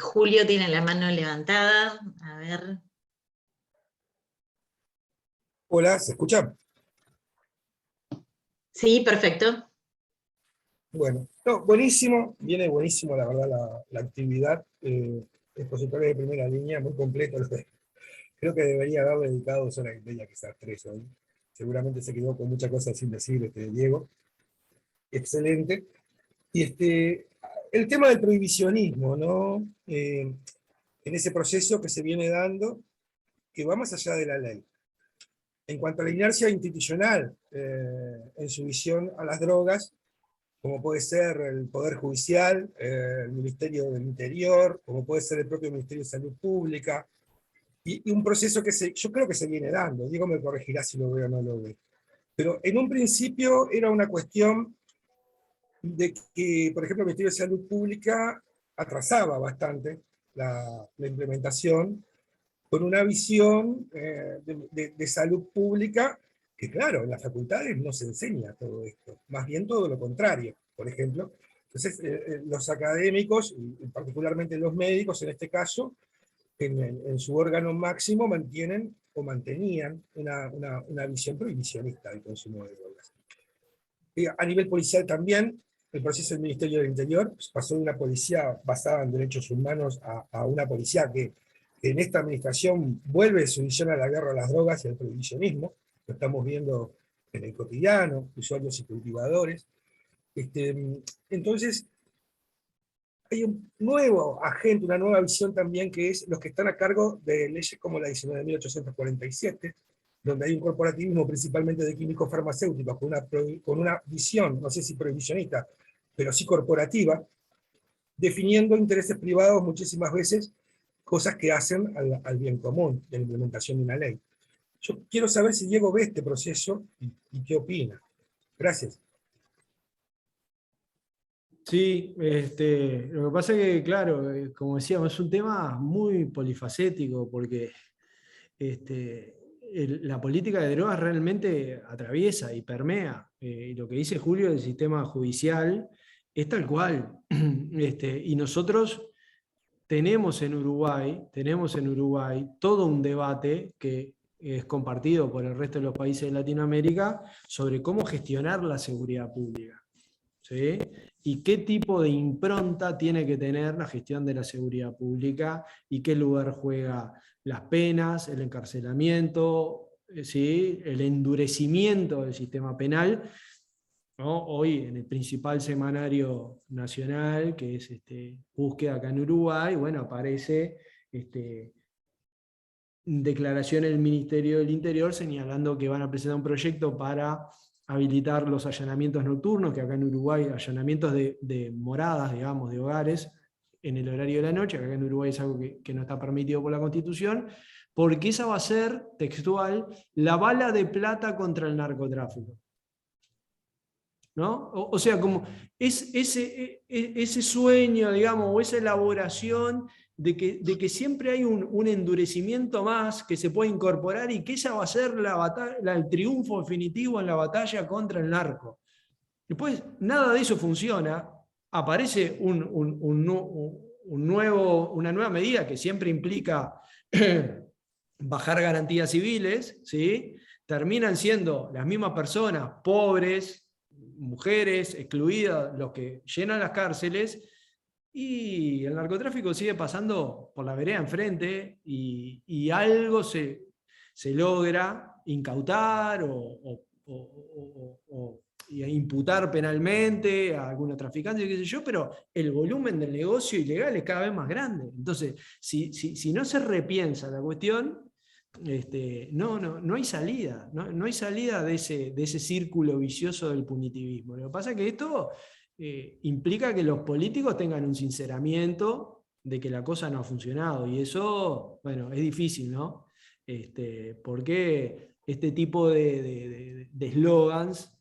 Julio tiene la mano levantada, a ver. Hola, ¿se escucha? Sí, perfecto. Bueno, no, buenísimo, viene buenísimo la verdad la actividad. Expositores de primera línea, muy completo. Creo que debería haberle dedicado 2 horas y media, quizás 3 hoy. Seguramente se quedó con muchas cosas sin decir Diego. Excelente. Y el tema del prohibicionismo, ¿no? En ese proceso que se viene dando, que va más allá de la ley. En cuanto a la inercia institucional, en su visión a las drogas, como puede ser el Poder Judicial, el Ministerio del Interior, como puede ser el propio Ministerio de Salud Pública, y un proceso que yo creo que se viene dando. Diego me corregirá si lo veo o no lo veo. Pero en un principio era una cuestión de que, por ejemplo, el Ministerio de Salud Pública atrasaba bastante la implementación con una visión de salud pública que, claro, en las facultades no se enseña todo esto, más bien todo lo contrario, por ejemplo. Entonces, los académicos, y particularmente los médicos en este caso, en su órgano máximo mantienen o mantenían una visión prohibicionista del consumo de drogas. A nivel policial también, el proceso del Ministerio del Interior pasó de una policía basada en derechos humanos a una policía que en esta administración vuelve su visión a la guerra a las drogas y al prohibicionismo. Lo estamos viendo en el cotidiano, usuarios y cultivadores. Entonces, hay un nuevo agente, una nueva visión también, que es los que están a cargo de leyes como la 19.847, donde hay un corporativismo principalmente de químicos farmacéuticos, con una visión, no sé si prohibicionista, pero sí corporativa, definiendo intereses privados muchísimas veces, cosas que hacen al bien común, de la implementación de una ley. Yo quiero saber si Diego ve este proceso y qué opina. Gracias. Sí, lo que pasa es que, claro, como decíamos, es un tema muy polifacético, porque la política de drogas realmente atraviesa y permea, y lo que dice Julio del sistema judicial es tal cual. Y nosotros tenemos en Uruguay todo un debate que es compartido por el resto de los países de Latinoamérica sobre cómo gestionar la seguridad pública, ¿sí? Y qué tipo de impronta tiene que tener la gestión de la seguridad pública y qué lugar juega las penas, el encarcelamiento, ¿sí? El endurecimiento del sistema penal, ¿no? Hoy en el principal semanario nacional, que es Búsqueda acá en Uruguay, bueno, aparece declaración del Ministerio del Interior señalando que van a presentar un proyecto para habilitar los allanamientos nocturnos, que acá en Uruguay, allanamientos de moradas, digamos, de hogares, en el horario de la noche, que acá en Uruguay es algo que no está permitido por la Constitución, porque esa va a ser, textual, la bala de plata contra el narcotráfico. ¿No? O sea, como ese sueño, digamos, o esa elaboración de que siempre hay un endurecimiento más que se puede incorporar y que esa va a ser el triunfo definitivo en la batalla contra el narco. Después, nada de eso funciona, aparece una nueva medida que siempre implica bajar garantías civiles, ¿sí? Terminan siendo las mismas personas, pobres, mujeres excluidas, los que llenan las cárceles, y el narcotráfico sigue pasando por la vereda enfrente y algo se logra incautar o imputar penalmente a algunos traficantes, qué sé yo, pero el volumen del negocio ilegal es cada vez más grande. Entonces, si no se repiensa la cuestión, no hay salida, no hay salida de ese círculo vicioso del punitivismo. Lo que pasa es que esto implica que los políticos tengan un sinceramiento de que la cosa no ha funcionado, y eso, bueno, es difícil, ¿no? Porque este tipo de eslogans,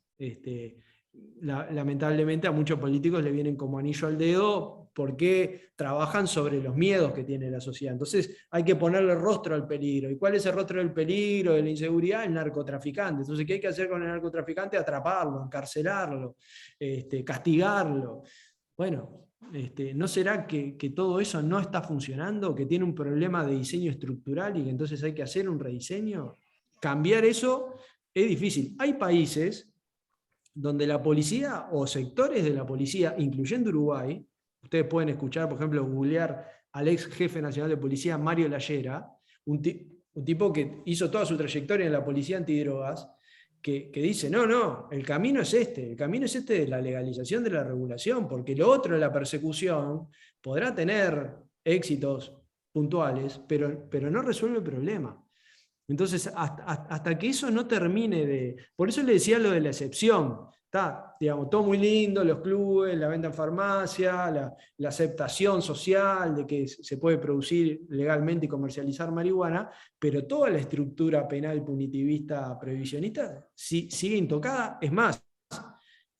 lamentablemente a muchos políticos le vienen como anillo al dedo, porque trabajan sobre los miedos que tiene la sociedad. Entonces hay que ponerle rostro al peligro. ¿Y cuál es el rostro del peligro, de la inseguridad? El narcotraficante. Entonces, ¿qué hay que hacer con el narcotraficante? Atraparlo, encarcelarlo, castigarlo. Bueno, ¿no será que todo eso no está funcionando, que tiene un problema de diseño estructural y que entonces hay que hacer un rediseño? Cambiar eso es difícil. Hay países donde la policía o sectores de la policía, incluyendo Uruguay, ustedes pueden escuchar, por ejemplo, googlear al ex jefe nacional de policía, Mario Llayera, un tipo que hizo toda su trayectoria en la policía antidrogas, que dice, no, el camino es el camino es de la legalización de la regulación, porque lo otro de la persecución podrá tener éxitos puntuales, pero no resuelve el problema. Entonces, hasta que eso no termine de... Por eso le decía lo de la excepción. Está, digamos, todo muy lindo, los clubes, la venta en farmacia, la aceptación social de que se puede producir legalmente y comercializar marihuana, pero toda la estructura penal punitivista previsionista sigue intocada. Es más,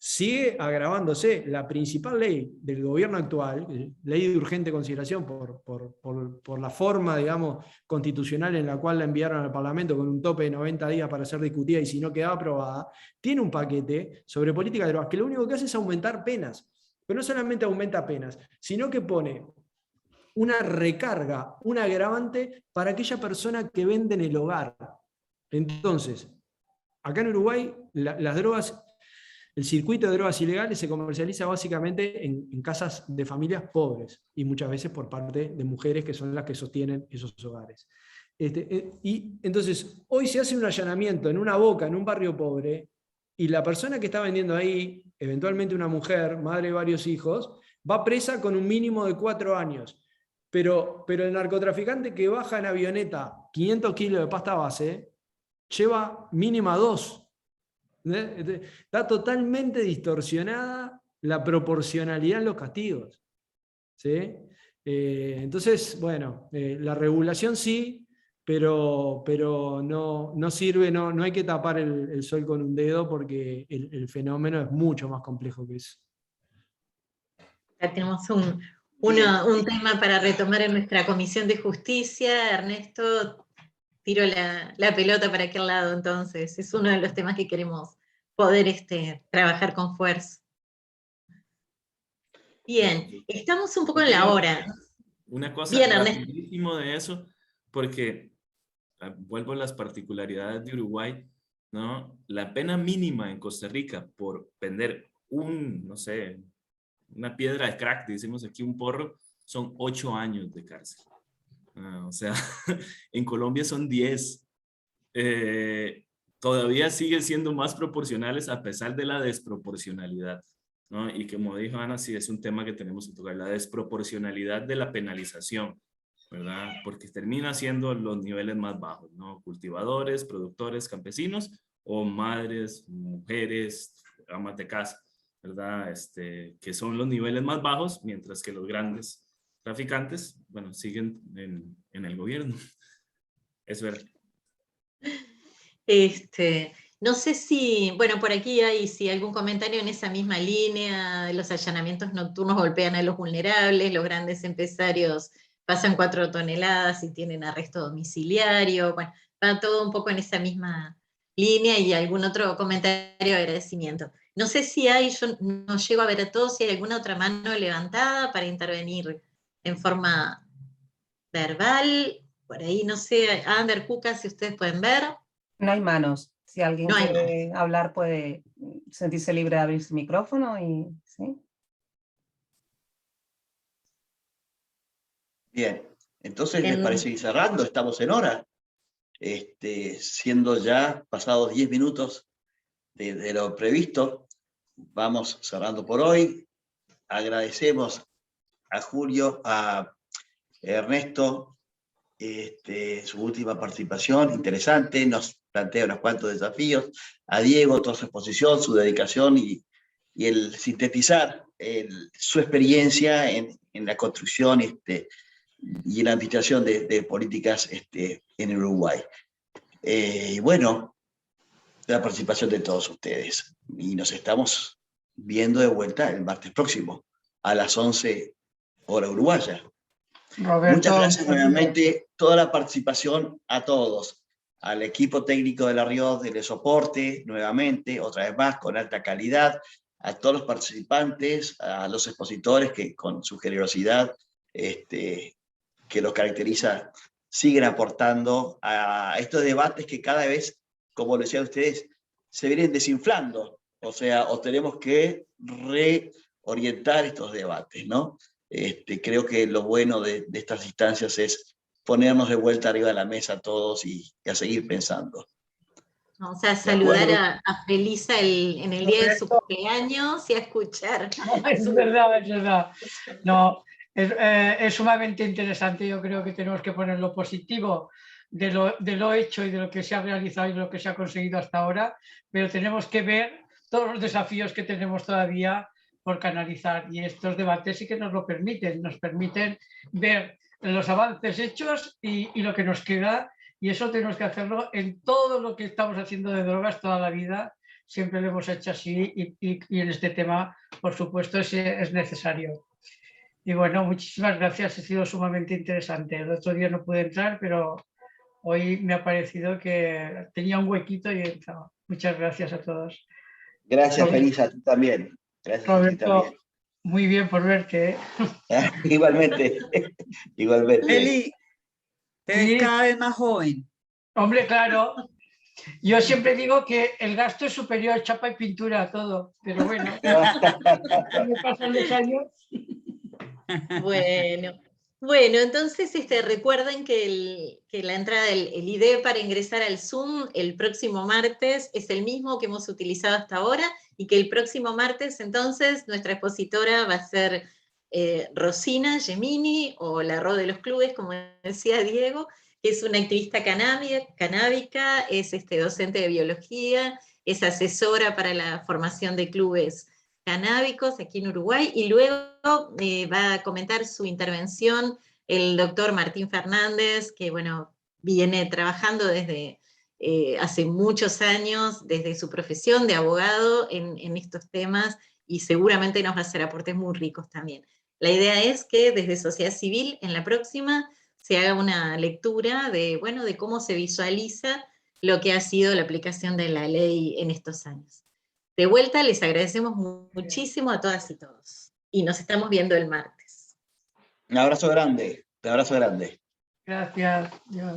sigue agravándose. La principal ley del gobierno actual, ley de urgente consideración por la forma, digamos, constitucional en la cual la enviaron al Parlamento con un tope de 90 días para ser discutida y si no quedaba aprobada, tiene un paquete sobre política de drogas que lo único que hace es aumentar penas. Pero no solamente aumenta penas, sino que pone una recarga, un agravante para aquella persona que vende en el hogar. Entonces, acá en Uruguay, las drogas, el circuito de drogas ilegales se comercializa básicamente en casas de familias pobres y muchas veces por parte de mujeres que son las que sostienen esos hogares. Y entonces, hoy se hace un allanamiento en una boca, en un barrio pobre, y la persona que está vendiendo ahí, eventualmente una mujer, madre de varios hijos, va presa con un mínimo de 4 años. Pero el narcotraficante que baja en avioneta 500 kilos de pasta base, lleva mínima 2. Está totalmente distorsionada la proporcionalidad en los castigos. ¿Sí? Entonces, bueno, la regulación sí, pero no sirve, no hay que tapar el sol con un dedo porque el fenómeno es mucho más complejo que eso. Ya tenemos un tema para retomar en nuestra Comisión de Justicia. Ernesto, tiro la pelota para aquel lado, entonces. Es uno de los temas que queremos poder trabajar con fuerza. Bien, estamos un poco en la hora. Una cosa bien, rapidísimo de eso, porque vuelvo a las particularidades de Uruguay, ¿no? La pena mínima en Costa Rica por vender no sé, una piedra de crack, decimos aquí un porro, son 8 años de cárcel. O sea, en Colombia son 10. Todavía siguen siendo más proporcionales a pesar de la desproporcionalidad, ¿no? Y como dijo Ana, sí es un tema que tenemos que tocar, la desproporcionalidad de la penalización, ¿verdad? Porque termina siendo los niveles más bajos, ¿no? Cultivadores, productores, campesinos o madres, mujeres, amas de casa, ¿verdad? Que son los niveles más bajos, mientras que los grandes traficantes, bueno, siguen en el gobierno. Es verdad. No sé si, bueno, por aquí hay algún comentario en esa misma línea. Los allanamientos nocturnos golpean a los vulnerables, los grandes empresarios pasan 4 toneladas y tienen arresto domiciliario. Bueno, va todo un poco en esa misma línea y algún otro comentario de agradecimiento. No sé si yo no llego a ver a todos, si hay alguna otra mano levantada para intervenir en forma verbal. Por ahí, no sé, Ander, Cuca, si ustedes pueden ver. No hay manos. Si alguien quiere hablar, puede sentirse libre de abrir su micrófono y ¿sí? Bien, entonces me parece ir cerrando, estamos en hora, siendo ya pasados 10 minutos de lo previsto, vamos cerrando por hoy. Agradecemos a Julio, a Ernesto, su última participación, interesante, nos plantea unos cuantos desafíos, a Diego, toda su exposición, su dedicación y el sintetizar su experiencia en la construcción y en la administración de políticas en Uruguay. Y bueno, la participación de todos ustedes. Y nos estamos viendo de vuelta el martes próximo, a las 11 hora uruguaya. Roberto, muchas gracias nuevamente, toda la participación a todos, al equipo técnico de La Riot, del soporte, nuevamente, otra vez más, con alta calidad, a todos los participantes, a los expositores que con su generosidad que los caracteriza, siguen aportando a estos debates que cada vez, como lo decían ustedes, se vienen desinflando, o sea, o tenemos que reorientar estos debates, ¿no? Creo que lo bueno de estas instancias es ponernos de vuelta arriba de la mesa todos y a seguir pensando. Vamos a saludar a Felisa en el día de su cumpleaños y a escuchar. Es verdad, es verdad. No, es sumamente interesante. Yo creo que tenemos que poner lo positivo de lo hecho y de lo que se ha realizado y de lo que se ha conseguido hasta ahora, pero tenemos que ver todos los desafíos que tenemos todavía por canalizar, y estos debates sí que nos lo permiten, nos permiten ver los avances hechos y lo que nos queda, y eso tenemos que hacerlo en todo lo que estamos haciendo de drogas toda la vida. Siempre lo hemos hecho así y en este tema, por supuesto, es necesario. Y bueno, muchísimas gracias, ha sido sumamente interesante. El otro día no pude entrar, pero hoy me ha parecido que tenía un huequito y he entrado. Muchas gracias a todos. Gracias, Felisa, a ti también. Gracias, Roberto, a ti también. Muy bien por verte, ¿eh? Igualmente, igualmente. Eli, te ves Sí. cada vez más joven. Hombre, claro. Yo siempre digo que el gasto es superior, chapa y pintura a todo, pero bueno, me pasan los años. Bueno, entonces recuerden que la entrada el ID para ingresar al Zoom el próximo martes es el mismo que hemos utilizado hasta ahora, y que el próximo martes entonces nuestra expositora va a ser Rosina Gemini, o la Ro de los Clubes, como decía Diego, que es una activista canábica, es docente de biología, es asesora para la formación de clubes canábicos aquí en Uruguay, y luego va a comentar su intervención el doctor Martín Fernández, que bueno, viene trabajando desde hace muchos años, desde su profesión de abogado en estos temas, y seguramente nos va a hacer aportes muy ricos también. La idea es que desde Sociedad Civil, en la próxima, se haga una lectura de cómo se visualiza lo que ha sido la aplicación de la ley en estos años. De vuelta, les agradecemos muchísimo a todas y todos. Y nos estamos viendo el martes. Un abrazo grande, un abrazo grande. Gracias. Dios.